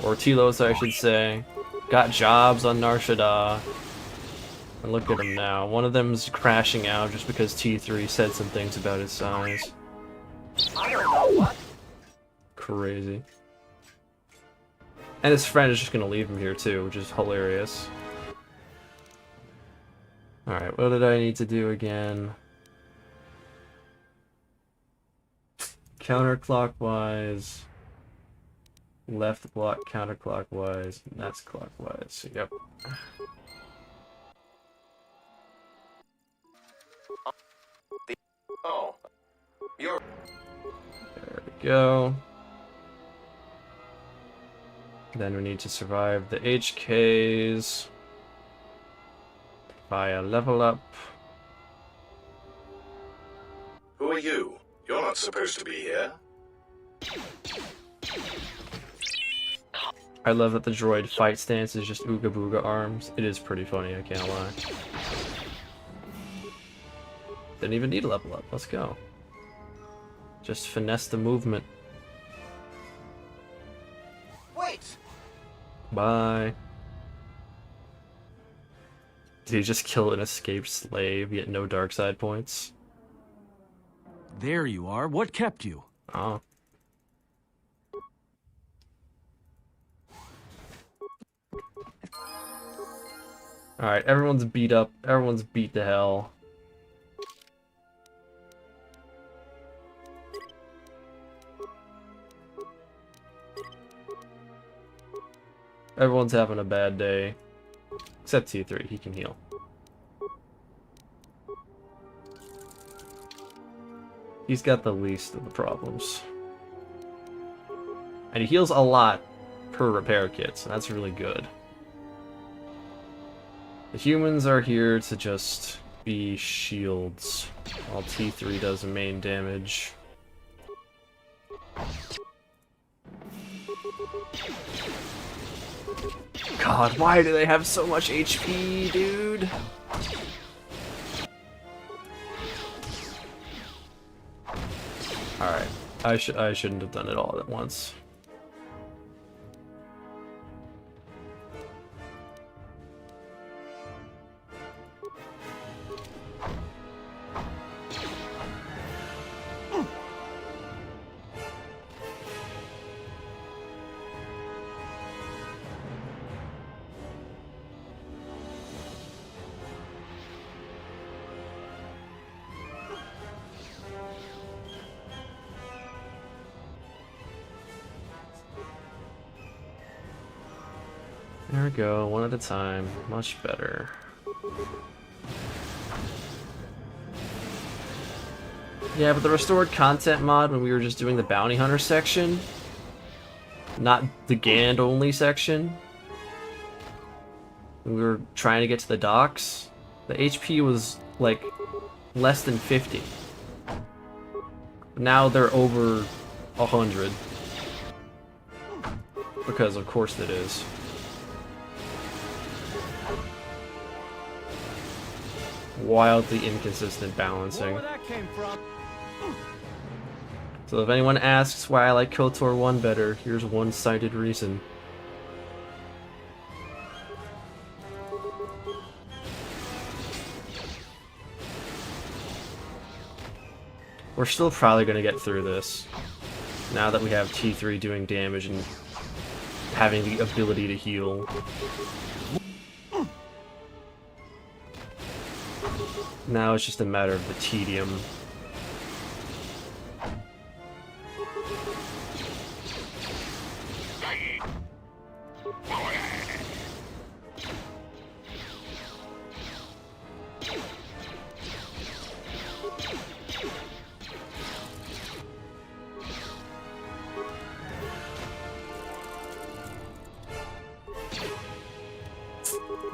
or Telos, I should say. Got jobs on Nar Shadda. And look at them now. One of them's crashing out just because T3 said some things about his size. I don't know what. Crazy. And his friend is just gonna leave him here too, which is hilarious. Alright, what did I need to do again? Counterclockwise. Left block counterclockwise. And that's clockwise. Yep. Oh. You're... There we go. Then we need to survive the HKs via level up. Who are you? You're not supposed to be here. I love that the droid fight stance is just ooga booga arms. It is pretty funny, I can't lie. Didn't even need a level up. Let's go. Just finesse the movement. Wait! Bye. Did he just kill an escaped slave, yet no dark side points? There you are. What kept you? Oh. Alright, everyone's beat up. Everyone's beat to hell. Everyone's having a bad day. Except T3, he can heal. He's got the least of the problems. And he heals a lot per repair kit, so that's really good. The humans are here to just be shields, while T3 does main damage. God, why do they have so much HP, dude? Alright, I shouldn't have done it all at once. There we go, one at a time. Much better. Yeah, but the restored content mod when we were just doing the bounty hunter section, not the Gand only section, when we were trying to get to the docks, the HP was like less than 50. Now they're over 100. Because of course it is. Wildly inconsistent balancing. So if anyone asks why I like KOTOR 1 better, here's one-sided reason. We're still probably going to get through this, now that we have T3 doing damage and having the ability to heal. Now it's just a matter of the tedium.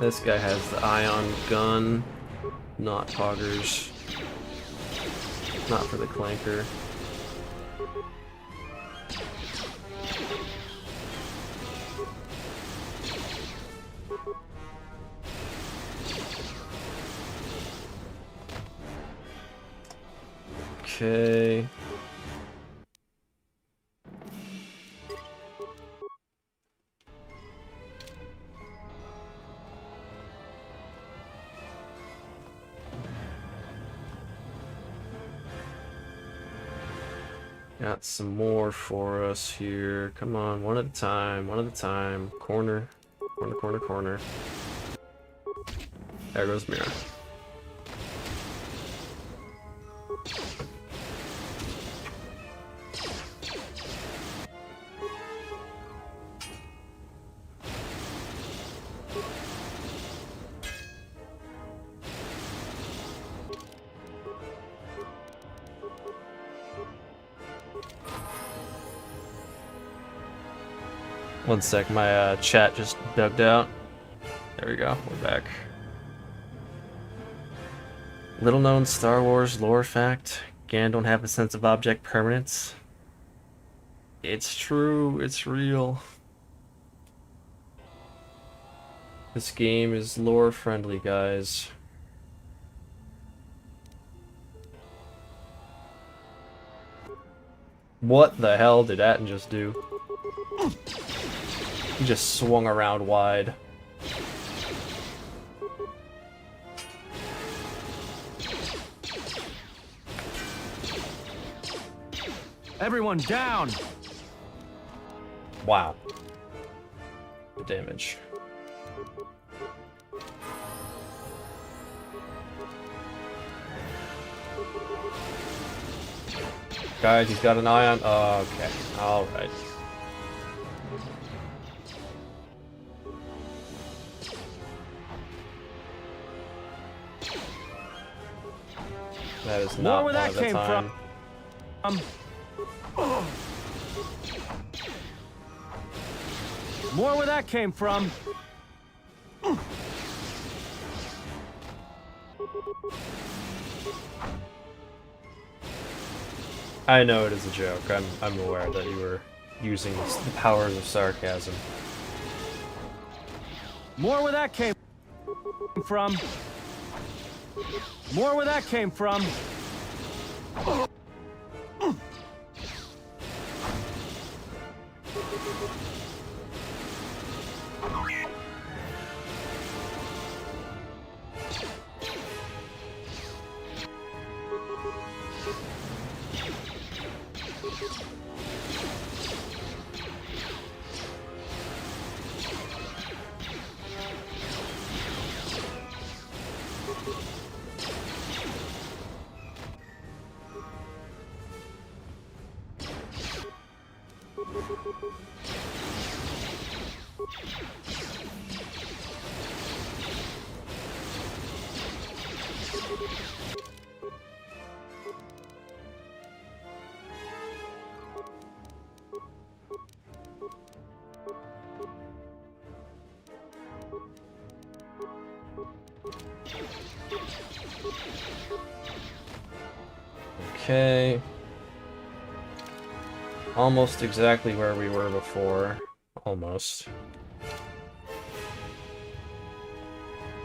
This guy has the ion gun, not poggers. Not for the clanker. Okay. Got some more for us here. Come on, one at a time, one at a time. Corner, corner, corner, corner. There goes Mira. 1 sec, my chat just bugged out. There we go, we're back. Little known Star Wars lore fact, Gan don't have a sense of object permanence. It's true, it's real. This game is lore friendly, guys. What the hell did Atten just do? He just swung around wide. Everyone down! Wow. The damage. Guys, he's got an eye on. Oh, okay. Alright. That is not one at a time. More where that came from. I know it is a joke. I'm aware that you were using the powers of sarcasm. More where that came from. More where that came from. Okay. Almost exactly where we were before. Almost.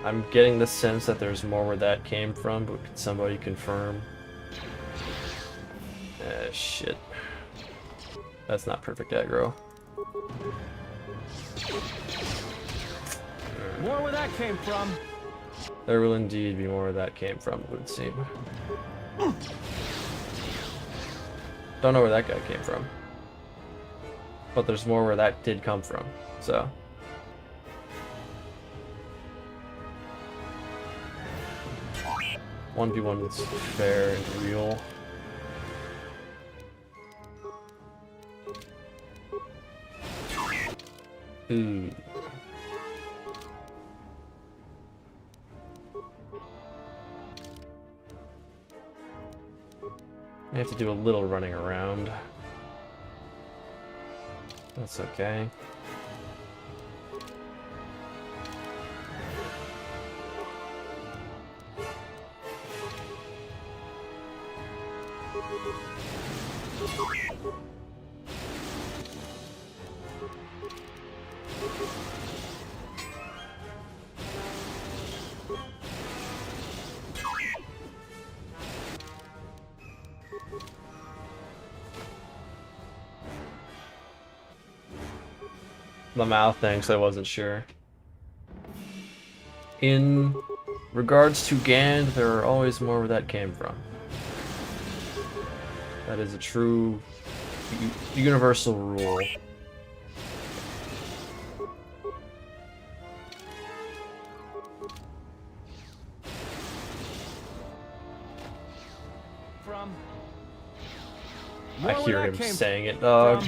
I'm getting the sense that there's more where that came from, but could somebody confirm? Shit. That's not perfect aggro. More where that came from. There will indeed be more where that came from, it would seem. Don't know where that guy came from. But there's more where that did come from, so. One v one is fair and real. Ooh. I have to do a little running around. That's okay. the mouth thing, so I wasn't sure. In regards to Gand, there are always more where that came from. That is a true universal rule. I hear him saying it, dog.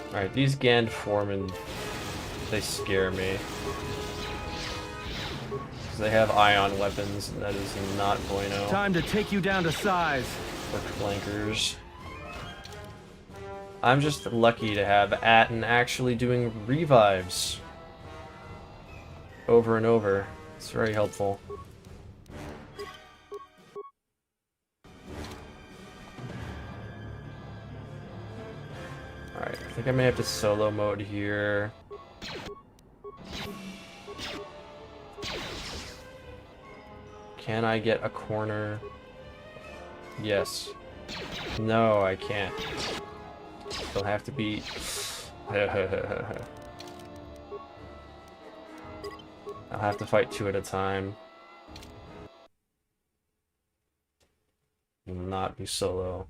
Alright, these Gand foremen, they scare me. Because they have ion weapons, and that is not bueno. Time to take you down to size. For flankers. I'm just lucky to have Atten actually doing revives. Over and over. It's very helpful. Alright, I think I may have to solo mode here. Can I get a corner? Yes. No, I can't. They'll have to be... I'll have to fight 2 at a time. Will not be solo.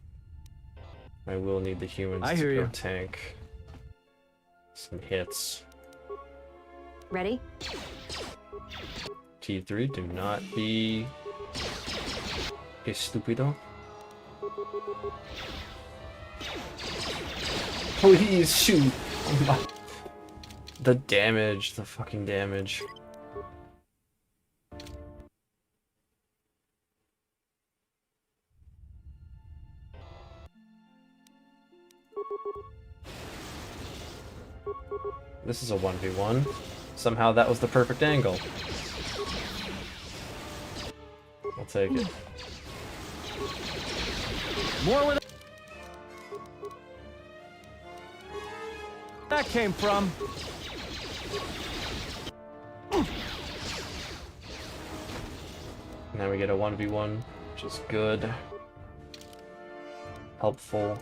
I will need the humans to go tank some hits. Ready? T3, do not be estúpido. Please shoot! The damage, the fucking damage. This is a 1v1. Somehow that was the perfect angle. I'll take it. More where that came from. Now we get a 1v1, which is good. Helpful.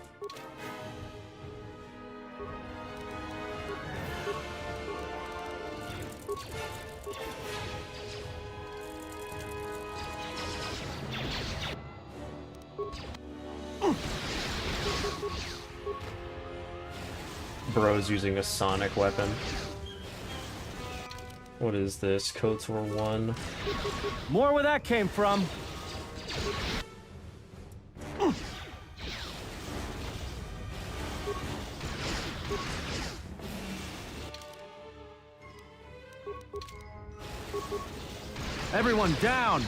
Bro's using a sonic weapon. What is this? KOTOR 1. More where that came from. Everyone down.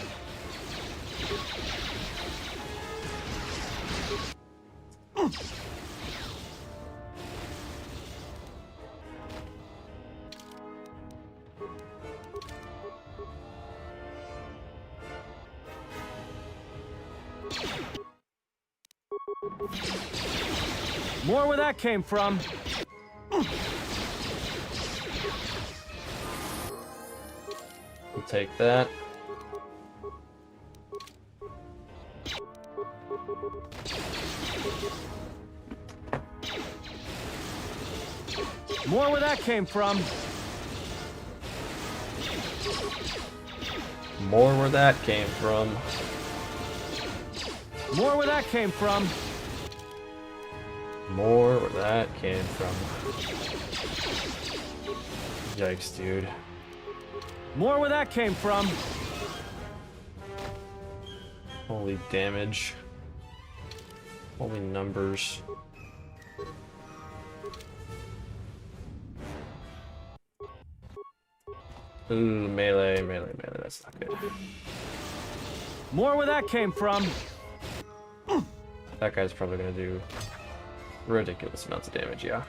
More where that came from. We'll take that. More where that came from. More where that came from. More where that came from. More where that came from. Yikes, dude. More where that came from. Holy damage. Holy numbers. Ooh, melee, that's not good. More where that came from. That guy's probably gonna do ridiculous amounts of damage, yeah.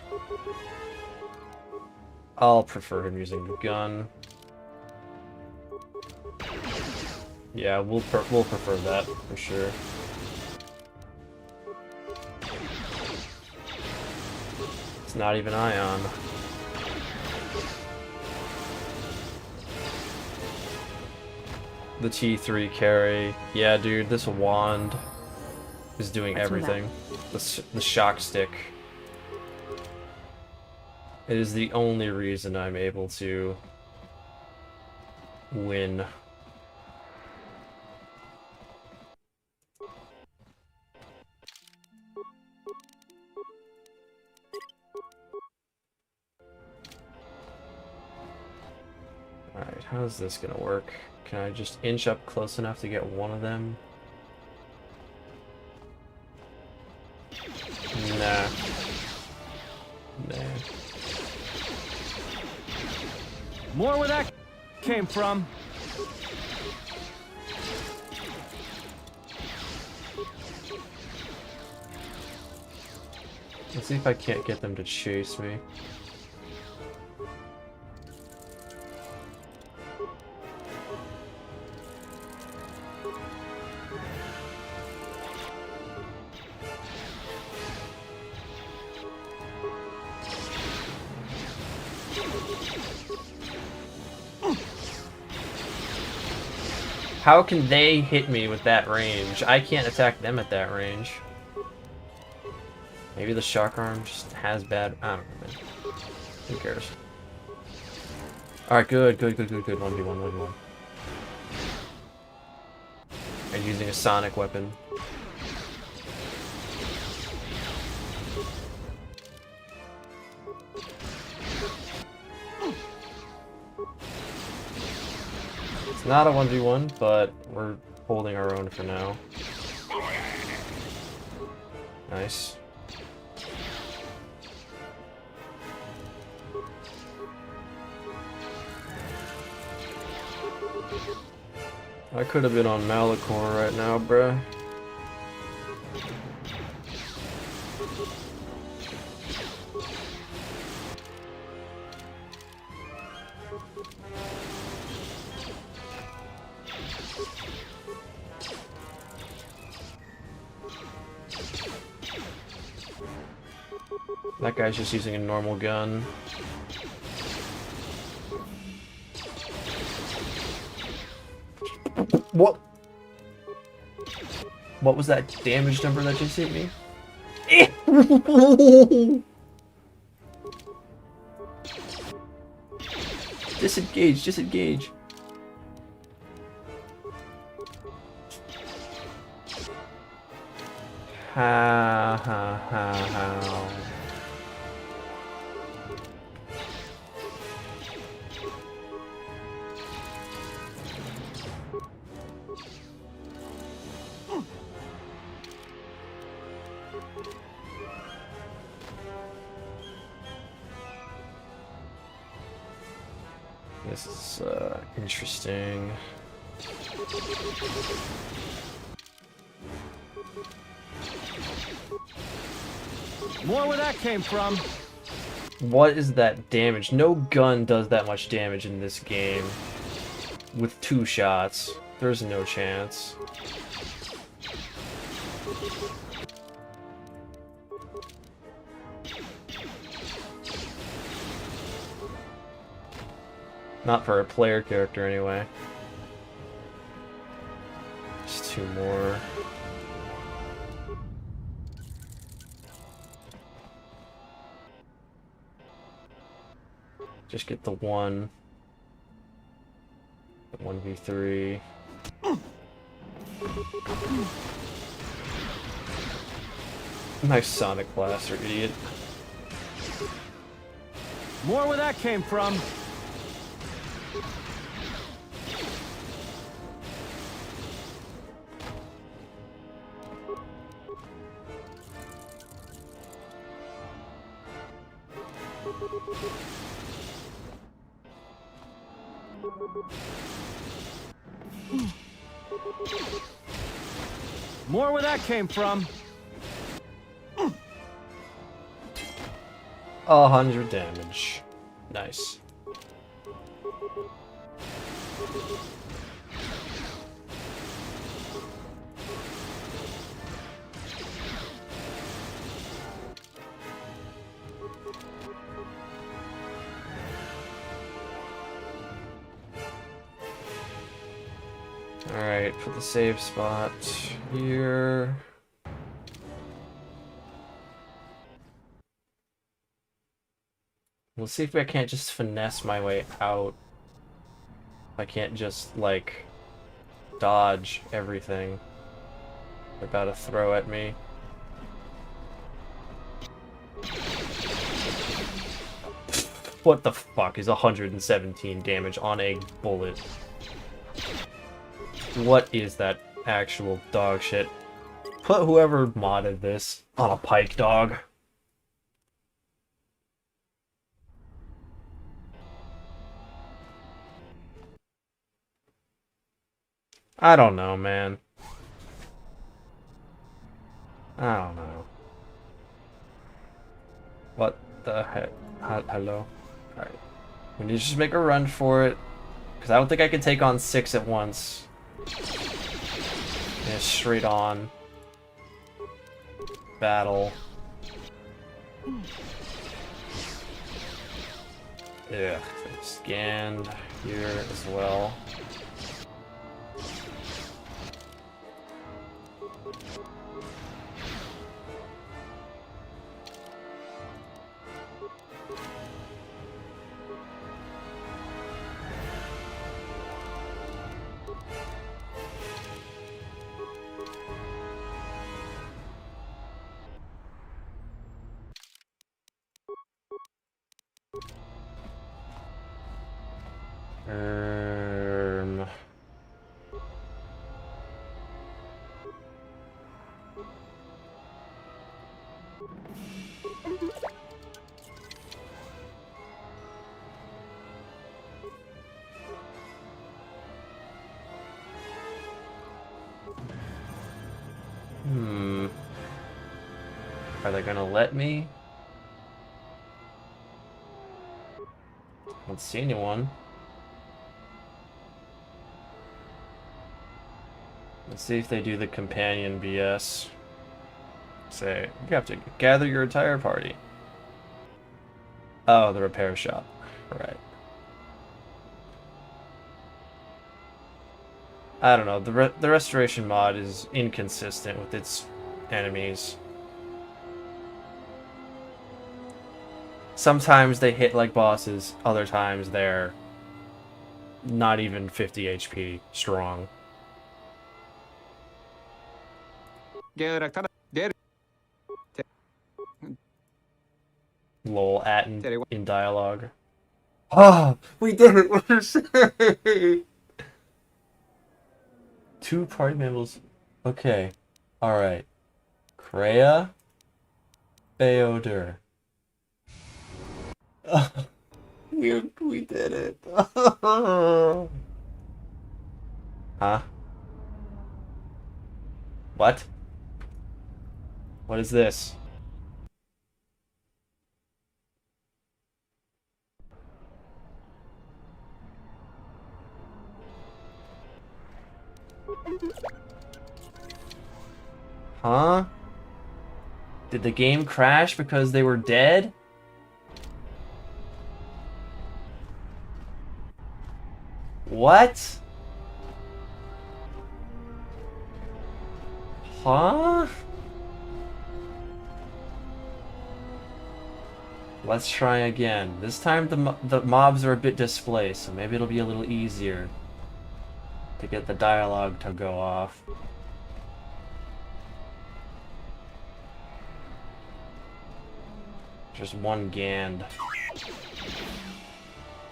I'll prefer him using the gun. Yeah, we'll prefer that for sure. It's not even ion. The T3 carry. Yeah, dude, this wand is doing everything. The shock stick. It is the only reason I'm able to win. Alright, how's this gonna work? Can I just inch up close enough to get one of them? Nah. Nah. More where that came from. Let's see if I can't get them to chase me. How can they hit me with that range? I can't attack them at that range. Maybe the shock arm just has bad... I don't know, man. Who cares? Alright, good. 1v1, 1v1. And using a sonic weapon. It's not a 1v1, but we're holding our own for now. Nice. I could have been on Malachor right now, bruh. That guy's just using a normal gun. What? What was that damage number that just hit me? Disengage. How? This is interesting. More where that came from. What is that damage? No gun does that much damage in this game. With 2 shots. There's no chance. Not for a player character, anyway. Just 2 more. Just get the 1. The 1v3. Nice Sonic Blaster, idiot. More where that came from. More where that came from. 100 damage. Nice. Alright, put the save spot here. We'll see if I can't just finesse my way out. If I can't just, like, dodge everything they're about to throw at me. What the fuck is 117 damage on a bullet? What is that actual dog shit? Put whoever modded this on a pike dog. I don't know, man. I don't know. What the heck? Hello? Alright. We need to just make a run for it. Because I don't think I can take on 6 at once. Yeah, straight on. Battle. Ugh. Scanned here as well. Are they gonna let me? I don't see anyone. Let's see if they do the companion BS. Say, you have to gather your entire party. Oh, the repair shop. Right. I don't know. The restoration mod is inconsistent with its enemies. Sometimes they hit like bosses, other times they're not even 50 HP strong. Lol, at in dialogue. Oh, we did it! What is it? 2 party members. Okay. Alright. Kreia. Beodur. We did it. Huh? What? What is this? Huh? Did the game crash because they were dead? What? Huh? Let's try again. This time the mobs are a bit displaced, so maybe it'll be a little easier to get the dialogue to go off. Just one Gand.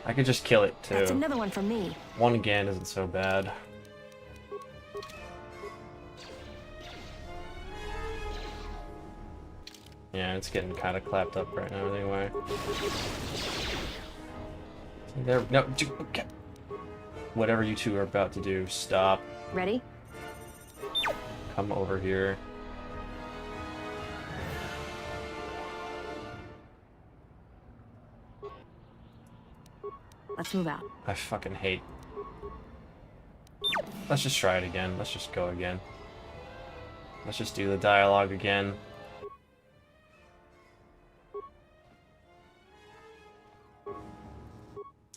I could just kill it too. That's another one for me. One Gand isn't so bad. Yeah, it's getting kind of clapped up right now anyway. There, no, okay. Whatever you two are about to do, stop. Ready? Come over here. Let's move out. I fucking hate. Let's just try it again. Let's just go again. Let's just do the dialogue again.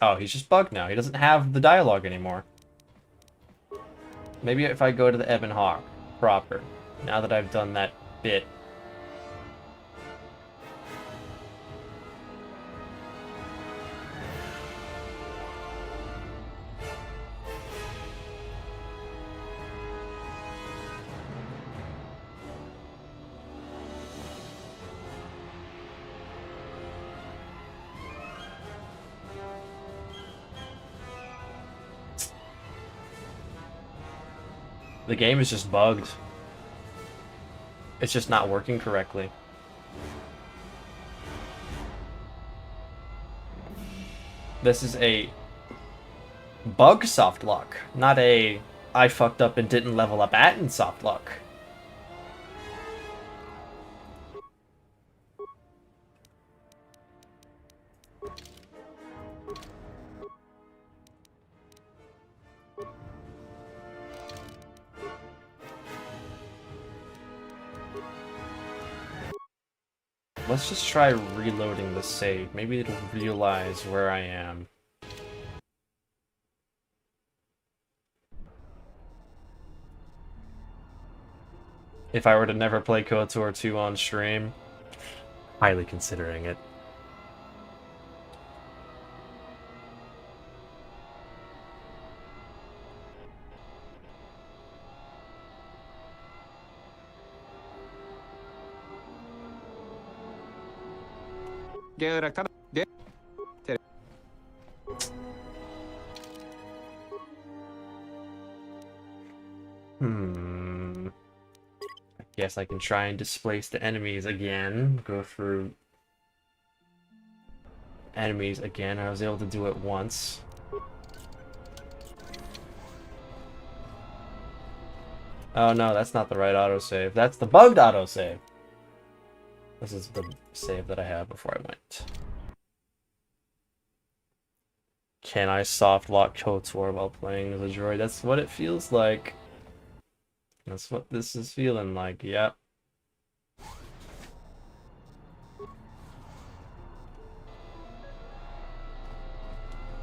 Oh, he's just bugged now. He doesn't have the dialogue anymore. Maybe if I go to the Ebon Hawk proper, now that I've done that bit. The game is just bugged. It's just not working correctly. This is a bug soft lock, not a I fucked up and didn't level up Atten soft lock. Let's just try reloading the save. Maybe it'll realize where I am. If I were to never play KOTOR 2 on stream, highly considering it. I guess I can try and displace the enemies again. Go through enemies again. I was able to do it once. Oh no, that's not the right autosave. That's the bugged autosave. This is the save that I had before I went. Can I soft lock KOTOR while playing as a droid? That's what it feels like. That's what this is feeling like, yep.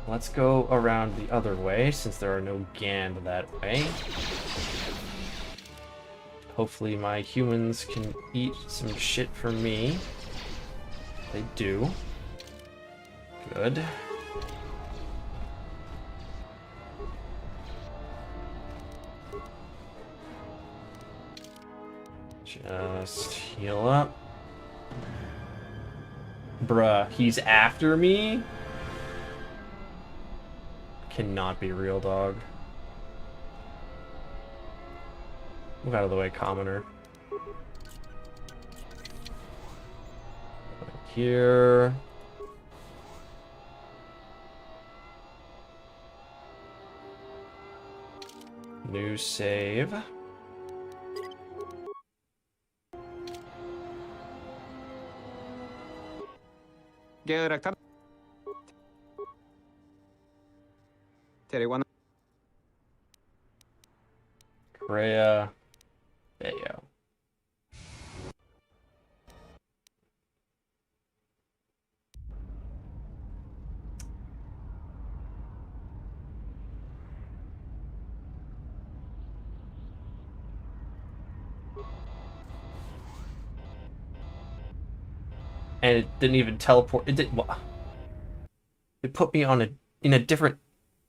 Let's go around the other way, since there are no Gand that way. Hopefully my humans can eat some shit for me. They do. Good. Just heal up. Bruh, he's after me? Cannot be real, dog. Move out of the way, commoner. Here. New save. Korea. There you go. And it didn't even teleport. It did. It put me on in a different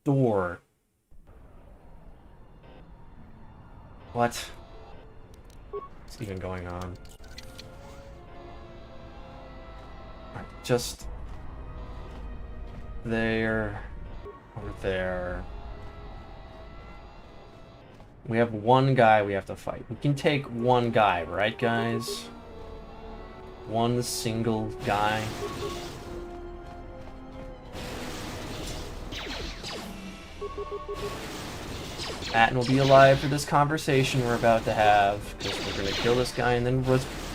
door. What? What's even going on? Just there, over there. We have one guy we have to fight. We can take one guy, right, guys? One single guy. Atten will be alive for this conversation we're about to have, because we're going to kill this guy and then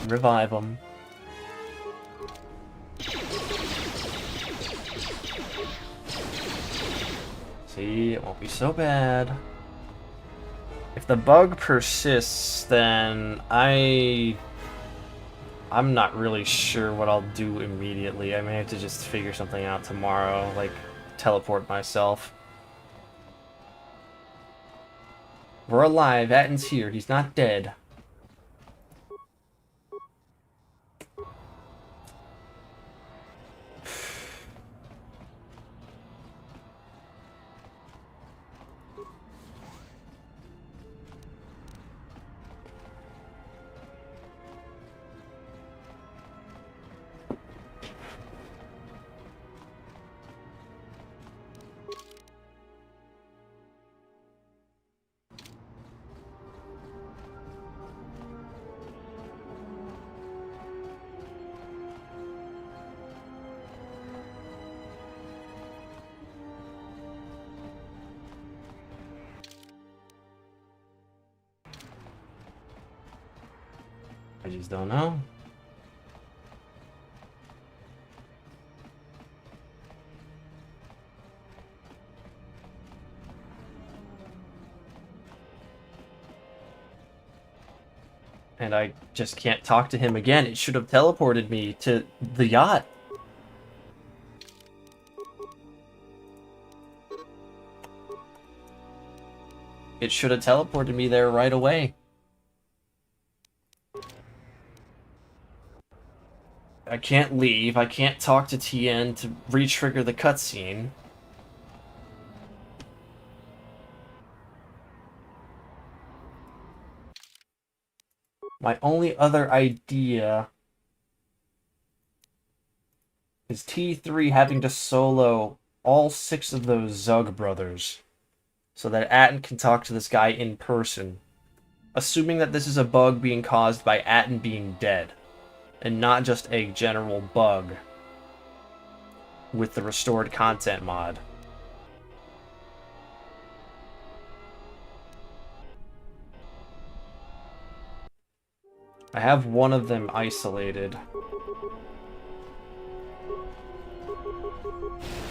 revive him. See, it won't be so bad. If the bug persists, then I'm not really sure what I'll do immediately. I may have to just figure something out tomorrow, like teleport myself. We're alive. Atten's here. He's not dead. I just don't know. And I just can't talk to him again. It should have teleported me to the yacht. It should have teleported me there right away. I can't leave. I can't talk to TN to re-trigger the cutscene. My only other idea is T3 having to solo all 6 of those Zug brothers so that Atten can talk to this guy in person. Assuming that this is a bug being caused by Atten being dead, and not just a general bug with the restored content mod. I have one of them isolated.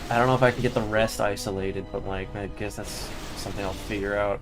I don't know if I can get the rest isolated, but like, I guess that's something I'll figure out.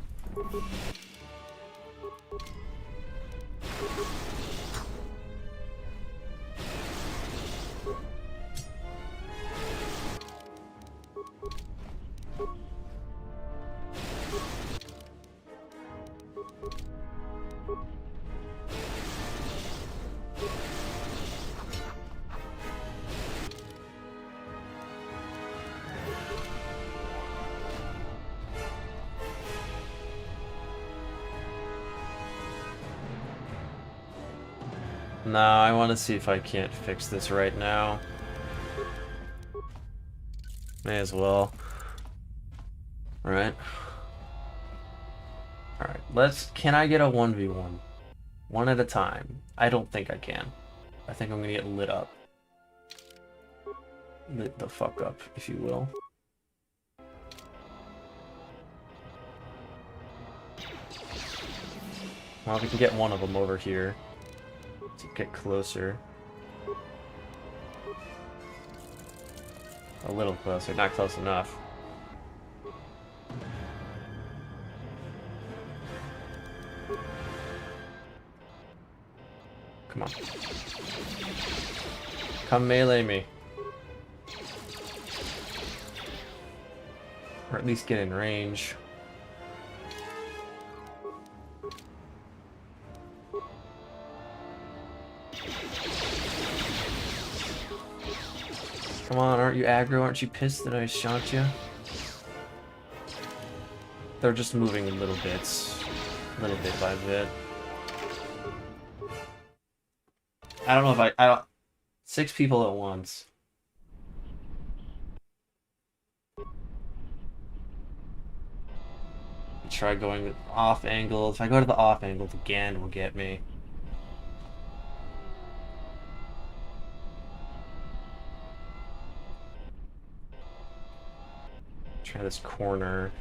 No, I want to see if I can't fix this right now. May as well. Alright. Alright, can I get a 1v1? One at a time. I don't think I can. I think I'm gonna get lit up. Lit the fuck up, if you will. Well, we can get one of them over here. To get closer. A little closer, not close enough. Come on. Come melee me. Or at least get in range. Come on, aren't you aggro? Aren't you pissed that I shot you? They're just moving in little bits. Little bit by bit. I don't know if I don't... 6 people at once. Try going off angle. If I go to the off angle, the Gan will get me. Try this corner.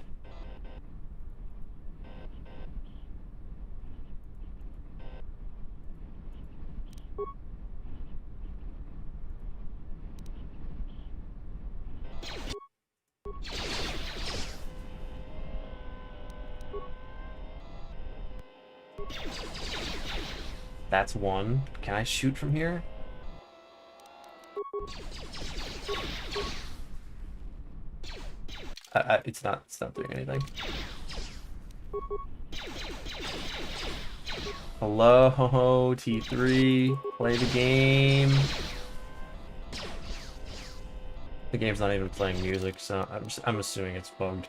That's one. Can I shoot from here? It's not doing anything. Hello, T3. Play the game. The game's not even playing music, so I'm assuming it's bugged.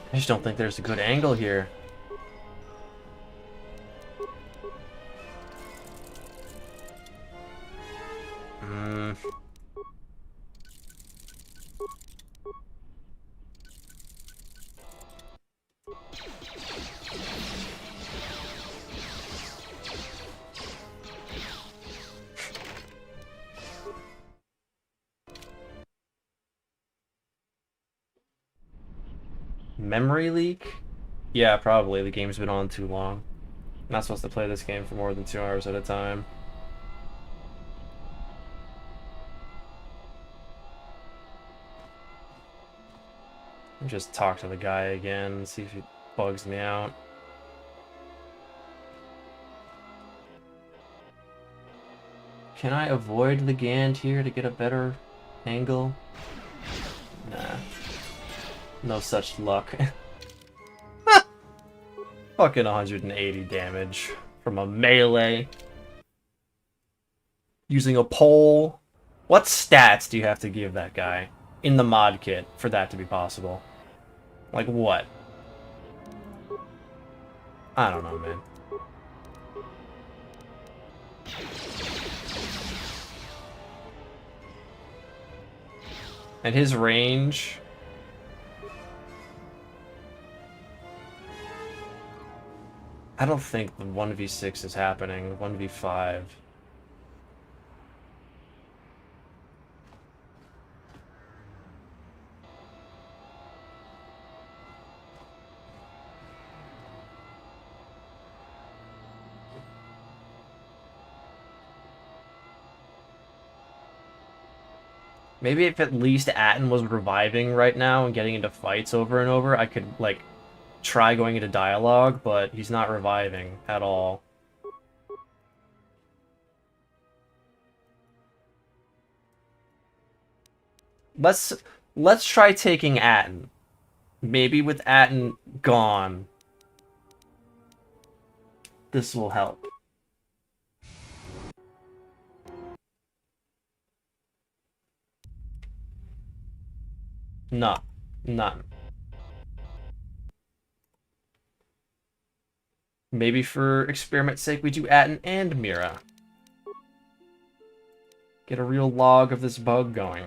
I just don't think there's a good angle here. Memory leak? Yeah, probably. The game's been on too long. I'm not supposed to play this game for more than 2 hours at a time. Just talk to the guy again and see if he bugs me out. Can I avoid the Gand here to get a better angle? Nah. No such luck. Fucking 180 damage from a melee. Using a pole. What stats do you have to give that guy in the mod kit for that to be possible? Like what? I don't know, man. And his range... I don't think the 1v6 is happening. 1v5. Maybe if at least Atten was reviving right now and getting into fights over and over, I could, like, try going into dialogue, but he's not reviving at all. Let's try taking Atten. Maybe with Atten gone, this will help. No, none. Maybe for experiment's sake we do Atten and Mira. Get a real log of this bug going.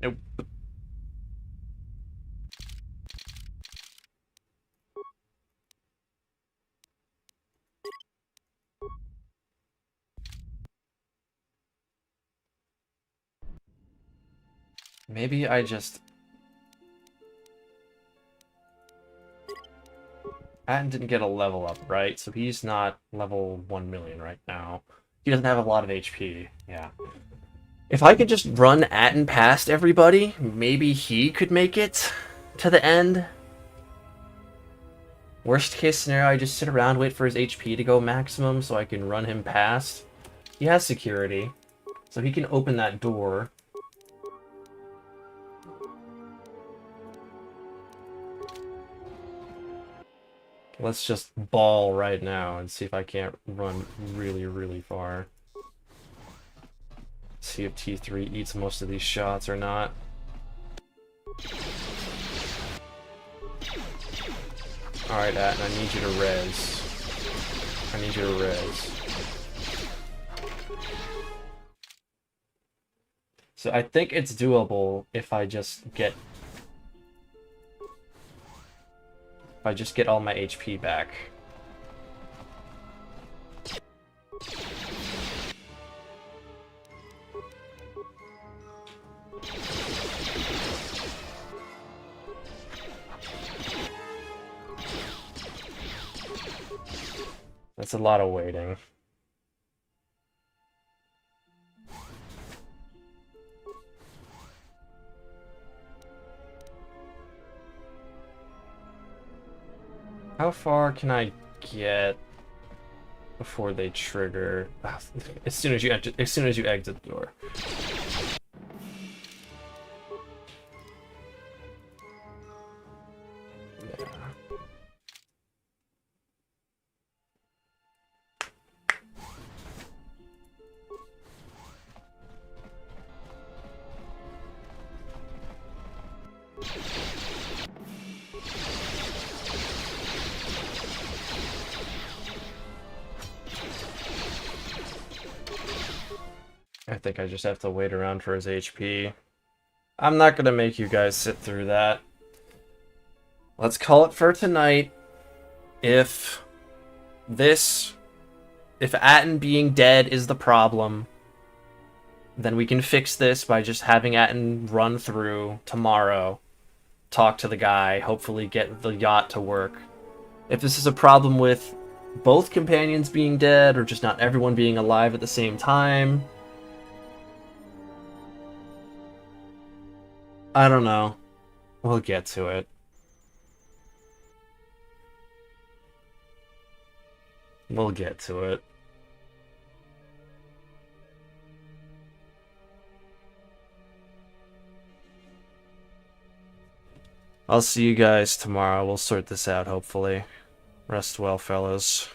Nope. Maybe I just... Atten didn't get a level up, right? So he's not level 1 million right now. He doesn't have a lot of HP. Yeah. If I could just run Atten past everybody, maybe he could make it to the end. Worst case scenario, I just sit around, wait for his HP to go maximum so I can run him past. He has security, so he can open that door. Let's just ball right now and see if I can't run really, really far. See if T3 eats most of these shots or not. Alright, Atten, I need you to res. I need you to res. So I think it's doable if I just get all my HP back. That's a lot of waiting. How far can I get before they trigger? As soon as you exit the door. I think I just have to wait around for his HP. I'm not gonna make you guys sit through that. Let's call it for tonight. If Atten being dead is the problem, then we can fix this by just having Atten run through tomorrow, talk to the guy, hopefully get the yacht to work. If this is a problem with both companions being dead, or just not everyone being alive at the same time, I don't know. We'll get to it. We'll get to it. I'll see you guys tomorrow. We'll sort this out, hopefully. Rest well, fellas.